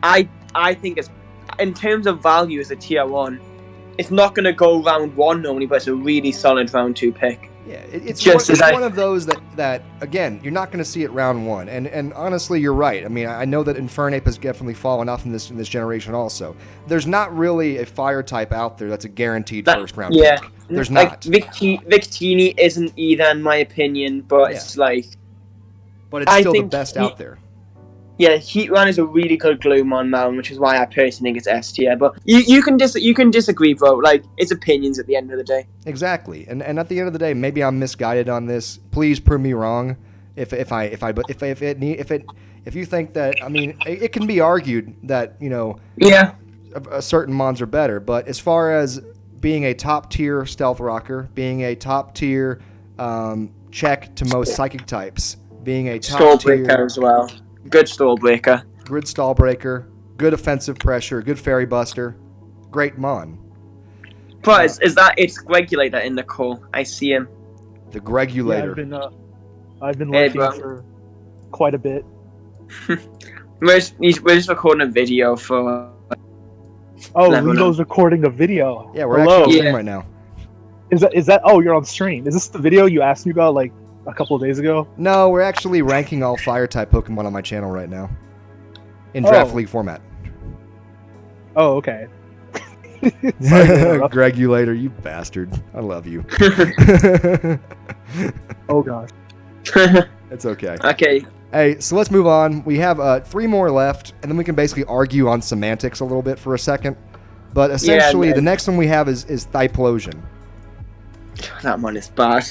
I think it's in terms of value as a tier 1, it's not going to go round 1 normally, but it's a really solid round 2 pick. Yeah, it's Just one, as one of those that again, you're not going to see it round 1. And honestly, you're right. I mean, I know that Infernape has definitely fallen off in this generation also. There's not really a fire type out there that's a guaranteed first round pick. There's not. Victini isn't either, in my opinion, but it's like... But it's still the best out there. Yeah, Heatran is a really good Gloomon now, which is why I personally think it's S tier. But you can disagree, bro. Like, it's opinions at the end of the day. Exactly, and at the end of the day, maybe I'm misguided on this. Please prove me wrong. If you think that, I mean, it can be argued that a certain mons are better. But as far as being a top tier stealth rocker, being a top tier check to most psychic types, being a top tier as well. Good stall breaker. Good stall breaker. Good offensive pressure. Good fairy buster. Great mon. But it's Gregulator in the call. I see him. The Gregulator. Yeah, I've been looking for quite a bit. We're just recording a video for... Lego's recording a video. Yeah, we're actually on stream right now. Is that? Oh, you're on stream. Is this the video you asked me about like a couple of days ago? No, we're actually ranking all fire type Pokemon on my channel right now in Draft League format. Oh, okay. Gregulator, you bastard! I love you. Oh gosh. It's okay. Okay. Hey, so let's move on. We have 3 more left, and then we can basically argue on semantics a little bit for a second. But essentially, the next one we have is Thiplosion. That one is bad.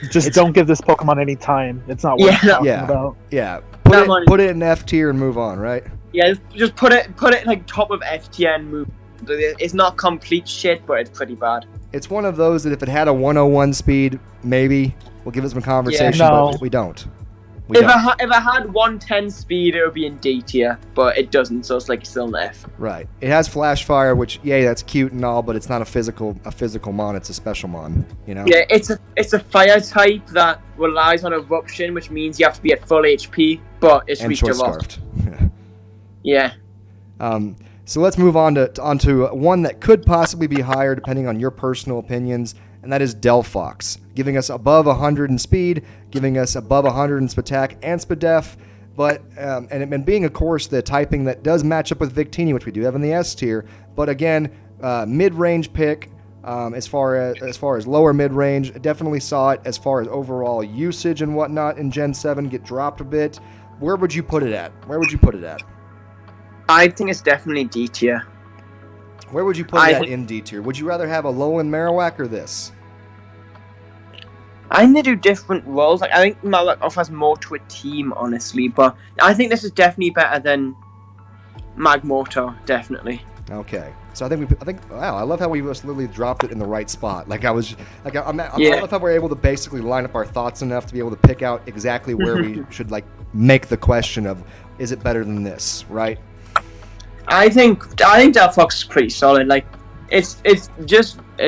Just don't give this Pokemon any time. It's not worth talking about. Yeah. Put it in F tier and move on, right? Yeah, just put it like top of F tier and move. It's not complete shit, but it's pretty bad. It's one of those that if it had a 101 speed, maybe we'll give it some conversation, but we don't. If it had 110 speed, it would be in D tier, but it doesn't, so it's like still an F. Right. It has Flash Fire, which that's cute and all, but it's not a physical mon. It's a special mon. You know. Yeah, it's a fire type that relies on eruption, which means you have to be at full HP, but it's weak to rock. Yeah. So let's move on to one that could possibly be higher, depending on your personal opinions. And that is Delphox, giving us above 100 in speed, giving us above 100 in Spatak and Spadef, but and being, of course, the typing that does match up with Victini, which we do have in the S tier. But again, mid-range pick as far as lower mid-range. Definitely saw it as far as overall usage and whatnot in Gen 7 get dropped a bit. Where would you put it at? I think it's definitely D tier. Where would you put that in D tier? Would you rather have a Alolan Marowak or this? I think they do different roles. Like, I think Marowak offers more to a team, honestly, but I think this is definitely better than Magmortar, definitely. Okay, so I think wow, I love how we just literally dropped it in the right spot. Like I love how we're able to basically line up our thoughts enough to be able to pick out exactly where we should like make the question of, is it better than this, right? I think Delphox is pretty solid. Like, it's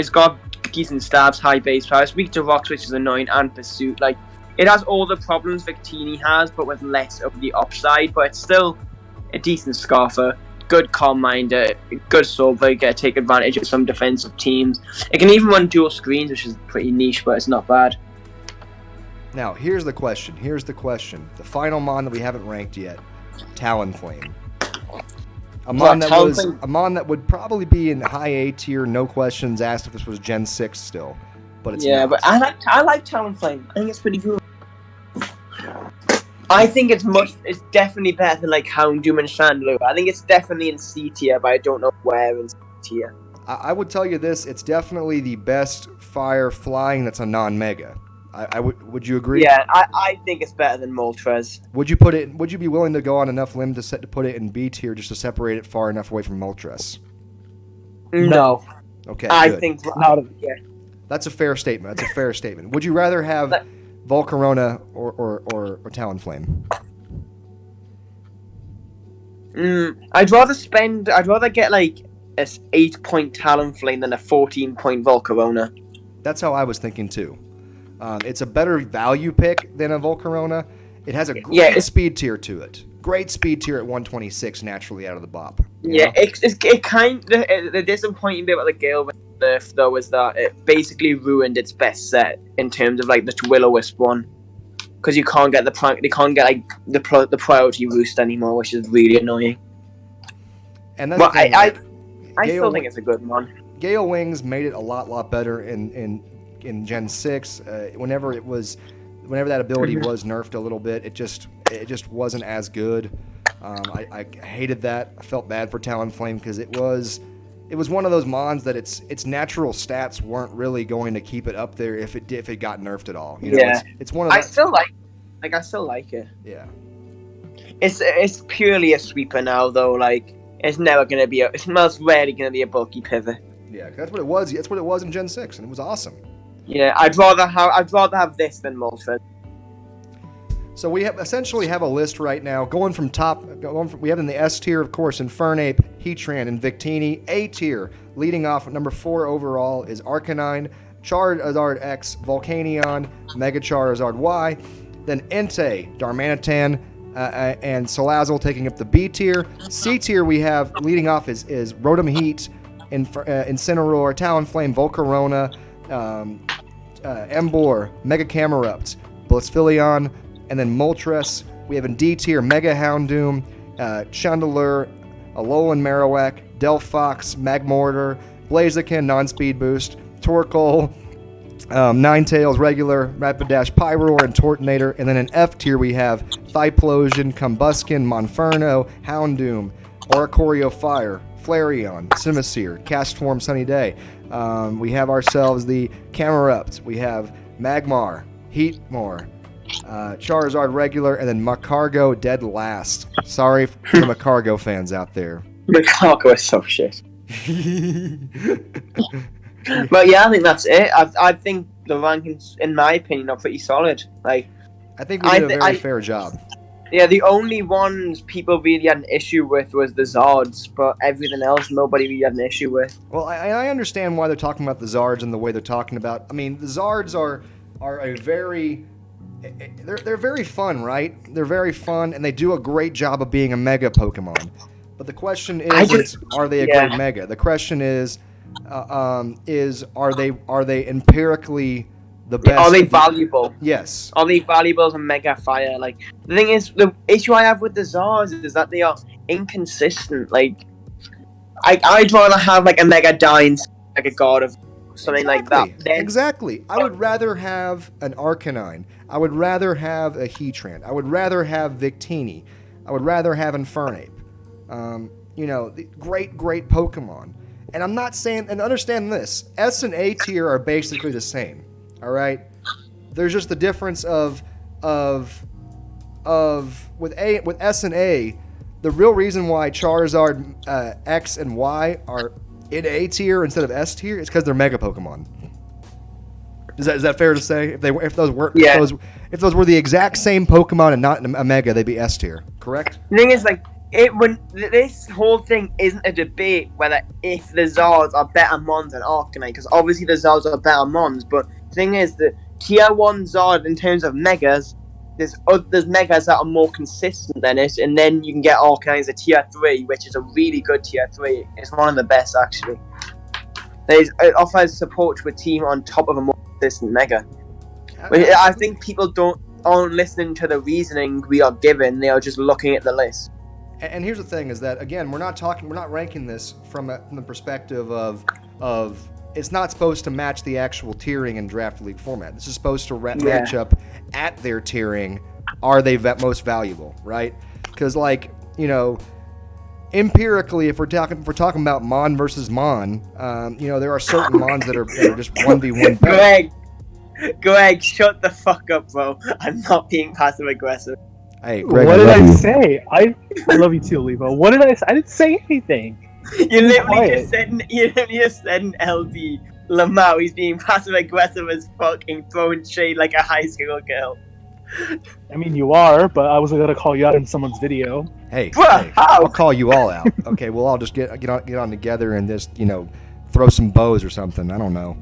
got decent stabs, high base power, it's weak to rocks, which is annoying, and pursuit. Like, it has all the problems Victini has, but with less of the upside. But it's still a decent Scarfer, good Calm Minder, good Sword Breaker, take advantage of some defensive teams. It can even run dual screens, which is pretty niche, but it's not bad. Now, here's the question. The final mon that we haven't ranked yet, Talonflame. A mon that would probably be in high A tier, no questions asked if this was Gen 6 still, but it's not. But I like Talonflame. I think it's pretty good. I think it's definitely better than like Houndoom and Chandelure. I think it's definitely in C tier, but I don't know where in C tier. I would tell you this: it's definitely the best fire flying that's a non-mega. Would you agree? Yeah, I think it's better than Moltres. Would you be willing to go on enough limb to put it in B tier just to separate it far enough away from Moltres? No. Okay. I good. think not. Yeah. That's a fair statement. Would you rather have Volcarona or Talonflame? I'd rather get like an 8-point Talonflame than a 14-point Volcarona. That's how I was thinking too. It's a better value pick than a Volcarona. It has a great speed tier to it. Great speed tier at 126 naturally out of the bop. Yeah, it kind of the disappointing bit about the Gale nerf though was that it basically ruined its best set in terms of like the Will-O-Wisp one, because you can't get they can't get like the priority roost anymore, which is really annoying. And that's But the thing, I still think it's a good one. Gale Wings made it a lot better in Gen 6. Whenever that ability was nerfed a little bit, it just wasn't as good. I hated that. I felt bad for Talonflame because it was one of those mons that its natural stats weren't really going to keep it up there if it got nerfed at all. You know, Yeah. it's one of I those. still like it. Yeah. It's purely a sweeper now though. Like it's never gonna be it's most rarely gonna be a bulky pivot. Yeah, that's what it was. That's what it was in Gen 6, and it was awesome. Yeah, I'd rather have this than Moltres. So we essentially have a list right now going from top. We have in the S tier, of course, Infernape, Heatran, and Victini. A tier, leading off at number 4 overall, is Arcanine, Charizard X, Volcanion, Mega Charizard Y. Then Entei, Darmanitan, and Salazzle taking up the B tier. C tier we have leading off is Rotom Heat, Incineroar, Talonflame, Volcarona, Emboar, Mega Camerupt, Blissfilion, and then Moltres. We have in D tier Mega Houndoom, Chandelure, Alolan Marowak, Delphox, Magmortar, Blaziken, non-speed boost, Torkoal, Ninetales, regular, Rapidash, Pyroar, and Tortonator. And then in F tier we have Thiplosion, Combuskin, Monferno, Houndoom, Oricorio Fire, Flareon, Simisear, Castform, Sunny Day. We have ourselves the Camerupt. We have Magmar, Heatmor, Charizard regular, and then Macargo dead last. Sorry for the Macargo fans out there. Macargo is so shit. But yeah, I think that's it. I think the rankings, in my opinion, are pretty solid. Like, I think we did a very fair job. Yeah, the only ones people really had an issue with was the Zards, but everything else nobody really had an issue with. Well, I understand why they're talking about the Zards and the way they're talking about. I mean, the Zards are a very they're very fun, right? They're very fun, and they do a great job of being a mega Pokemon. But the question is, are they a great mega? The question is are they empirically the best? Are they valuable? Yes. Are they valuable as a Mega Fire? Like, the thing is, the issue I have with the Zards is that they are inconsistent. Like, I'd rather have like a Mega Dine, like a God of something like that. Exactly. I would rather have an Arcanine. I would rather have a Heatran. I would rather have Victini. I would rather have Infernape. Great Pokemon. And I'm not saying, and understand this, S and A tier are basically the same. All right, there's just the difference of with S and A, the real reason why Charizard X and Y are in A tier instead of S tier is because they're Mega Pokemon. Is that fair to say? If those were the exact same Pokemon and not a Mega, they'd be S tier. Correct? The thing is, like, this whole thing isn't a debate whether if the Zards are better Mons than Arcanine, because obviously the Zards are better Mons, but the thing is that tier 1 Zard in terms of Megas, there's Megas that are more consistent than it, and then you can get Arcanine as a tier 3, which is a really good tier 3. It's one of the best, actually. It offers support to a team on top of a more consistent Mega. I think people aren't listening to the reasoning we are given, they are just looking at the list. And here's the thing: is that again, we're not ranking this from the perspective of it's not supposed to match the actual tiering in Draft League format. This is supposed to match up at their tiering. Are they most valuable, right? Because empirically, if we're talking about Mon versus Mon, there are certain Mons that are just 1v1 better. Greg, shut the fuck up, bro. I'm not being passive aggressive. Hey, Greg, what did I say? I love you too, Levo. What did I say? I didn't say anything. You literally just said an LD. Lamau, he's being passive aggressive as fucking throwing shade like a high school girl. I mean, you are, but I wasn't gonna call you out in someone's video. Hey, I'll call you all out. Okay, we'll all just get on together and just throw some bows or something. I don't know.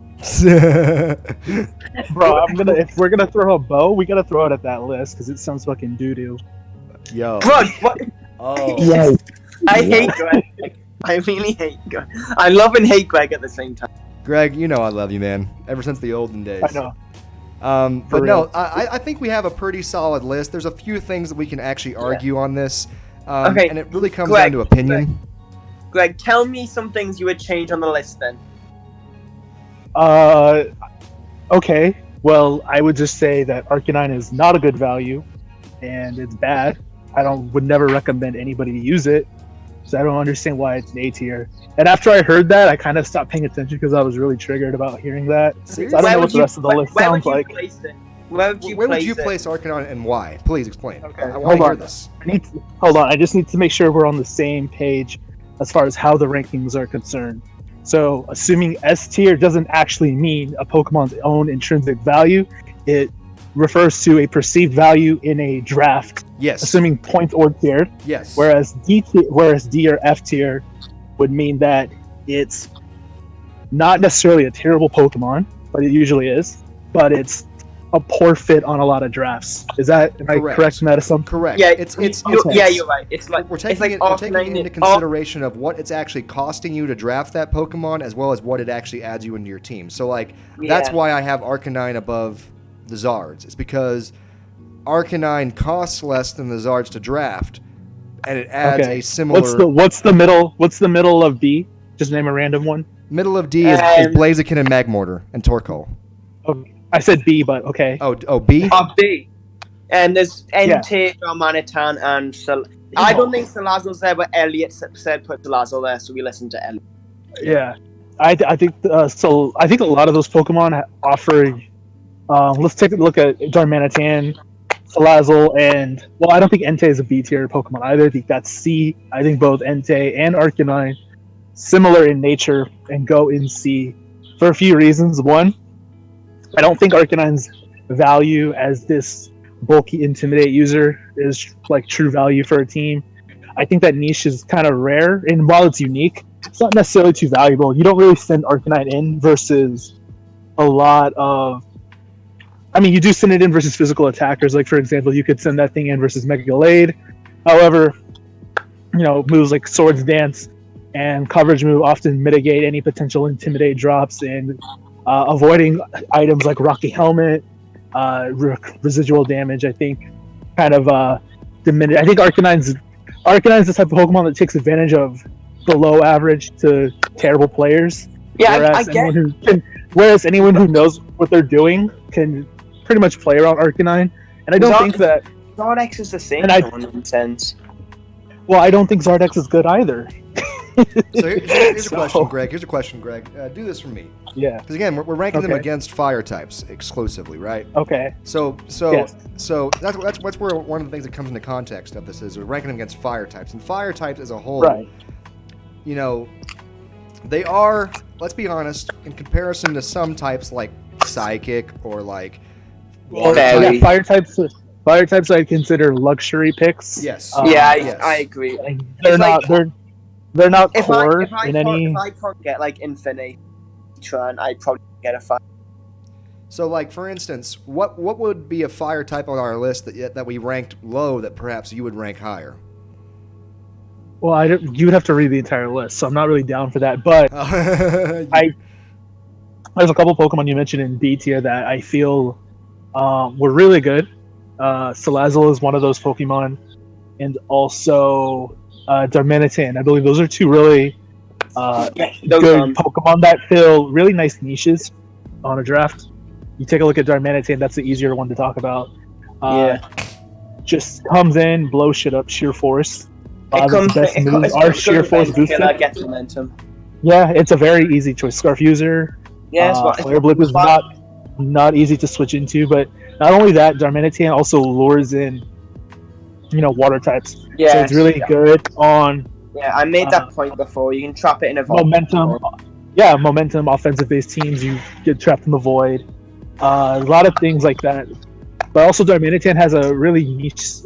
Bro, if we're gonna throw a bow, we gotta throw it at that list because it sounds fucking doo doo. Yo. Bro, what? Oh. Yo. I hate Greg. I really hate Greg. I love and hate Greg at the same time. Greg, you know I love you, man. Ever since the olden days. I know. But real. no, I think we have a pretty solid list. There's a few things that we can actually argue on this. Okay, And it really comes Greg, down to opinion. Greg, tell me some things you would change on the list then. Okay. Well, I would just say that Arcanine is not a good value, and it's bad. Would never recommend anybody to use it. So I don't understand why it's an A tier. And after I heard that, I kind of stopped paying attention because I was really triggered about hearing that. Seriously? So I don't know what the rest of the list sounds like. Where would you Where would place you it? place Arcanine and why? Please explain. Okay, I want hold to hear on. this. Hold on. I just need to make sure we're on the same page as far as how the rankings are concerned. So, assuming S tier doesn't actually mean a Pokemon's own intrinsic value, it refers to a perceived value in a draft, Yes. assuming points or tiered. Yes. Whereas D or F tier would mean that it's not necessarily a terrible Pokemon, but it usually is. But it's a poor fit on a lot of drafts. Am I correct in that assumption? Correct. Yeah, It's you're right. It's like we're taking it's like it into consideration of what it's actually costing you to draft that Pokemon, as well as what it actually adds you into your team. So, that's why I have Arcanine above the Zards. It's because Arcanine costs less than the Zards to draft, and it adds a similar. What's the middle of B? Just name a random one. Middle of D is Blaziken and Magmortar and Torkoal. Okay. I said B, but okay. Oh, B? B. And there's Entei, Darmanitan, and I don't think Salazzle's there, but Elliot said put Salazzle there, so we listen to Elliot. Yeah, I think so. I think a lot of those Pokemon offer. Let's take a look at Darmanitan, Salazzle, and I don't think Entei is a B tier Pokemon either. I think that's C. I think both Entei and Arcanine similar in nature and go in C for a few reasons. One, I don't think Arcanine's value as this bulky Intimidate user is like true value for a team. I think that niche is kind of rare, and while it's unique, it's not necessarily too valuable. You don't really send Arcanine in versus a lot of... I mean, you do send it in versus physical attackers. Like, for example, you could send that thing in versus Mega Gallade. However, moves like Swords Dance and Coverage Move often mitigate any potential Intimidate drops, and avoiding items like Rocky Helmet, residual damage, I think, kind of diminish. I think Arcanine's the type of Pokemon that takes advantage of below average to terrible players. Yeah, whereas anyone who knows what they're doing can pretty much play around Arcanine. And I don't think that Zardex is the same in one sense. Well, I don't think Zardex is good either. So here's a question, Greg. Do this for me. Yeah. Because again, we're ranking them against fire types exclusively, right? Okay. So Yes. that's where one of the things that comes into context of this is we're ranking them against fire types, and fire types as a whole, Right. They are, let's be honest, in comparison to some types like Psychic or like Fire types I consider luxury picks. Yes. I agree. Like, they're not core if I can't get like Infinite Tron, I'd probably get a fire. So, like, for instance, what would be a fire type on our list that we ranked low that perhaps you would rank higher? Well, you would have to read the entire list, so I'm not really down for that. But there's a couple Pokemon you mentioned in B tier that I feel were really good. Salazzle is one of those Pokemon, and also Darmanitan. I believe those are two really good Pokemon that fill really nice niches on a draft. You take a look at Darmanitan, that's the easier one to talk about. Just comes in, blows shit up, sheer force. Best moves are sheer force boosted. Gets momentum. Yeah, it's a very easy choice. Scarf user. Flare Blip is not easy to switch into, but not only that, Darmanitan also lures in, water types. Yeah, so it's really good on. Yeah, I made that point before. You can trap it in a momentum. Yeah, momentum. Offensive-based teams, you get trapped in the void. A lot of things like that. But also, Darmanitan has a really niche,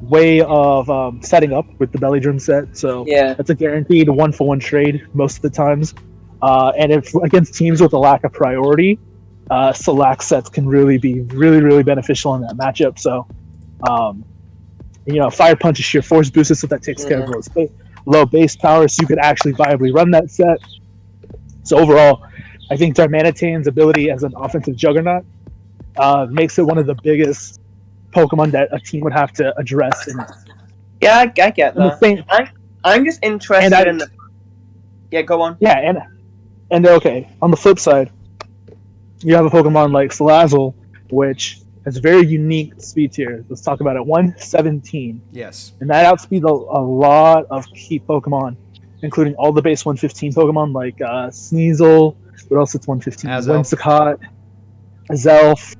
way of setting up with the Belly Drum set. So that's a guaranteed 1-for-1 trade most of the times. And if against teams with a lack of priority, select sets can really be really beneficial in that matchup. So Fire Punch is sheer force boosted, so that takes care of low base power, so you could actually viably run that set. So overall, I think Darmanitan's ability as an offensive juggernaut makes it one of the biggest Pokemon that a team would have to address. Yeah, I get the that. same, I'm just interested in the. Yeah, go on. Yeah, and okay. On the flip side, you have a Pokemon like Salazzle, which has a very unique speed tier. Let's talk about it. 117. Yes. And that outspeeds a lot of key Pokemon, including all the base 115 Pokemon like Sneasel. What else? It's 115. Whimsicott, Azelf.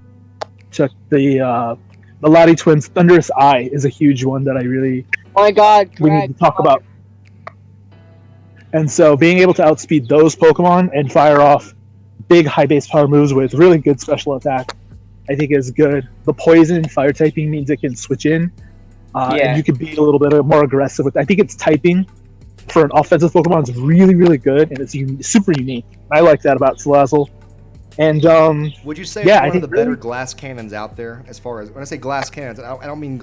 Check the Lottie Twins. Thunderous Eye is a huge one that I really. Oh my God, we need to talk about. And so being able to outspeed those Pokemon and fire off big high base power moves with really good special attack, I think is good. The poison fire typing means it can switch in, and you can be a little bit more aggressive with. I think its typing for an offensive Pokemon is really, really good, and it's super unique. I like that about Salazzle. And would you say it's one of the better glass cannons out there? As far as when I say glass cannons, I mean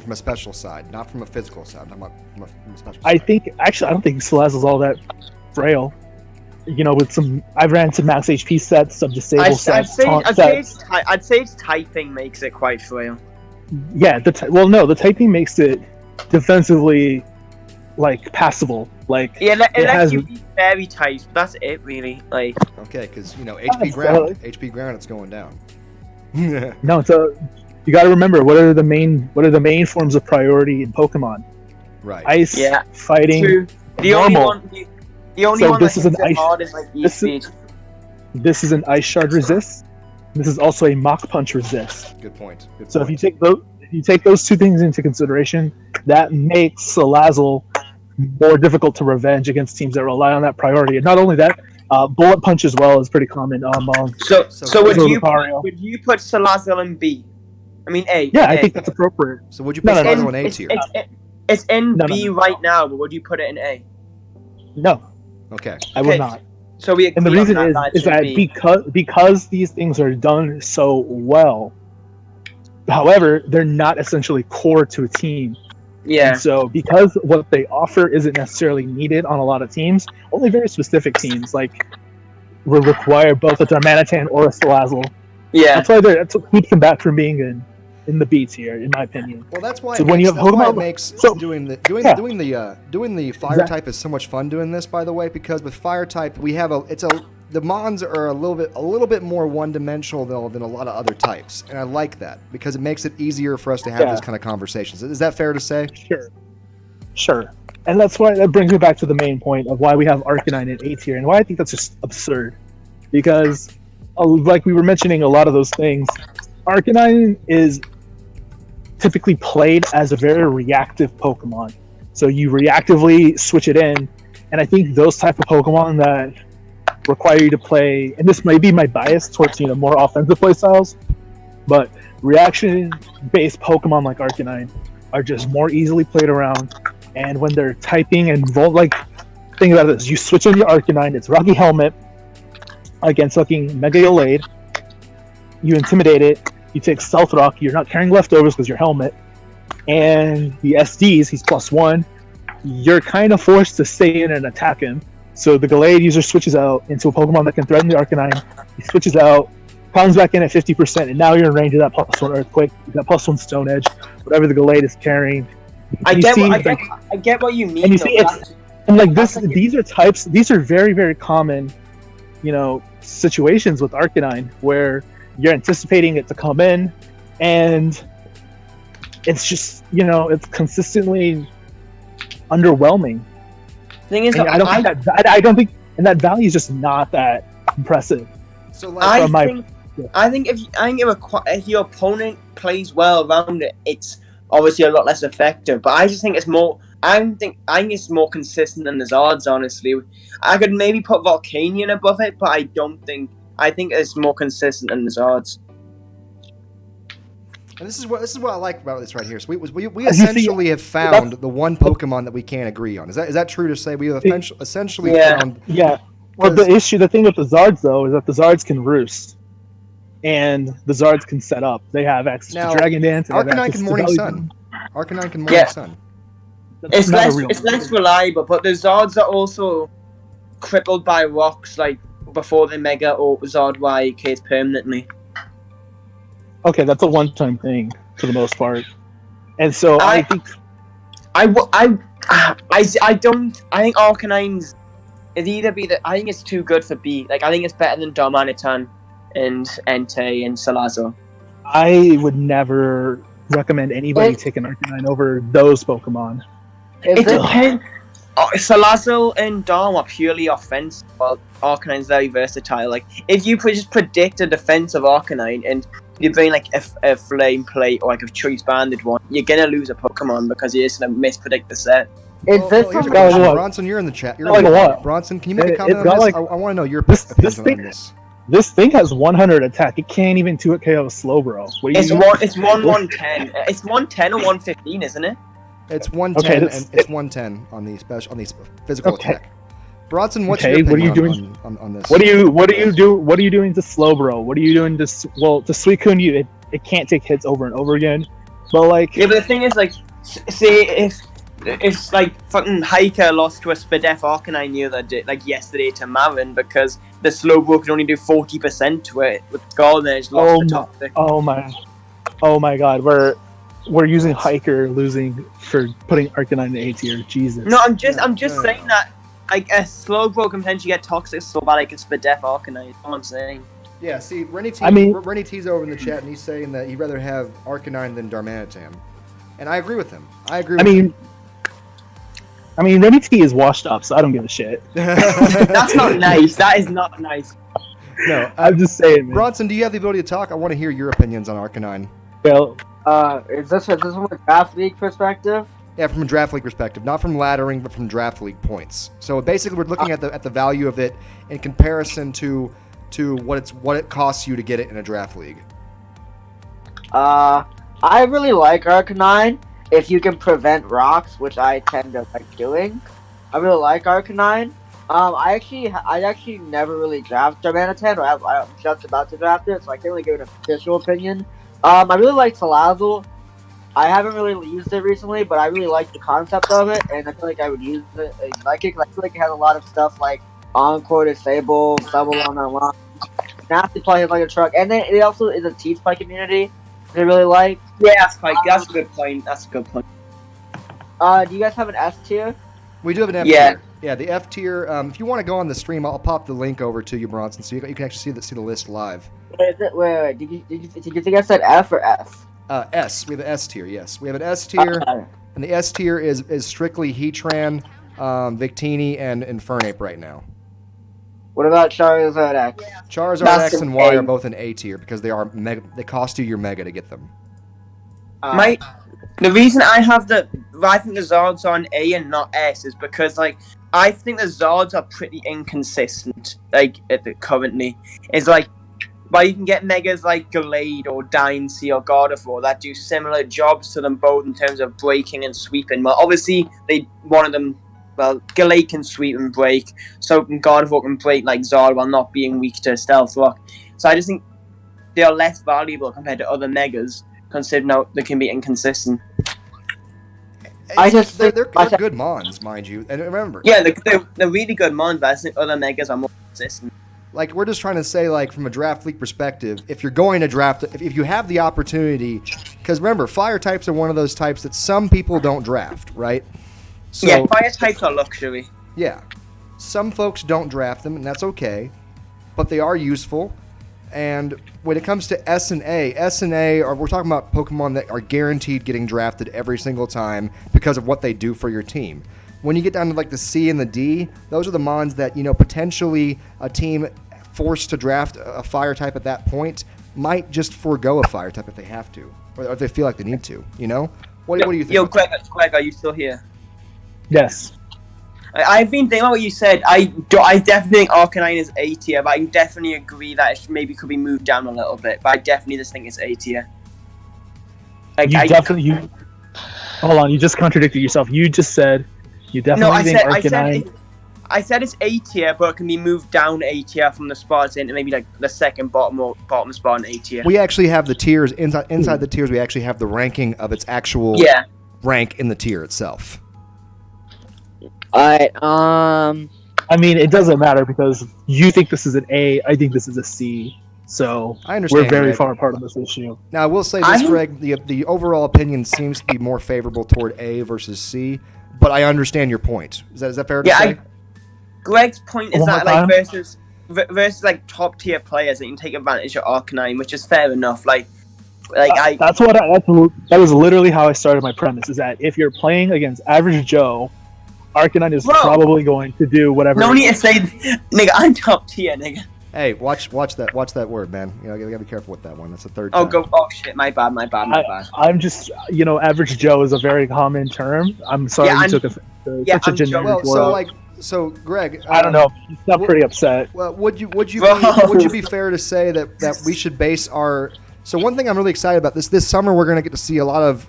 from a special side, not from a physical side. I'm not from a special side. I don't think Salazzle's all that frail. With I've ran some max HP sets, some disable sets. I'd say its typing makes it quite frail. Yeah, the typing makes it defensively passable. It lets you be fairy types, but that's it really. Okay, because HP ground, it's going down. No, you got to remember what are the main forms of priority in Pokemon? Right. Ice, fighting, True. The normal. The only one this that is an hits ice. hard is E-Speed. This is an Ice Shard resist. This is also a Mach Punch resist. Good point. So if you take those two things into consideration, that makes Salazzle more difficult to revenge against teams that rely on that priority. And not only that, Bullet Punch as well is pretty common. So would you put Salazzle in B? I mean A. Yeah, I think that's appropriate. So would you put Salazzle in A tier? It's in B right now, but would you put it in A? No. Okay. I would not. So we agree and the reason on is that because these things are done so well, however, they're not essentially core to a team. Yeah. And so because what they offer isn't necessarily needed on a lot of teams, only very specific teams will require both a Darmanitan or a Salazzle. Yeah. That's what keeps them back from being in the B tier, in my opinion. Well, that's why. So doing the fire type is so much fun doing this. By the way, because with fire type we have the Mons are a little bit more one-dimensional than a lot of other types, and I like that because it makes it easier for us to have this kind of conversations. Is that fair to say? Sure. And that brings me back to the main point of why we have Arcanine in A tier, and why I think that's just absurd. Because, like we were mentioning, a lot of those things, Arcanine is typically played as a very reactive Pokemon. So you reactively switch it in, and I think those type of Pokemon that require you to play, and this may be my bias towards more offensive play styles, but reaction-based Pokemon like Arcanine are just more easily played around, and when they're typing and think about this, you switch on your Arcanine, it's Rocky Helmet against fucking Mega Olade, you intimidate it, you take Stealth Rock, you're not carrying leftovers because you're Helmet, and the SDs, he's +1, you're kind of forced to stay in and attack him. So the Gallade user switches out into a Pokemon that can threaten the Arcanine, he switches out, comes back in at 50%, and now you're in range of that +1 Earthquake, that +1 Stone Edge, whatever the Gallade is carrying. I get what you mean. And you see, these are very, very common, situations with Arcanine where you're anticipating it to come in, and it's just it's consistently underwhelming. Thing is, I don't think, and that value is just not that impressive. So I think if your opponent plays well around it, it's obviously a lot less effective. But I just think it's more. I think it's more consistent than the Zards. Honestly, I could maybe put Volcanion above it, but I don't think. I think it's more consistent than the Zards. And this is what I like about this right here. So we essentially have found the one Pokemon that we can't agree on. Is that true to say? We have essentially found. Yeah. Well, the thing with the Zards though is that the Zards can roost, and the Zards can set up. They have access to Dragon Dance. Arcanine can Morning Sun. Arcanine can morph Yeah. Sun. That's not a real It's less reliable, but the Zards are also crippled by rocks, like before the Mega or Zard YKs permanently. Okay, that's a one-time thing for the most part. And so I think I think Arcanine's is either be the I think it's too good for B. Like I think it's better than Darmanitan and Entei and Salazzle. I would never recommend anybody It- taking Arcanine over those Pokemon. It depends. Salazzle and Darm are purely offensive, while Arcanine's very versatile. Like if you just predict a defense of Arcanine and you bring like a Flame Plate or like a Choice Banded one, you're gonna lose a Pokemon because you're just gonna mispredict the set. Is this Here's a some question. what? Bronson, you're in the chat. You're Like in the what? Bronson, can you make a It- comment it's on got this? like- I want to know your this opinion on thing- this. This thing has 100 attack. It can't even 2-hit KO Slowbro. What do you? It's 110. It's 110 or 115, isn't it? It's 110 Okay, this- and it's 110 on the physical Okay. attack. Bronson, what's Okay, your what are you opinion doing? on this? What are you doing to Slowbro? What are you doing to to Suicune? It can't take hits over and over again. But like, Yeah, but the thing is, like, say if like fucking Hiker lost to a Spadef Arcanine the other day, like yesterday to Marin, because the Slowbro can only do 40% to it with Golden Edge lost Oh the my- toxic. oh my God, we're using Hiker losing for putting Arcanine in A tier. Jesus. No, I'm just No. saying that like a Slowbro can potentially get toxic so bad like a Spadef Arcanine. That's all I'm saying. Yeah, see, Rennie T, I mean- Rennie T's over in the chat, and he's saying that he'd rather have Arcanine than Darmanitan. And I agree with him. I mean, Remy T is washed up, so I don't give a shit. That's not nice. That is not nice. No, I'm just saying, man. Bronson, do you have the ability to talk? I want to hear your opinions on Arcanine. Well, is this from a draft league perspective? Yeah, from a draft league perspective, not from laddering, but from draft league points. So basically, we're looking at the value of it in comparison to what it costs you to get it in a draft league. I really like Arcanine if you can prevent rocks, which I tend to like doing. I really like Arcanine. I actually never really draft Darmanitan, or I'm just about to draft it, so I can't really give an official opinion. I really like Salazzle. I haven't really used it recently, but I really like the concept of it, and I feel like I would use it. Like it, 'cause I feel like it has a lot of stuff like Encore, Disable, Double on that line. Nasty play is like a truck, and then it also is a T-Spike community. I really like. Yeah, that's a good point. That's a good point. Do you guys have an S tier? We do have an F Yeah. tier. Yeah, the F tier. If you want to go on the stream, I'll pop the link over to you, Bronson, so you can actually see the list live. Wait. Did you think I said F or S? S. We have an S tier. Yes, we have an S tier, and the S tier is strictly Heatran, Victini, and Infernape right now. What about Charizard X? Charizard That's X and an Y A. are both an A tier because they are mega. They cost you your mega to get them. The reason I think the Zards are an A and not S is because like I think the Zards are pretty inconsistent. Like currently, it's like, but you can get megas like Gallade or Dynasty or Gardevoir that do similar jobs to them both in terms of breaking and sweeping. Well, obviously one of them. Well, Gallade can sweep and break, so can Gardevoir can break like Zard while not being weak to Stealth Rock. So I just think they are less valuable compared to other megas, considering how they can be inconsistent. They're good mons, mind you. And remember, Yeah, they're really good mons, but I think other megas are more consistent. like we're just trying to say, like from a draft league perspective, if you're going to draft, if you have the opportunity, because remember, fire types are one of those types that some people don't draft, right? So, Yeah, fire types are luxury. Yeah. Some folks don't draft them, and that's okay, but they are useful. And when it comes to S and A, we're talking about Pokemon that are guaranteed getting drafted every single time because of what they do for your team. When you get down to like the C and the D, those are the mons that, potentially a team forced to draft a fire type at that point might just forego a fire type if they have to, or if they feel like they need to, What do you think? Yo, Greg, are you still here? yes. I've been thinking about what you said. I definitely think Arcanine is A tier, but I definitely agree that it maybe could be moved down a little bit. But I definitely just think it's A tier. Like, Hold on, you just contradicted yourself. You just said you definitely think Arcanine. I said it's A tier, but it can be moved down A tier from the spots into maybe like the second bottom spot in A tier. We actually have the tiers inside the tiers. We actually have the ranking of its actual rank in the tier itself? Alright, I mean, it doesn't matter because you think this is an A, I think this is a C. So I understand, we're very Greg. far apart on this issue. Now, I will say this, Greg, the overall opinion seems to be more favorable toward A versus C, but I understand your point. Is that fair to say? Greg's point is One that more like time? versus like top tier players that can take advantage of Arcanine, which is fair enough. That was literally how I started my premise. Is that if you're playing against average Joe, Arcanine is probably going to do whatever. No need to say, nigga, I'm top tier, nigga. Hey, watch that word, man. You gotta be careful with that one. That's the third Oh, time. oh shit, my bad. I'm just, average Joe is a very common term. I'm sorry you took such a generic word. So Greg, I don't know. He's not pretty upset. Well, would you be fair to say that we should base our? So one thing I'm really excited about this summer, we're gonna get to see a lot of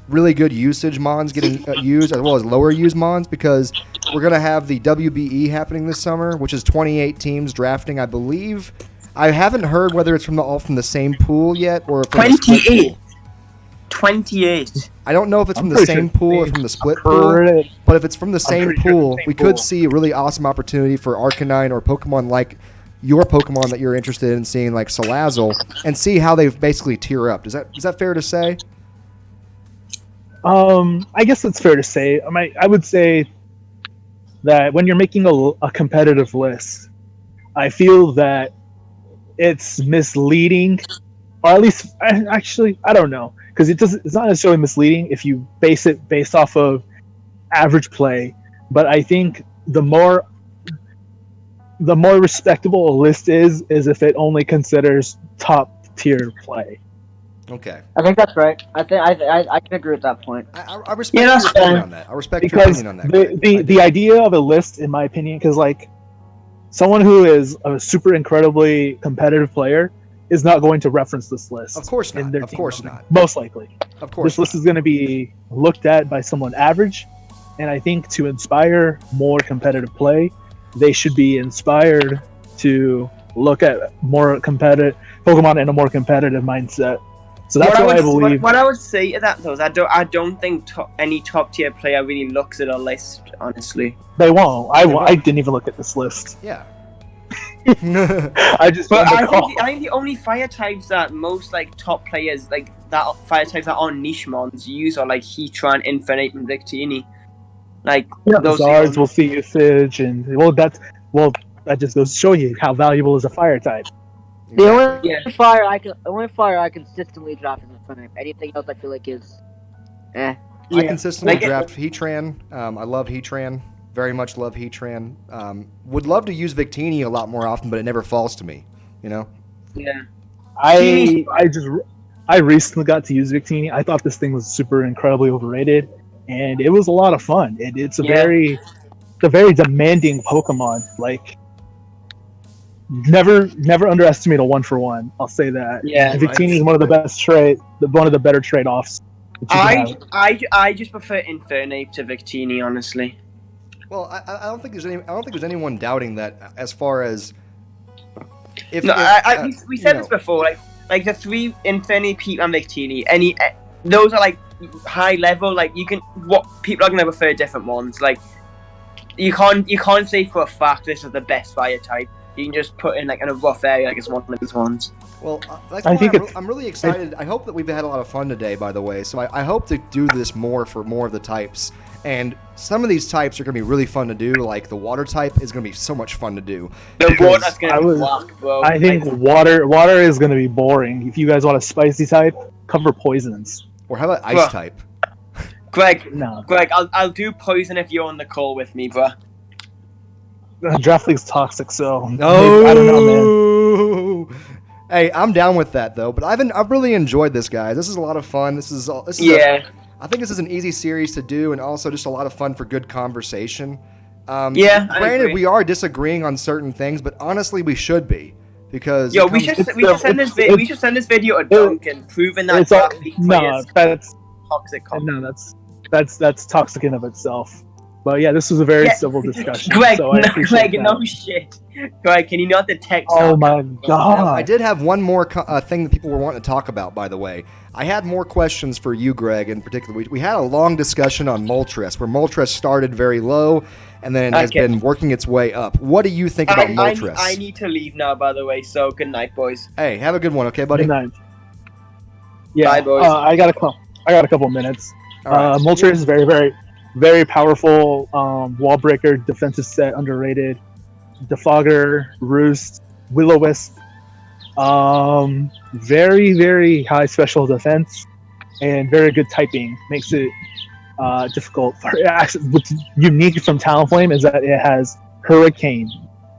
really good usage mons getting used, as well as lower used mons, because we're going to have the WBE happening this summer, which is 28 teams drafting, I believe. I haven't heard whether it's all from the same pool yet, or from 28. 28. I don't know if it's from the same pool or from the split pool, but if it's from the same pool, we could see a really awesome opportunity for Arcanine or Pokemon like your Pokemon that you're interested in seeing, like Salazzle, and see how they basically tier up. Is that fair to say? I guess it's fair to say. I would say that when you're making a competitive list, I feel that it's misleading, or at least, actually, I don't know, because it's not necessarily misleading if you base it based off of average play. But I think the more respectable a list is if it only considers top tier play. Okay. I think that's right. I can agree with that point. I respect your opinion on that. I respect your opinion on that. The idea of a list, in my opinion, because like someone who is a super incredibly competitive player is not going to reference this list. Of course not. Of course not. Most likely. Of course. This list is going to be looked at by someone average, and I think to inspire more competitive play, they should be inspired to look at more competitive Pokemon in a more competitive mindset. So that's what I believe. What I would say to that though is I don't think any top tier player really looks at a list. Honestly, they won't. I didn't even look at this list. Yeah. I just. But I think the only fire types that most like top players like that fire types that aren't niche mons use are like Heatran, Infinite, and Victini. Like those Zards will see usage, and that just goes to show you how valuable is a fire type. The only fire I consistently draft is Infinite. Anything else I feel like is, I consistently draft Heatran. I love Heatran. Very much love Heatran. Would love to use Victini a lot more often, but it never falls to me. You know. Yeah. I recently got to use Victini. I thought this thing was super incredibly overrated, and it was a lot of fun. It's a very demanding Pokemon. Like. Never underestimate a 1-for-1. I'll say that. Yeah, Victini is one of the best one of the better trade-offs. I just prefer Infernape to Victini, honestly. Well, I don't think there's anyone doubting that as far as we said this before. Like the three Infernape, Pete, and Victini. Those are like high level. Like people are gonna prefer different ones. Like you can't say for a fact this is the best fire type. You can just put in like in a rough area, like it's one of those ones. Well, that's why I'm really excited. I hope that we've had a lot of fun today, by the way. So I hope to do this more for more of the types. And some of these types are going to be really fun to do. Like the water type is going to be so much fun to do. The water's going to be black, bro. I think water is going to be boring. If you guys want a spicy type, cover poisons. Or how about ice type? Greg, I'll do poison if you're on the call with me, bro. Draft League's toxic, so no. I don't know, man. Hey, I'm down with that though. But I've really enjoyed this, guys. This is a lot of fun. I think this is an easy series to do, and also just a lot of fun for good conversation. Granted, we are disagreeing on certain things, but honestly, we should be because we should send this video to Duncan, proving that Draft League players that's toxic. No, that's toxic in of itself. But yeah, this was a very Yeah. civil discussion. Greg, so I appreciate Greg, that. no shit. Greg, can you not the text? Oh my god! I did have one more thing that people were wanting to talk about, by the way. I had more questions for you, Greg, in particular. We had a long discussion on Moltres, where Moltres started very low and then has been working its way up. What do you think about Moltres? I need to leave now, by the way, so good night, boys. Hey, have a good one, okay, buddy? Good night. Yeah, Bye, boys. I got a couple minutes. All right. Moltres is very, very, very powerful wall breaker, defensive set, underrated. Defogger, Roost, Will-O-Wisp. Very, very high special defense and very good typing. Makes it difficult. What's unique from Talonflame is that it has Hurricane.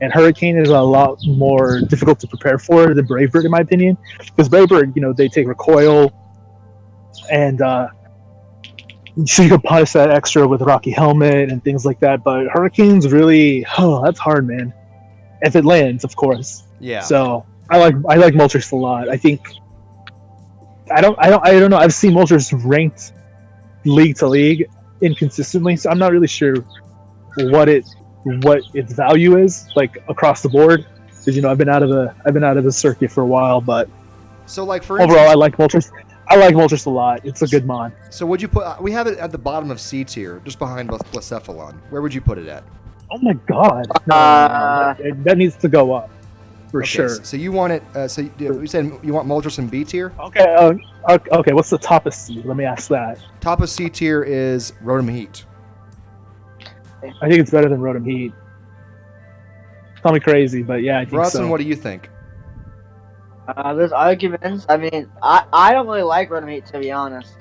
And Hurricane is a lot more difficult to prepare for than Brave Bird, in my opinion. Because Brave Bird, they take recoil, and so you can punish that extra with Rocky Helmet and things like that. But Hurricane's really, that's hard, man. If it lands, of course. Yeah. So I like Moltres a lot. I think I don't know. I've seen Moltres ranked league to league inconsistently, so I'm not really sure what its value is like across the board. Because I've been out of the circuit for a while, but So, like, for overall, instance, I like Moltres. I like Moltres a lot. It's a good mon. so would you put? We have it at the bottom of C tier, just behind Blacephalon. Where would you put it at? Oh my god! No. That needs to go up for Okay, sure. So you want it? So you said you want Moltres in B tier? Okay. Okay. What's the top of C? Let me ask that. Top of C tier is Rotom Heat. I think it's better than Rotom Heat. Call me crazy, but yeah, I think Bronson, so. what do you think? There's arguments. I mean, I don't really like Rotom Heat, to be honest.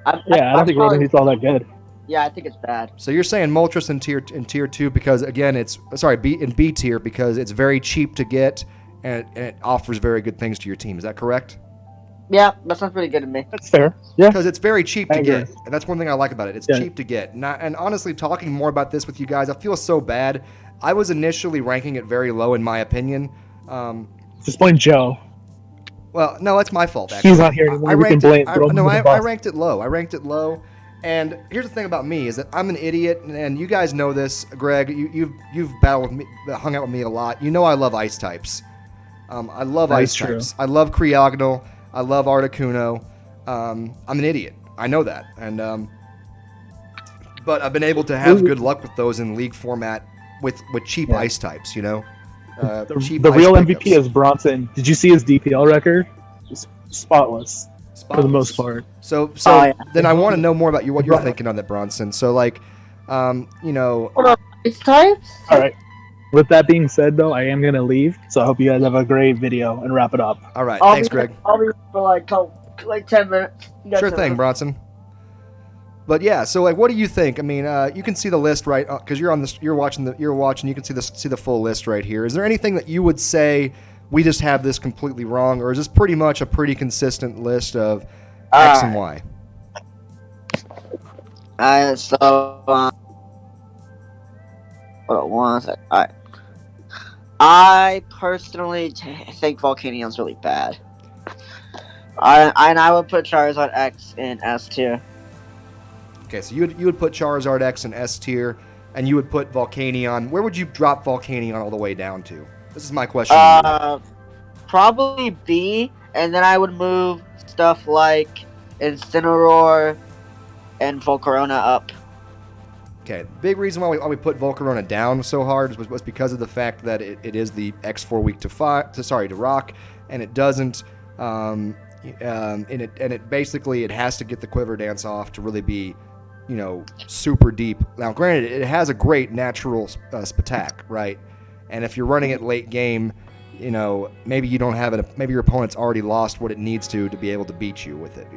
I don't think Rotom Heat's all that good. Yeah, I think it's bad. So you're saying Moltres in tier 2 because again it's in B tier because it's very cheap to get and it offers very good things to your team. Is that correct? Yeah, that sounds pretty good to me. That's fair. Yeah. Because it's very cheap to I get, agree. and that's one thing I like about it. It's Yeah. cheap to get. And honestly, talking more about this with you guys, I feel so bad. I was initially ranking it very low in my opinion. Just blame Joe. Well, no, that's my fault. Actually, He's not here anymore. We can blame. I ranked it low. I ranked it low. And here's the thing about me is that I'm an idiot, and you guys know this, Greg. You've battled with me, hung out with me a lot. You know I love ice types. I love That ice is true. types. I love Creogonal. I love Articuno. I'm an idiot. I know that, and but I've been able to have good luck with those in league format with cheap ice types. Cheap The ice real pickups. MVP is Bronson. Did you see his DPL record? It's spotless for the most part. So Oh, yeah. then I want to know more about what you're thinking on that, Bronson. So like, Ice types? All right. With that being said, though, I am gonna leave. So I hope you guys have a great video and wrap it up. all right, I'll thanks, be, Greg. I'll be for like 10 minutes. You got Sure 10 thing, minutes. Bronson. But yeah, so like, what do you think? I mean, you can see the list right because you're watching. You can see the full list right here. Is there anything that you would say we just have this completely wrong, or is this pretty much a pretty consistent list of X and Y? Hold on one sec. Alright. I personally think Volcanion's really bad. I would put Charizard X in S tier. Okay, so you would put Charizard X in S tier, and you would put Volcanion. Where would you drop Volcanion all the way down to? This is my question. to you. Probably B, and then I would move stuff like Incineroar and Volcarona up. Okay, the big reason why we put Volcarona down so hard was because of the fact that it is the X4 weak to rock, and it doesn't, and it basically it has to get the Quiver Dance off to really be, super deep. Now, granted, it has a great natural Spatak, right? And if you're running it late game, maybe you don't have it. Maybe your opponent's already lost what it needs to be able to beat you with it.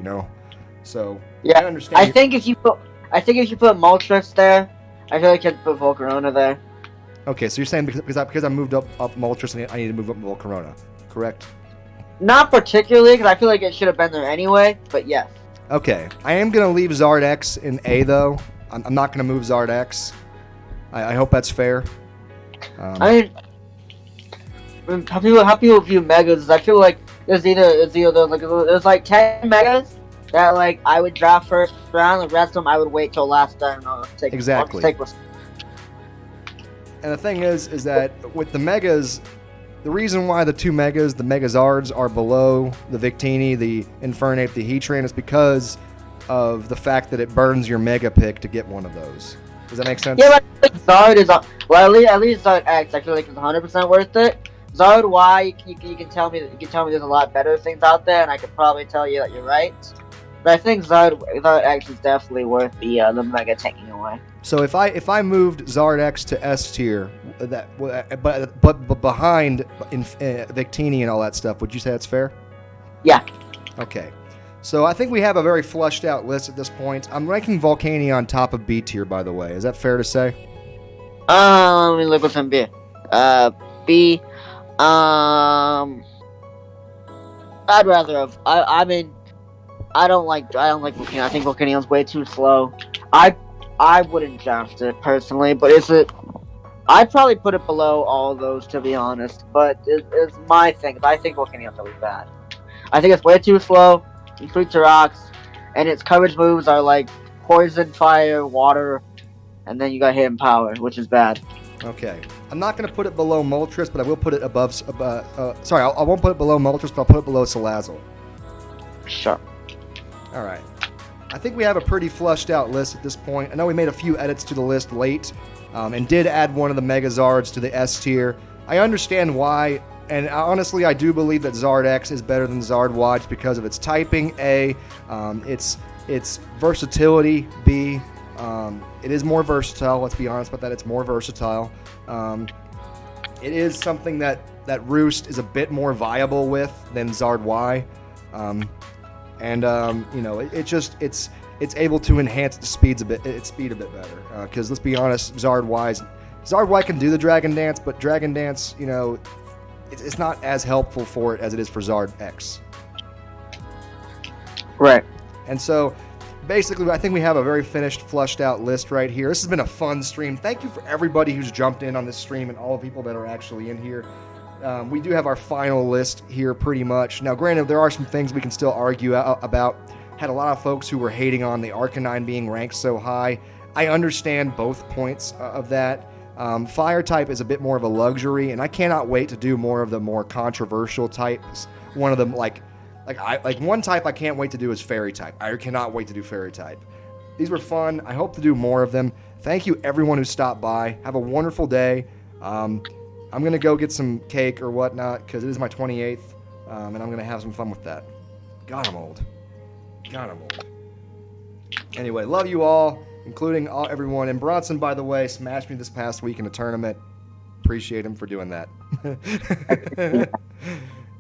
So Yeah, I understand. I think if you put Moltres there, I feel like you have to put Volcarona there. Okay, so you're saying because I moved up Moltres and I need to move up Volcarona, correct? Not particularly, because I feel like it should have been there anyway, but yes. Okay, I am going to leave Zard X in A, though. I'm not going to move Zard X. I hope that's fair. I mean, how people view Megas, I feel like there's 10 Megas that, I would draft first round, the rest of them I would wait till last time. Exactly. And the thing is that with the Megas, the reason why the two Megas, the Megazards, are below the Victini, the Infernape, the Heatran is because of the fact that it burns your Mega pick to get one of those. Does that make sense? Yeah, but Zard is well, at least Zard X. I feel like it's 100% worth it. Zard Y, you can tell me there's a lot better things out there, and I could probably tell you that you're right. But I think Zard X is definitely worth the Mega taking away. So if I moved Zard X to S tier, but behind Victini and all that stuff, would you say that's fair? Yeah. Okay. So I think we have a very fleshed out list at this point. I'm ranking Volcania on top of B tier, by the way. Is that fair to say? Let me look what's in B. B. I'd rather have. I mean, I don't like Volcania. I think Volcania's way too slow. I wouldn't draft it personally, but I'd probably put it below all of those, to be honest. But it's my thing. I think Volcania's really bad. I think it's way too slow. It's weak to rocks, and its coverage moves are like poison, fire, water, and then you got hidden power, which is bad. Okay. I'm not going to put it below Moltres, but I will put it above. Sorry, I won't put it below Moltres, but I'll put it below Salazzle. Sure. All right. I think we have a pretty flushed out list at this point. I know we made a few edits to the list late, and did add one of the Megazards to the S tier. I understand why. And honestly, I do believe that Zard X is better than Zard Y because of its typing, A, its versatility, B, it is more versatile, let's be honest about that, it's more versatile. It is something that Roost is a bit more viable with than Zard Y. You know, it's able to enhance its speed a bit better. Because let's be honest, Zard Y can do the Dragon Dance, but Dragon Dance, you know, it's not as helpful for it as it is for Zard X. Right. And so, basically, I think we have a very finished, flushed out list right here. This has been a fun stream. Thank you for everybody who's jumped in on this stream and all the people that are actually in here. We do have our final list here pretty much. Now, granted, there are some things we can still argue about. Had a lot of folks who were hating on the Arcanine being ranked so high. I understand both points of that. Fire type is a bit more of a luxury, and I cannot wait to do more of the more controversial types. One of them, like one type I can't wait to do is Fairy type. I cannot wait to do Fairy type. These were fun. I hope to do more of them. Thank you everyone who stopped by. Have a wonderful day. I'm gonna go get some cake or whatnot because it is my 28th, and I'm gonna have some fun with that. God, I'm old. Anyway, love you all, including everyone. And Bronson, by the way, smashed me this past week in a tournament. Appreciate him for doing that.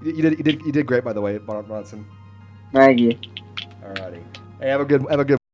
You did great, by the way, Bronson. Thank you. Alrighty. Hey, have a good